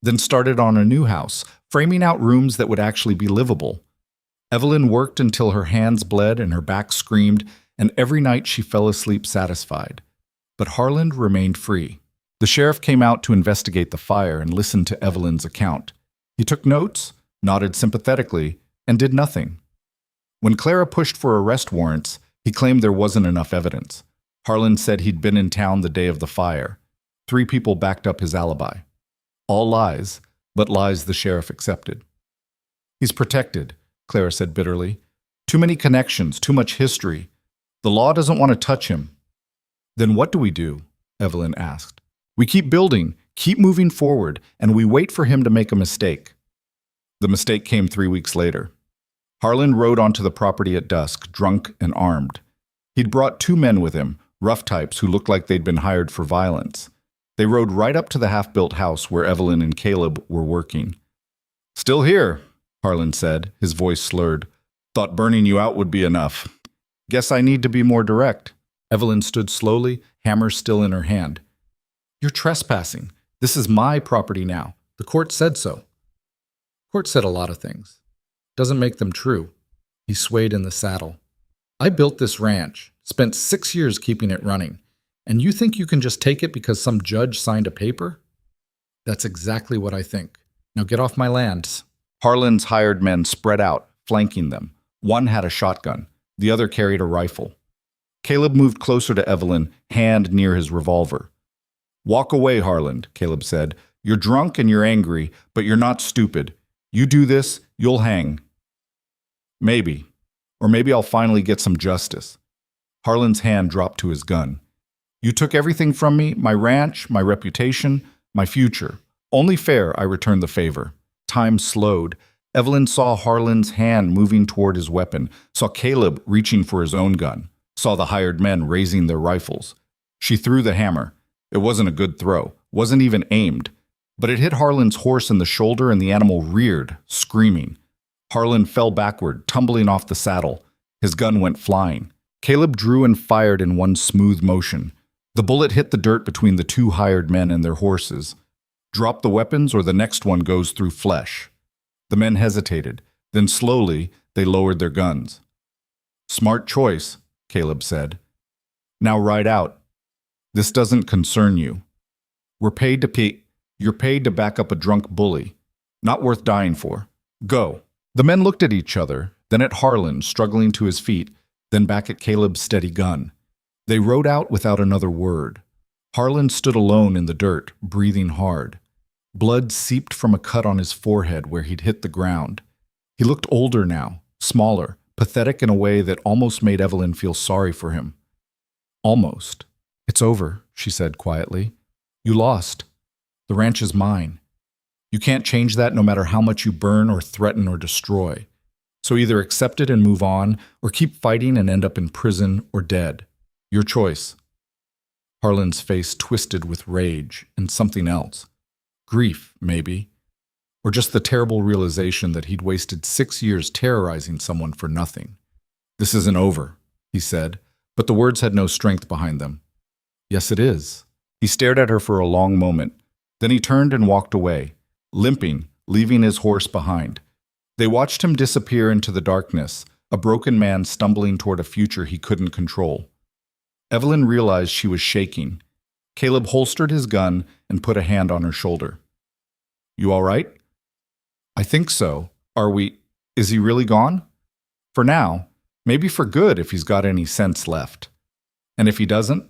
Then started on a new house, framing out rooms that would actually be livable. Evelyn worked until her hands bled and her back screamed, and every night she fell asleep satisfied. But Harlan remained free. The sheriff came out to investigate the fire and listened to Evelyn's account. He took notes, nodded sympathetically, and did nothing. When Clara pushed for arrest warrants, he claimed there wasn't enough evidence. Harlan said he'd been in town the day of the fire. 3 people backed up his alibi. All lies, but lies the sheriff accepted. "He's protected," Clara said bitterly. "Too many connections, too much history. The law doesn't want to touch him." "Then what do we do?" Evelyn asked. "We keep building, keep moving forward, and we wait for him to make a mistake." The mistake came 3 weeks later. Harlan rode onto the property at dusk, drunk and armed. He'd brought 2 men with him, rough types who looked like they'd been hired for violence. They rode right up to the half-built house where Evelyn and Caleb were working. "Still here," Harlan said, his voice slurred. "Thought burning you out would be enough. Guess I need to be more direct." Evelyn stood slowly, hammer still in her hand. "You're trespassing. This is my property now. The court said so." "Court said a lot of things. Doesn't make them true." He swayed in the saddle. I built this ranch, spent 6 years keeping it running, and you think you can just take it because some judge signed a paper? That's exactly what I think. Now get off my lands. Harlan's hired men spread out, flanking them. One had a shotgun. The other carried a rifle. Caleb moved closer to Evelyn, hand near his revolver. "Walk away, Harlan," Caleb said. "You're drunk and you're angry, but you're not stupid. You do this, you'll hang. Maybe. Or maybe I'll finally get some justice." Harlan's hand dropped to his gun. "You took everything from me, my ranch, my reputation, my future. Only fair I returned the favor." Time slowed. Evelyn saw Harlan's hand moving toward his weapon, saw Caleb reaching for his own gun, saw the hired men raising their rifles. She threw the hammer. It wasn't a good throw, wasn't even aimed, but it hit Harlan's horse in the shoulder and the animal reared, screaming. Harlan fell backward, tumbling off the saddle. His gun went flying. Caleb drew and fired in one smooth motion. The bullet hit the dirt between the two hired men and their horses. Drop the weapons or the next one goes through flesh. The men hesitated. Then slowly, they lowered their guns. "Smart choice," Caleb said. "Now ride out. This doesn't concern you. You're paid to back up a drunk bully. Not worth dying for. Go." The men looked at each other, then at Harlan, struggling to his feet, then back at Caleb's steady gun. They rode out without another word. Harlan stood alone in the dirt, breathing hard. Blood seeped from a cut on his forehead where he'd hit the ground. He looked older now, smaller, pathetic in a way that almost made Evelyn feel sorry for him. "Almost. It's over," she said quietly. "You lost. The ranch is mine. You can't change that no matter how much you burn or threaten or destroy. So either accept it and move on, or keep fighting and end up in prison or dead. Your choice." Harlan's face twisted with rage and something else. Grief, maybe. Or just the terrible realization that he'd wasted 6 years terrorizing someone for nothing. "This isn't over," he said, but the words had no strength behind them. "Yes, it is." He stared at her for a long moment. Then he turned and walked away, limping, leaving his horse behind. They watched him disappear into the darkness, a broken man stumbling toward a future he couldn't control. Evelyn realized she was shaking. Caleb holstered his gun and put a hand on her shoulder. "You all right?" "I think so. Is he really gone?" "For now. Maybe for good if he's got any sense left. And if he doesn't,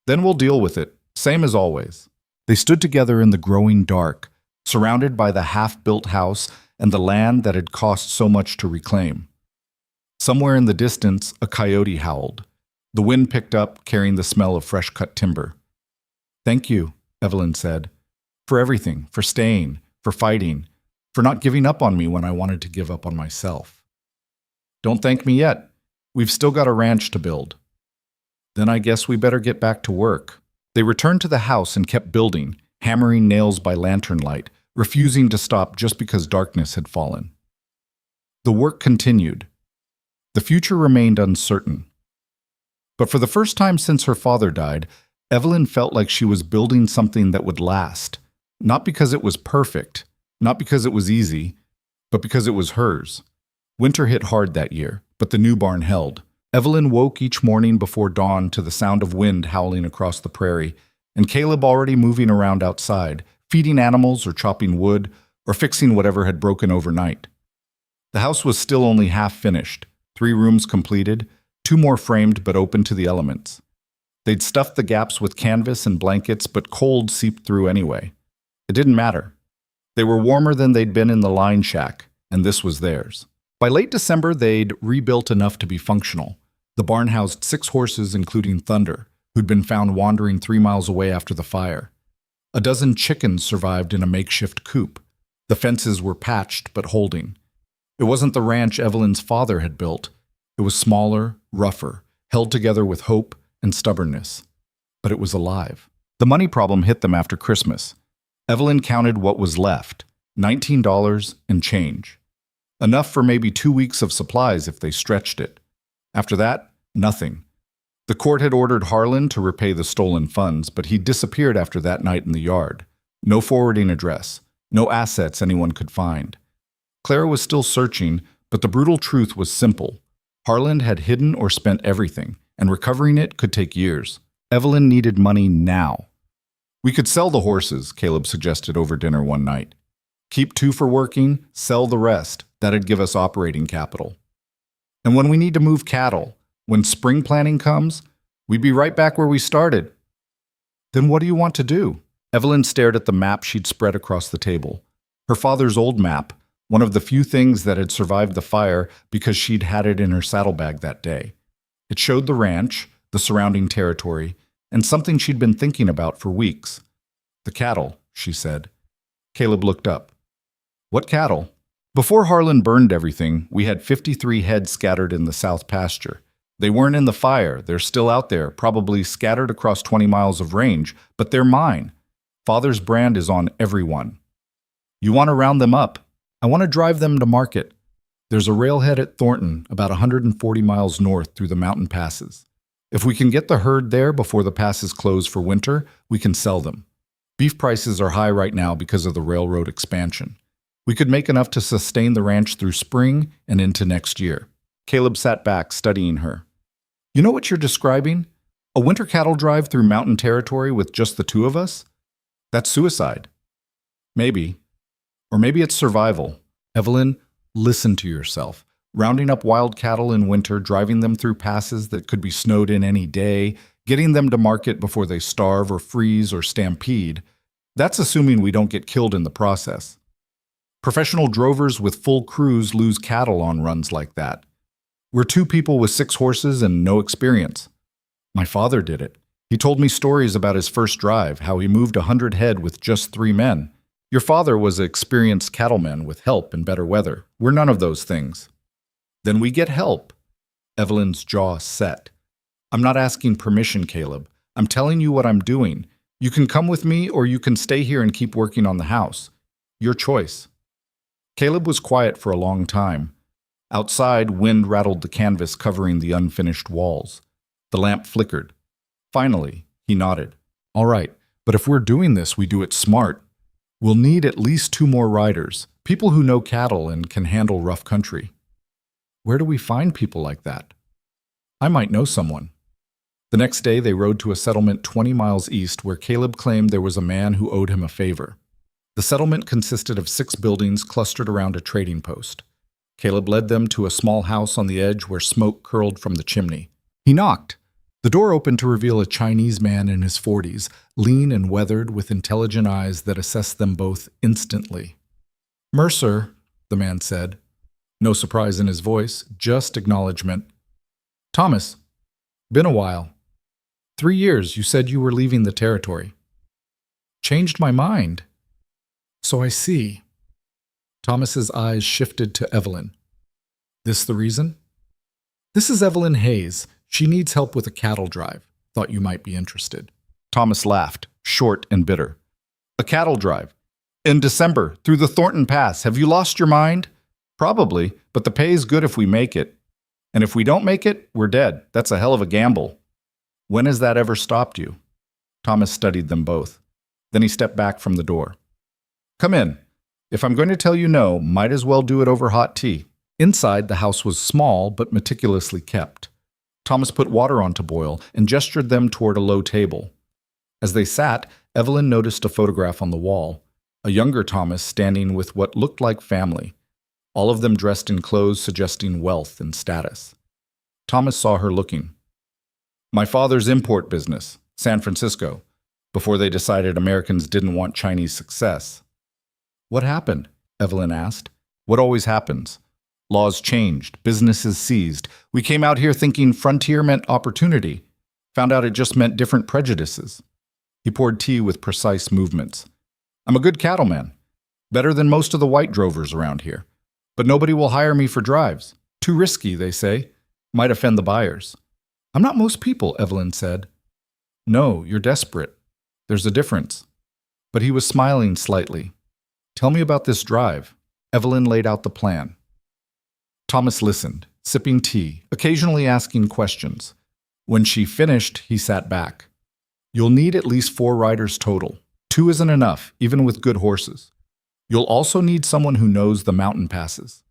then we'll deal with it, same as always." They stood together in the growing dark, surrounded by the half-built house and the land that had cost so much to reclaim. Somewhere in the distance, a coyote howled. The wind picked up, carrying the smell of fresh-cut timber. "Thank you," Evelyn said, "for everything, for staying, for fighting, for not giving up on me when I wanted to give up on myself." "Don't thank me yet. We've still got a ranch to build." "Then I guess we better get back to work." They returned to the house and kept building, hammering nails by lantern light, refusing to stop just because darkness had fallen. The work continued. The future remained uncertain. But for the first time since her father died, Evelyn felt like she was building something that would last, not because it was perfect, not because it was easy, but because it was hers. Winter hit hard that year, but the new barn held. Evelyn woke each morning before dawn to the sound of wind howling across the prairie, and Caleb already moving around outside, feeding animals or chopping wood or fixing whatever had broken overnight. The house was still only half finished, 3 rooms completed, 2 more framed but open to the elements. They'd stuffed the gaps with canvas and blankets, but cold seeped through anyway. It didn't matter. They were warmer than they'd been in the line shack, and this was theirs. By late December, they'd rebuilt enough to be functional. The barn housed 6 horses, including Thunder, who'd been found wandering 3 miles away after the fire. A dozen chickens survived in a makeshift coop. The fences were patched but holding. It wasn't the ranch Evelyn's father had built. It was smaller, rougher, held together with hope and stubbornness. But it was alive. The money problem hit them after Christmas. Evelyn counted what was left, $19 and change. Enough for maybe 2 weeks of supplies if they stretched it. After that, nothing. The court had ordered Harlan to repay the stolen funds, but he disappeared after that night in the yard. No forwarding address, no assets anyone could find. Clara was still searching, but the brutal truth was simple. Harland had hidden or spent everything, and recovering it could take years. Evelyn needed money now. We could sell the horses, Caleb suggested over dinner one night. Keep 2 for working, sell the rest. That'd give us operating capital. And when we need to move cattle, when spring planting comes, we'd be right back where we started. Then what do you want to do? Evelyn stared at the map she'd spread across the table. Her father's old map, one of the few things that had survived the fire because she'd had it in her saddlebag that day. It showed the ranch, the surrounding territory, and something she'd been thinking about for weeks. The cattle, she said. Caleb looked up. What cattle? Before Harlan burned everything, we had 53 head scattered in the south pasture. They weren't in the fire. They're still out there, probably scattered across 20 miles of range, but they're mine. Father's brand is on everyone. You want to round them up? I want to drive them to market. There's a railhead at Thornton, about 140 miles north through the mountain passes. If we can get the herd there before the passes close for winter, we can sell them. Beef prices are high right now because of the railroad expansion. We could make enough to sustain the ranch through spring and into next year. Caleb sat back, studying her. You know what you're describing? A winter cattle drive through mountain territory with just the 2 of us? That's suicide. Maybe. Or maybe it's survival. Evelyn, listen to yourself. Rounding up wild cattle in winter, driving them through passes that could be snowed in any day, getting them to market before they starve or freeze or stampede. That's assuming we don't get killed in the process. Professional drovers with full crews lose cattle on runs like that. We're 2 people with 6 horses and no experience. My father did it. He told me stories about his first drive, how he moved 100 head with just 3 men. Your father was an experienced cattleman with help and better weather. We're none of those things. Then we get help. Evelyn's jaw set. I'm not asking permission, Caleb. I'm telling you what I'm doing. You can come with me or you can stay here and keep working on the house. Your choice. Caleb was quiet for a long time. Outside, wind rattled the canvas covering the unfinished walls. The lamp flickered. Finally, he nodded. All right, but if we're doing this, we do it smart. We'll need at least 2 more riders, people who know cattle and can handle rough country. Where do we find people like that? I might know someone. The next day, they rode to a settlement 20 miles east where Caleb claimed there was a man who owed him a favor. The settlement consisted of 6 buildings clustered around a trading post. Caleb led them to a small house on the edge where smoke curled from the chimney. He knocked. The door opened to reveal a Chinese man in his 40s, lean and weathered with intelligent eyes that assessed them both instantly. Mercer, the man said. No surprise in his voice, just acknowledgement. Thomas, been a while. 3 years, you said you were leaving the territory. Changed my mind. So I see. Thomas's eyes shifted to Evelyn. This the reason? This is Evelyn Hayes. She needs help with a cattle drive. Thought you might be interested. Thomas laughed, short and bitter. A cattle drive? In December, through the Thornton Pass. Have you lost your mind? Probably, but the pay's good if we make it. And if we don't make it, we're dead. That's a hell of a gamble. When has that ever stopped you? Thomas studied them both. Then he stepped back from the door. Come in. If I'm going to tell you no, might as well do it over hot tea. Inside, the house was small but meticulously kept. Thomas put water on to boil and gestured them toward a low table. As they sat, Evelyn noticed a photograph on the wall, a younger Thomas standing with what looked like family, all of them dressed in clothes suggesting wealth and status. Thomas saw her looking. My father's import business, San Francisco, before they decided Americans didn't want Chinese success. What happened? Evelyn asked. What always happens? Laws changed, businesses seized. We came out here thinking frontier meant opportunity. Found out it just meant different prejudices. He poured tea with precise movements. I'm a good cattleman. Better than most of the white drovers around here. But nobody will hire me for drives. Too risky, they say. Might offend the buyers. I'm not most people, Evelyn said. No, you're desperate. There's a difference. But he was smiling slightly. Tell me about this drive. Evelyn laid out the plan. Thomas listened, sipping tea, occasionally asking questions. When she finished, he sat back. You'll need at least 4 riders total. 2 isn't enough, even with good horses. You'll also need someone who knows the mountain passes.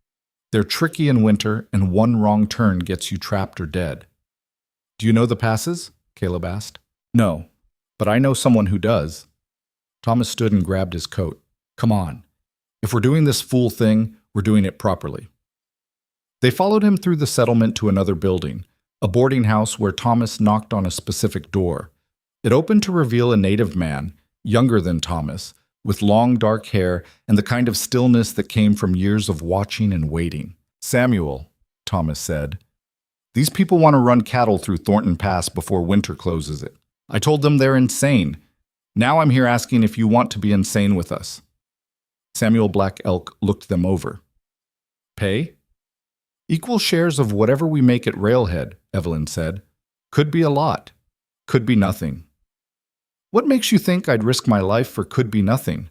They're tricky in winter, and one wrong turn gets you trapped or dead. Do you know the passes? Caleb asked. No, but I know someone who does. Thomas stood and grabbed his coat. Come on. If we're doing this fool thing, we're doing it properly. They followed him through the settlement to another building, a boarding house where Thomas knocked on a specific door. It opened to reveal a native man, younger than Thomas, with long dark hair and the kind of stillness that came from years of watching and waiting. Samuel, Thomas said, these people want to run cattle through Thornton Pass before winter closes it. I told them they're insane. Now I'm here asking if you want to be insane with us. Samuel Black Elk looked them over. Pay? Equal shares of whatever we make at Railhead, Evelyn said. Could be a lot. Could be nothing. What makes you think I'd risk my life for could be nothing?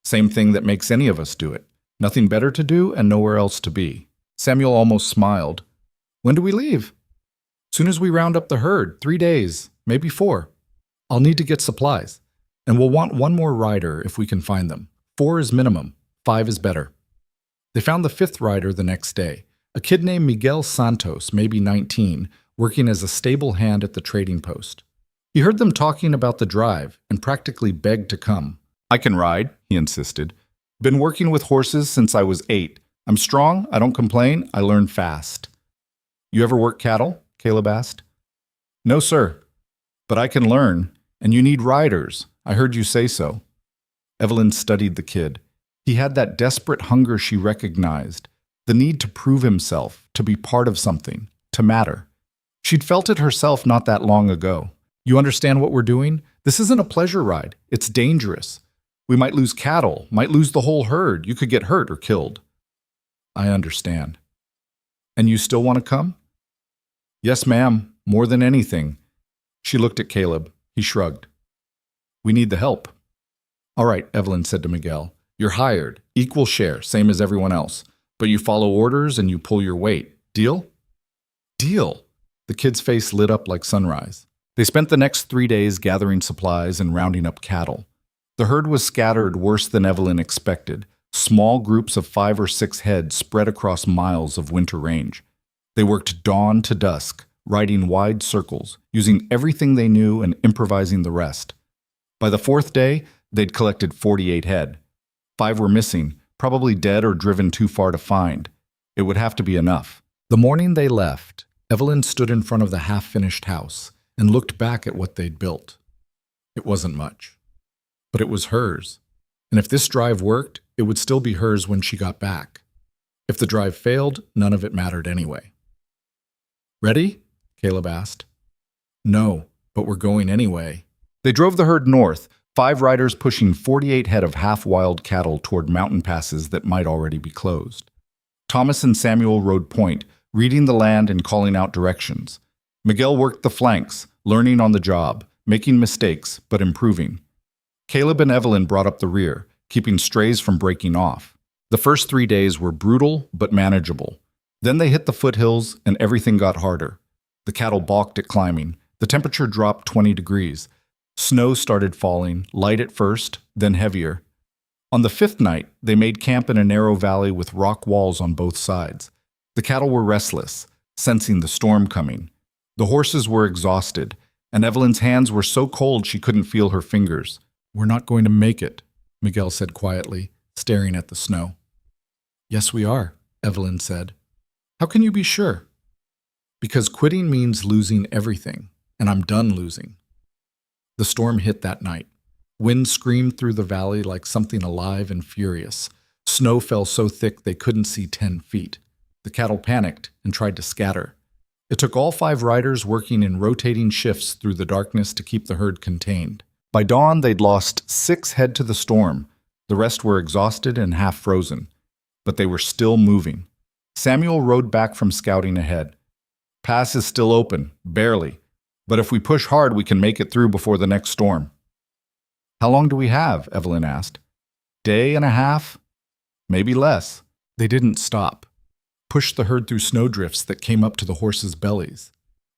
Same thing that makes any of us do it. Nothing better to do and nowhere else to be. Samuel almost smiled. When do we leave? Soon as we round up the herd, 3 days, maybe 4. I'll need to get supplies, and we'll want one more rider if we can find them. 4 is minimum, 5 is better. They found the 5th rider the next day, a kid named Miguel Santos, maybe 19, working as a stable hand at the trading post. He heard them talking about the drive and practically begged to come. I can ride, he insisted. Been working with horses since I was 8. I'm strong, I don't complain, I learn fast. You ever work cattle? Caleb asked. No, sir, but I can learn, and you need riders. I heard you say so. Evelyn studied the kid. He had that desperate hunger she recognized, the need to prove himself, to be part of something, to matter. She'd felt it herself not that long ago. You understand what we're doing? This isn't a pleasure ride. It's dangerous. We might lose cattle, might lose the whole herd. You could get hurt or killed. I understand. And you still want to come? Yes, ma'am, more than anything. She looked at Caleb. He shrugged. We need the help. All right, Evelyn said to Miguel. You're hired, equal share, same as everyone else. But you follow orders and you pull your weight. Deal? Deal. The kid's face lit up like sunrise. They spent the next 3 days gathering supplies and rounding up cattle. The herd was scattered worse than Evelyn expected. Small groups of 5 or 6 head spread across miles of winter range. They worked dawn to dusk, riding wide circles, using everything they knew and improvising the rest. By the 4th day, they'd collected 48 head. 5 were missing, probably dead or driven too far to find. It would have to be enough. The morning they left, Evelyn stood in front of the half-finished house and looked back at what they'd built. It wasn't much, but it was hers. And if this drive worked, it would still be hers when she got back. If the drive failed, none of it mattered anyway. Ready? Caleb asked. No, but we're going anyway. They drove the herd north, 5 riders pushing 48 head of half-wild cattle toward mountain passes that might already be closed. Thomas and Samuel rode point, reading the land and calling out directions. Miguel worked the flanks, learning on the job, making mistakes, but improving. Caleb and Evelyn brought up the rear, keeping strays from breaking off. The first 3 days were brutal but manageable. Then they hit the foothills and everything got harder. The cattle balked at climbing. The temperature dropped 20 degrees. Snow started falling, light at first, then heavier. On the 5th night, they made camp in a narrow valley with rock walls on both sides. The cattle were restless, sensing the storm coming. The horses were exhausted, and Evelyn's hands were so cold she couldn't feel her fingers. We're not going to make it, Miguel said quietly, staring at the snow. Yes, we are, Evelyn said. How can you be sure? Because quitting means losing everything, and I'm done losing. The storm hit that night. Wind screamed through the valley like something alive and furious. Snow fell so thick they couldn't see 10 feet. The cattle panicked and tried to scatter. It took all 5 riders working in rotating shifts through the darkness to keep the herd contained. By dawn, they'd lost 6 head to the storm. The rest were exhausted and half frozen. But they were still moving. Samuel rode back from scouting ahead. Pass is still open, barely. But if we push hard, we can make it through before the next storm. How long do we have? Evelyn asked. Day and a half? Maybe less. They didn't stop. Pushed the herd through snowdrifts that came up to the horses' bellies.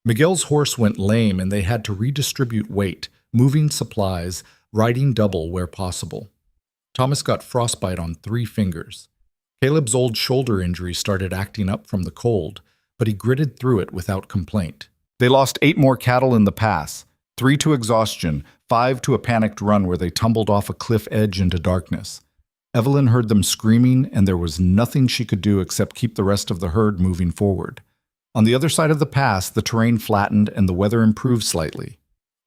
Miguel's horse went lame and they had to redistribute weight, moving supplies, riding double where possible. Thomas got frostbite on 3 fingers. Caleb's old shoulder injury started acting up from the cold, but he gritted through it without complaint. They lost 8 more cattle in the pass, 3 to exhaustion, 5 to a panicked run where they tumbled off a cliff edge into darkness. Evelyn heard them screaming, and there was nothing she could do except keep the rest of the herd moving forward. On the other side of the pass, the terrain flattened and the weather improved slightly.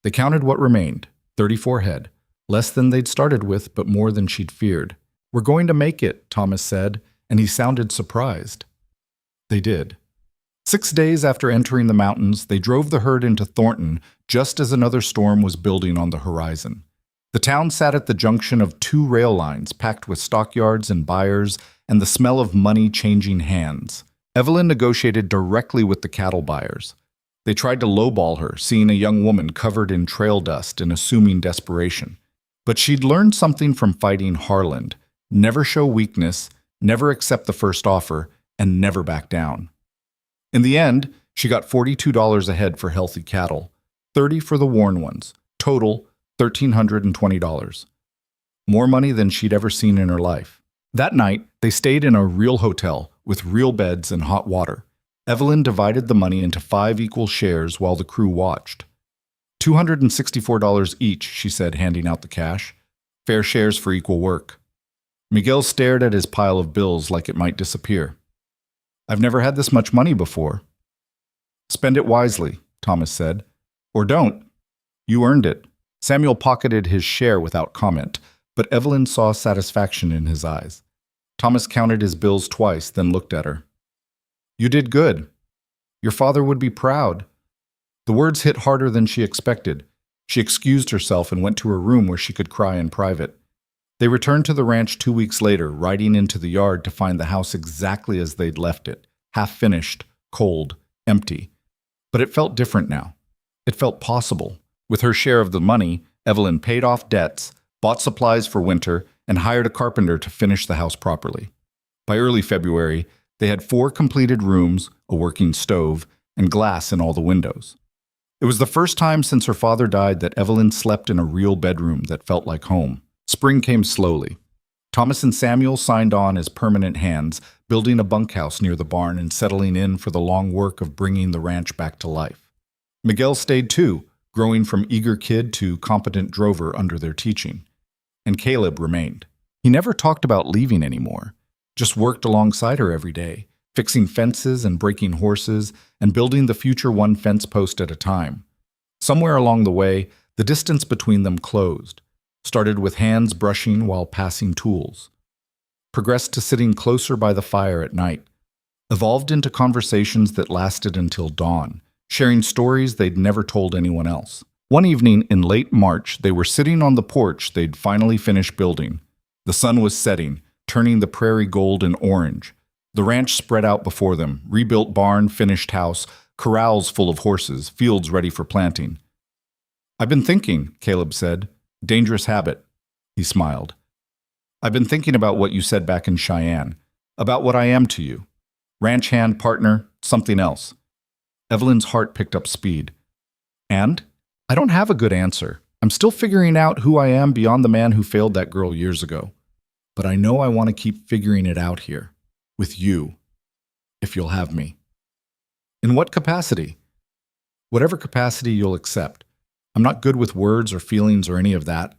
They counted what remained, 34 head, less than they'd started with, but more than she'd feared. "We're going to make it," Thomas said, and he sounded surprised. They did. 6 days after entering the mountains, they drove the herd into Thornton just as another storm was building on the horizon. The town sat at the junction of 2 rail lines packed with stockyards and buyers and the smell of money changing hands. Evelyn negotiated directly with the cattle buyers. They tried to lowball her, seeing a young woman covered in trail dust and assuming desperation. But she'd learned something from fighting Harland: never show weakness, never accept the first offer, and never back down. In the end, she got $42 a head for healthy cattle, $30 for the worn ones, total $1,320. More money than she'd ever seen in her life. That night, they stayed in a real hotel with real beds and hot water. Evelyn divided the money into 5 equal shares while the crew watched. $264 each, she said, handing out the cash. Fair shares for equal work. Miguel stared at his pile of bills like it might disappear. "I've never had this much money before." "Spend it wisely," Thomas said. "Or don't. You earned it." Samuel pocketed his share without comment, but Evelyn saw satisfaction in his eyes. Thomas counted his bills twice, then looked at her. "You did good. Your father would be proud." The words hit harder than she expected. She excused herself and went to her room where she could cry in private. They returned to the ranch 2 weeks later, riding into the yard to find the house exactly as they'd left it, half-finished, cold, empty. But it felt different now. It felt possible. With her share of the money, Evelyn paid off debts, bought supplies for winter, and hired a carpenter to finish the house properly. By early February, they had 4 completed rooms, a working stove, and glass in all the windows. It was the first time since her father died that Evelyn slept in a real bedroom that felt like home. Spring came slowly. Thomas and Samuel signed on as permanent hands, building a bunkhouse near the barn and settling in for the long work of bringing the ranch back to life. Miguel stayed too, growing from eager kid to competent drover under their teaching. And Caleb remained. He never talked about leaving anymore, just worked alongside her every day, fixing fences and breaking horses and building the future one fence post at a time. Somewhere along the way, the distance between them closed, started with hands brushing while passing tools, progressed to sitting closer by the fire at night, evolved into conversations that lasted until dawn, sharing stories they'd never told anyone else. One evening in late March, they were sitting on the porch they'd finally finished building. The sun was setting, turning the prairie gold and orange. The ranch spread out before them, rebuilt barn, finished house, corrals full of horses, fields ready for planting. "I've been thinking," Caleb said. "Dangerous habit." He smiled. "I've been thinking about what you said back in Cheyenne, about what I am to you. Ranch hand, partner, something else." Evelyn's heart picked up speed. "And? I don't have a good answer. I'm still figuring out who I am beyond the man who failed that girl years ago. But I know I want to keep figuring it out here. With you. If you'll have me." "In what capacity?" "Whatever capacity you'll accept. I'm not good with words or feelings or any of that.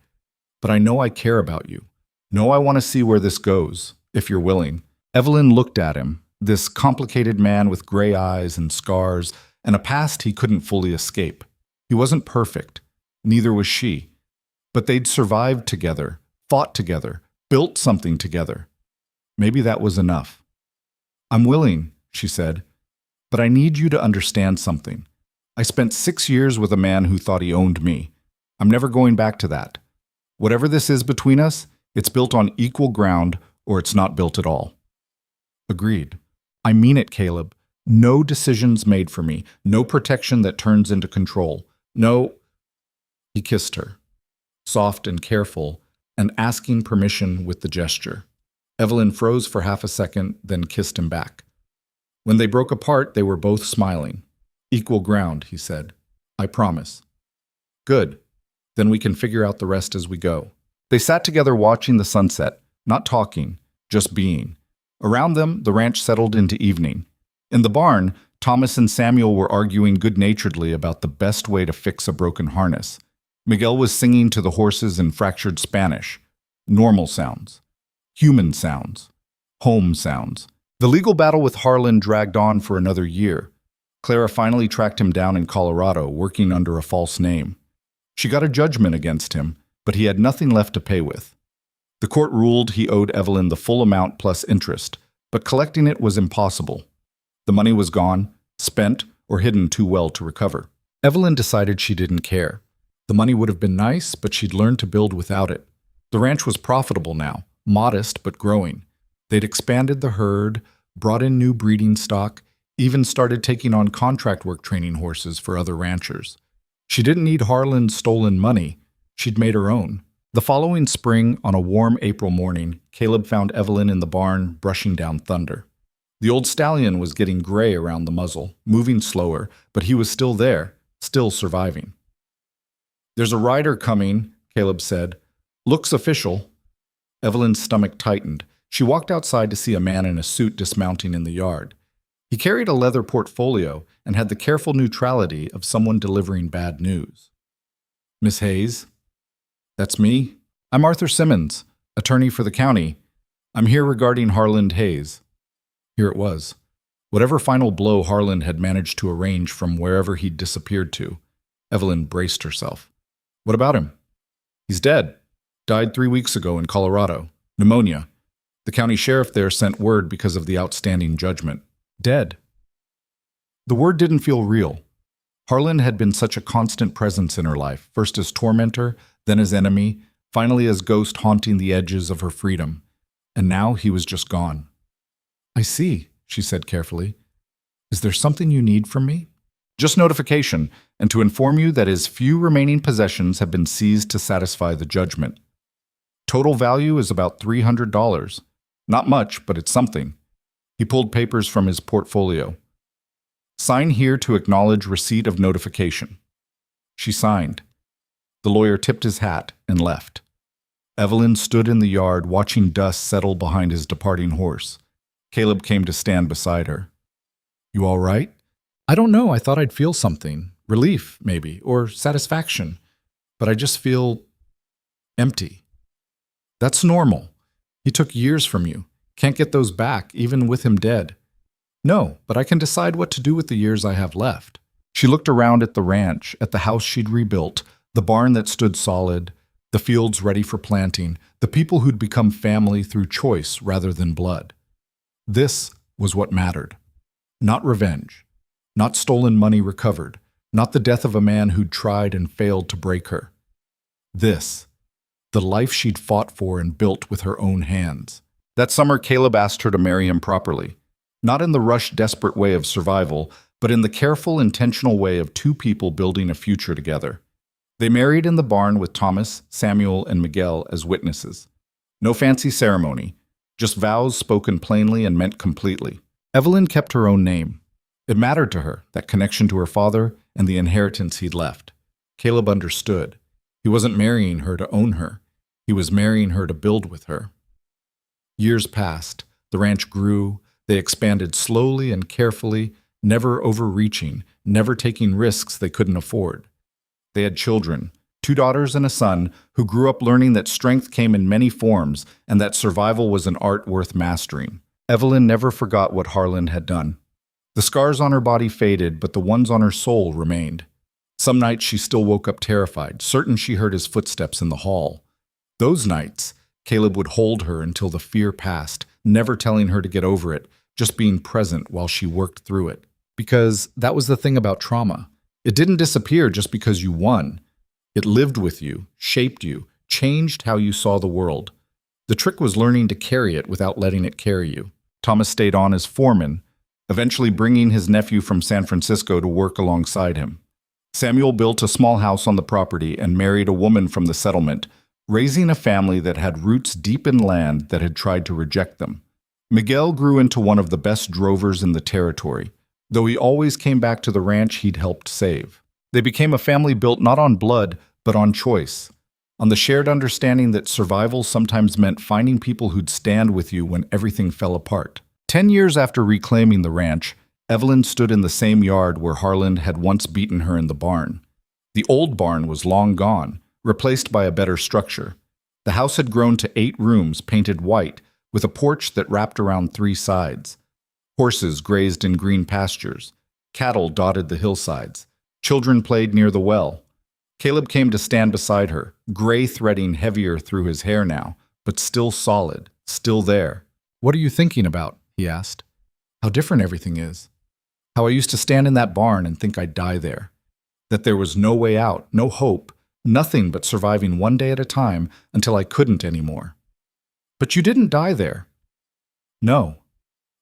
But I know I care about you. Know I want to see where this goes, if you're willing." Evelyn looked at him, this complicated man with gray eyes and scars, and a past he couldn't fully escape. He wasn't perfect. Neither was she. But they'd survived together, fought together, built something together. Maybe that was enough. "I'm willing," she said, "but I need you to understand something. I spent 6 years with a man who thought he owned me. I'm never going back to that. Whatever this is between us, it's built on equal ground or it's not built at all." "Agreed. I mean it, Caleb. No decisions made for me. No protection that turns into control. No—" He kissed her, soft and careful, and asking permission with the gesture. Evelyn froze for half a second, then kissed him back. When they broke apart, they were both smiling. "Equal ground," he said. "I promise." "Good. Then we can figure out the rest as we go." They sat together watching the sunset, not talking, just being. Around them, the ranch settled into evening. In the barn, Thomas and Samuel were arguing good-naturedly about the best way to fix a broken harness. Miguel was singing to the horses in fractured Spanish. Normal sounds. Human sounds. Home sounds. The legal battle with Harlan dragged on for another year. Clara finally tracked him down in Colorado, working under a false name. She got a judgment against him, but he had nothing left to pay with. The court ruled he owed Evelyn the full amount plus interest, but collecting it was impossible. The money was gone, spent, or hidden too well to recover. Evelyn decided she didn't care. The money would have been nice, but she'd learned to build without it. The ranch was profitable now, modest but growing. They'd expanded the herd, brought in new breeding stock, even started taking on contract work training horses for other ranchers. She didn't need Harlan's stolen money. She'd made her own. The following spring, on a warm April morning, Caleb found Evelyn in the barn, brushing down Thunder. The old stallion was getting gray around the muzzle, moving slower, but he was still there, still surviving. "There's a rider coming," Caleb said. "Looks official." Evelyn's stomach tightened. She walked outside to see a man in a suit dismounting in the yard. He carried a leather portfolio and had the careful neutrality of someone delivering bad news. "Miss Hayes?" "That's me. I'm Arthur Simmons, attorney for the county. I'm here regarding Harlan Hayes." Here it was. Whatever final blow Harlan had managed to arrange from wherever he'd disappeared to. Evelyn braced herself. "What about him?" "He's dead. Died 3 weeks ago in Colorado. Pneumonia. The county sheriff there sent word because of the outstanding judgment. Dead." The word didn't feel real. Harlan had been such a constant presence in her life, first as tormentor, then as enemy, finally as ghost haunting the edges of her freedom. And now he was just gone. "I see," she said carefully. "Is there something you need from me?" "Just notification, and to inform you that his few remaining possessions have been seized to satisfy the judgment. Total value is about $300. Not much, but it's something." He pulled papers from his portfolio. "Sign here to acknowledge receipt of notification." She signed. The lawyer tipped his hat and left. Evelyn stood in the yard watching dust settle behind his departing horse. Caleb came to stand beside her. "You all right?" "I don't know. I thought I'd feel something. Relief, maybe, or satisfaction. But I just feel empty." "That's normal. He took years from you. Can't get those back, even with him dead." "No, but I can decide what to do with the years I have left." She looked around at the ranch, at the house she'd rebuilt, the barn that stood solid, the fields ready for planting, the people who'd become family through choice rather than blood. This was what mattered. Not revenge. Not stolen money recovered. Not the death of a man who'd tried and failed to break her. This. The life she'd fought for and built with her own hands. That summer, Caleb asked her to marry him properly. Not in the rushed, desperate way of survival, but in the careful, intentional way of two people building a future together. They married in the barn with Thomas, Samuel, and Miguel as witnesses. No fancy ceremony, just vows spoken plainly and meant completely. Evelyn kept her own name. It mattered to her, that connection to her father and the inheritance he'd left. Caleb understood. He wasn't marrying her to own her. He was marrying her to build with her. Years passed. The ranch grew. They expanded slowly and carefully, never overreaching, never taking risks they couldn't afford. They had children, 2 daughters and a son, who grew up learning that strength came in many forms and that survival was an art worth mastering. Evelyn never forgot what Harlan had done. The scars on her body faded, but the ones on her soul remained. Some nights she still woke up terrified, certain she heard his footsteps in the hall. Those nights, Caleb would hold her until the fear passed, never telling her to get over it, just being present while she worked through it. Because that was the thing about trauma. It didn't disappear just because you won. It lived with you, shaped you, changed how you saw the world. The trick was learning to carry it without letting it carry you. Thomas stayed on as foreman, eventually bringing his nephew from San Francisco to work alongside him. Samuel built a small house on the property and married a woman from the settlement, raising a family that had roots deep in land that had tried to reject them. Miguel grew into one of the best drovers in the territory, though he always came back to the ranch he'd helped save. They became a family built not on blood, but on choice. on the shared understanding that survival sometimes meant finding people who'd stand with you when everything fell apart. 10 years after reclaiming the ranch, Evelyn stood in the same yard where Harland had once beaten her in the barn. The old barn was long gone, replaced by a better structure. The house had grown to 8 rooms painted white, with a porch that wrapped around 3 sides. Horses grazed in green pastures. Cattle dotted the hillsides. Children played near the well. Caleb came to stand beside her, gray threading heavier through his hair now, but still solid, still there. "What are you thinking about?" he asked. "How different everything is. How I used to stand in that barn and think I'd die there. That there was no way out, no hope, nothing but surviving one day at a time until I couldn't anymore." "But you didn't die there." "No.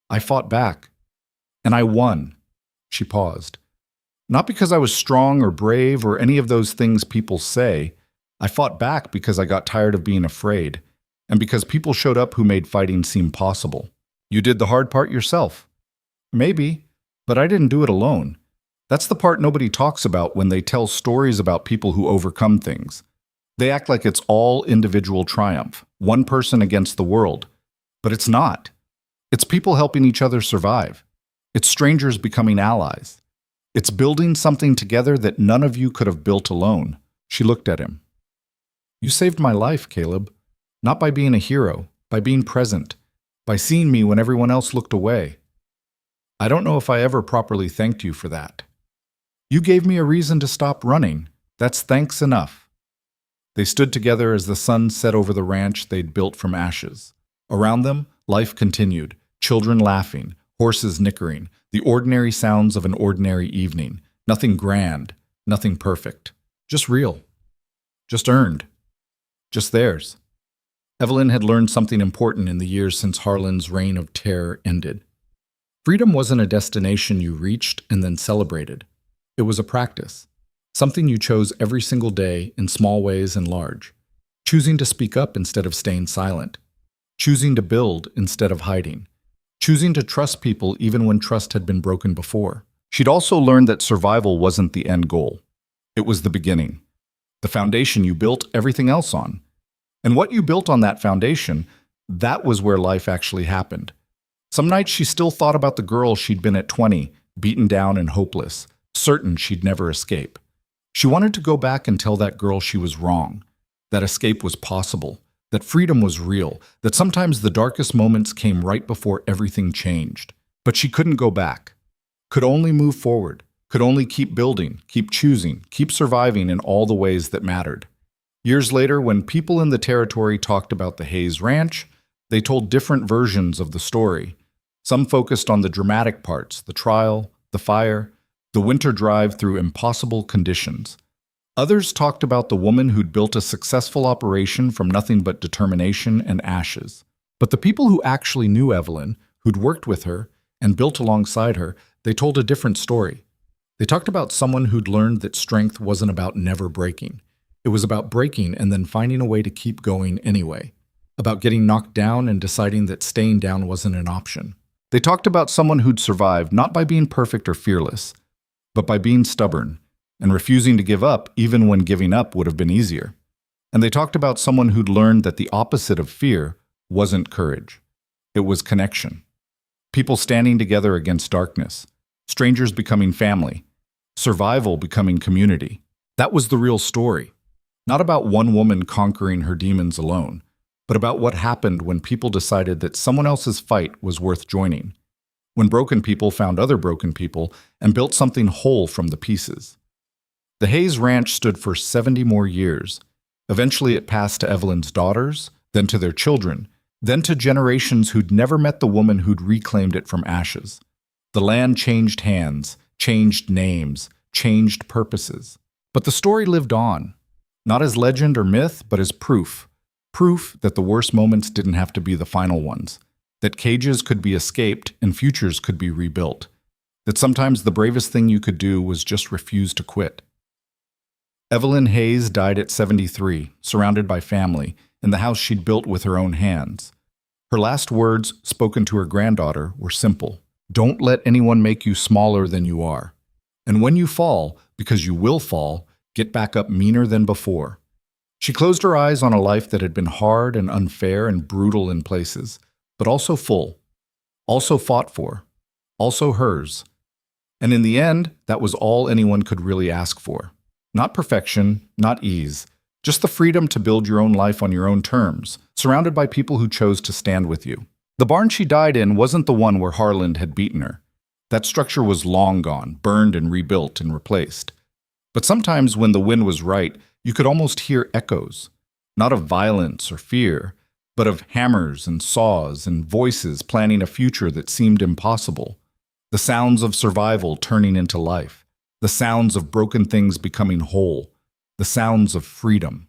I fought back. And I won." She paused. "Not because I was strong or brave or any of those things people say. I fought back because I got tired of being afraid, and because people showed up who made fighting seem possible." "You did the hard part yourself." "Maybe, but I didn't do it alone. That's the part nobody talks about when they tell stories about people who overcome things. They act like it's all individual triumph, one person against the world. But it's not. It's people helping each other survive. It's strangers becoming allies. It's building something together that none of you could have built alone." She looked at him. "You saved my life, Caleb. Not by being a hero, by being present, by seeing me when everyone else looked away. I don't know if I ever properly thanked you for that. You gave me a reason to stop running. That's thanks enough." They stood together as the sun set over the ranch they'd built from ashes. Around them, life continued, children laughing, horses nickering, the ordinary sounds of an ordinary evening. Nothing grand, nothing perfect. Just real. Just earned. Just theirs. Evelyn had learned something important in the years since Harlan's reign of terror ended. Freedom wasn't a destination you reached and then celebrated. It was a practice. Something you chose every single day in small ways and large. Choosing to speak up instead of staying silent. Choosing to build instead of hiding. Choosing to trust people even when trust had been broken before. She'd also learned that survival wasn't the end goal. It was the beginning. The foundation you built everything else on. And what you built on that foundation, that was where life actually happened. Some nights she still thought about the girl she'd been at 20, beaten down and hopeless, certain she'd never escape. She wanted to go back and tell that girl she was wrong, that escape was possible, that freedom was real, that sometimes the darkest moments came right before everything changed. But she couldn't go back, could only move forward, could only keep building, keep choosing, keep surviving in all the ways that mattered. Years later, when people in the territory talked about the Hayes Ranch, they told different versions of the story. Some focused on the dramatic parts, the trial, the fire, the winter drive through impossible conditions. Others talked about the woman who'd built a successful operation from nothing but determination and ashes. But the people who actually knew Evelyn, who'd worked with her and built alongside her, they told a different story. They talked about someone who'd learned that strength wasn't about never breaking. It was about breaking and then finding a way to keep going anyway. About getting knocked down and deciding that staying down wasn't an option. They talked about someone who'd survived not by being perfect or fearless, but by being stubborn and refusing to give up even when giving up would have been easier. And they talked about someone who'd learned that the opposite of fear wasn't courage. It was connection. People standing together against darkness, strangers becoming family, survival becoming community. That was the real story. Not about one woman conquering her demons alone, but about what happened when people decided that someone else's fight was worth joining. When broken people found other broken people and built something whole from the pieces. The Hayes Ranch stood for 70 more years. Eventually it passed to Evelyn's daughters, then to their children, then to generations who'd never met the woman who'd reclaimed it from ashes. The land changed hands, changed names, changed purposes. But the story lived on, not as legend or myth, but as proof. Proof that the worst moments didn't have to be the final ones, that cages could be escaped and futures could be rebuilt, that sometimes the bravest thing you could do was just refuse to quit. Evelyn Hayes died at 73, surrounded by family, in the house she'd built with her own hands. Her last words, spoken to her granddaughter, were simple. Don't let anyone make you smaller than you are. And when you fall, because you will fall, get back up meaner than before. She closed her eyes on a life that had been hard and unfair and brutal in places, but also full, also fought for, also hers. And in the end, that was all anyone could really ask for. Not perfection, not ease, just the freedom to build your own life on your own terms, surrounded by people who chose to stand with you. The barn she died in wasn't the one where Harland had beaten her. That structure was long gone, burned and rebuilt and replaced. But sometimes when the wind was right, you could almost hear echoes, not of violence or fear, but of hammers and saws and voices planning a future that seemed impossible. The sounds of survival turning into life, the sounds of broken things becoming whole, the sounds of freedom.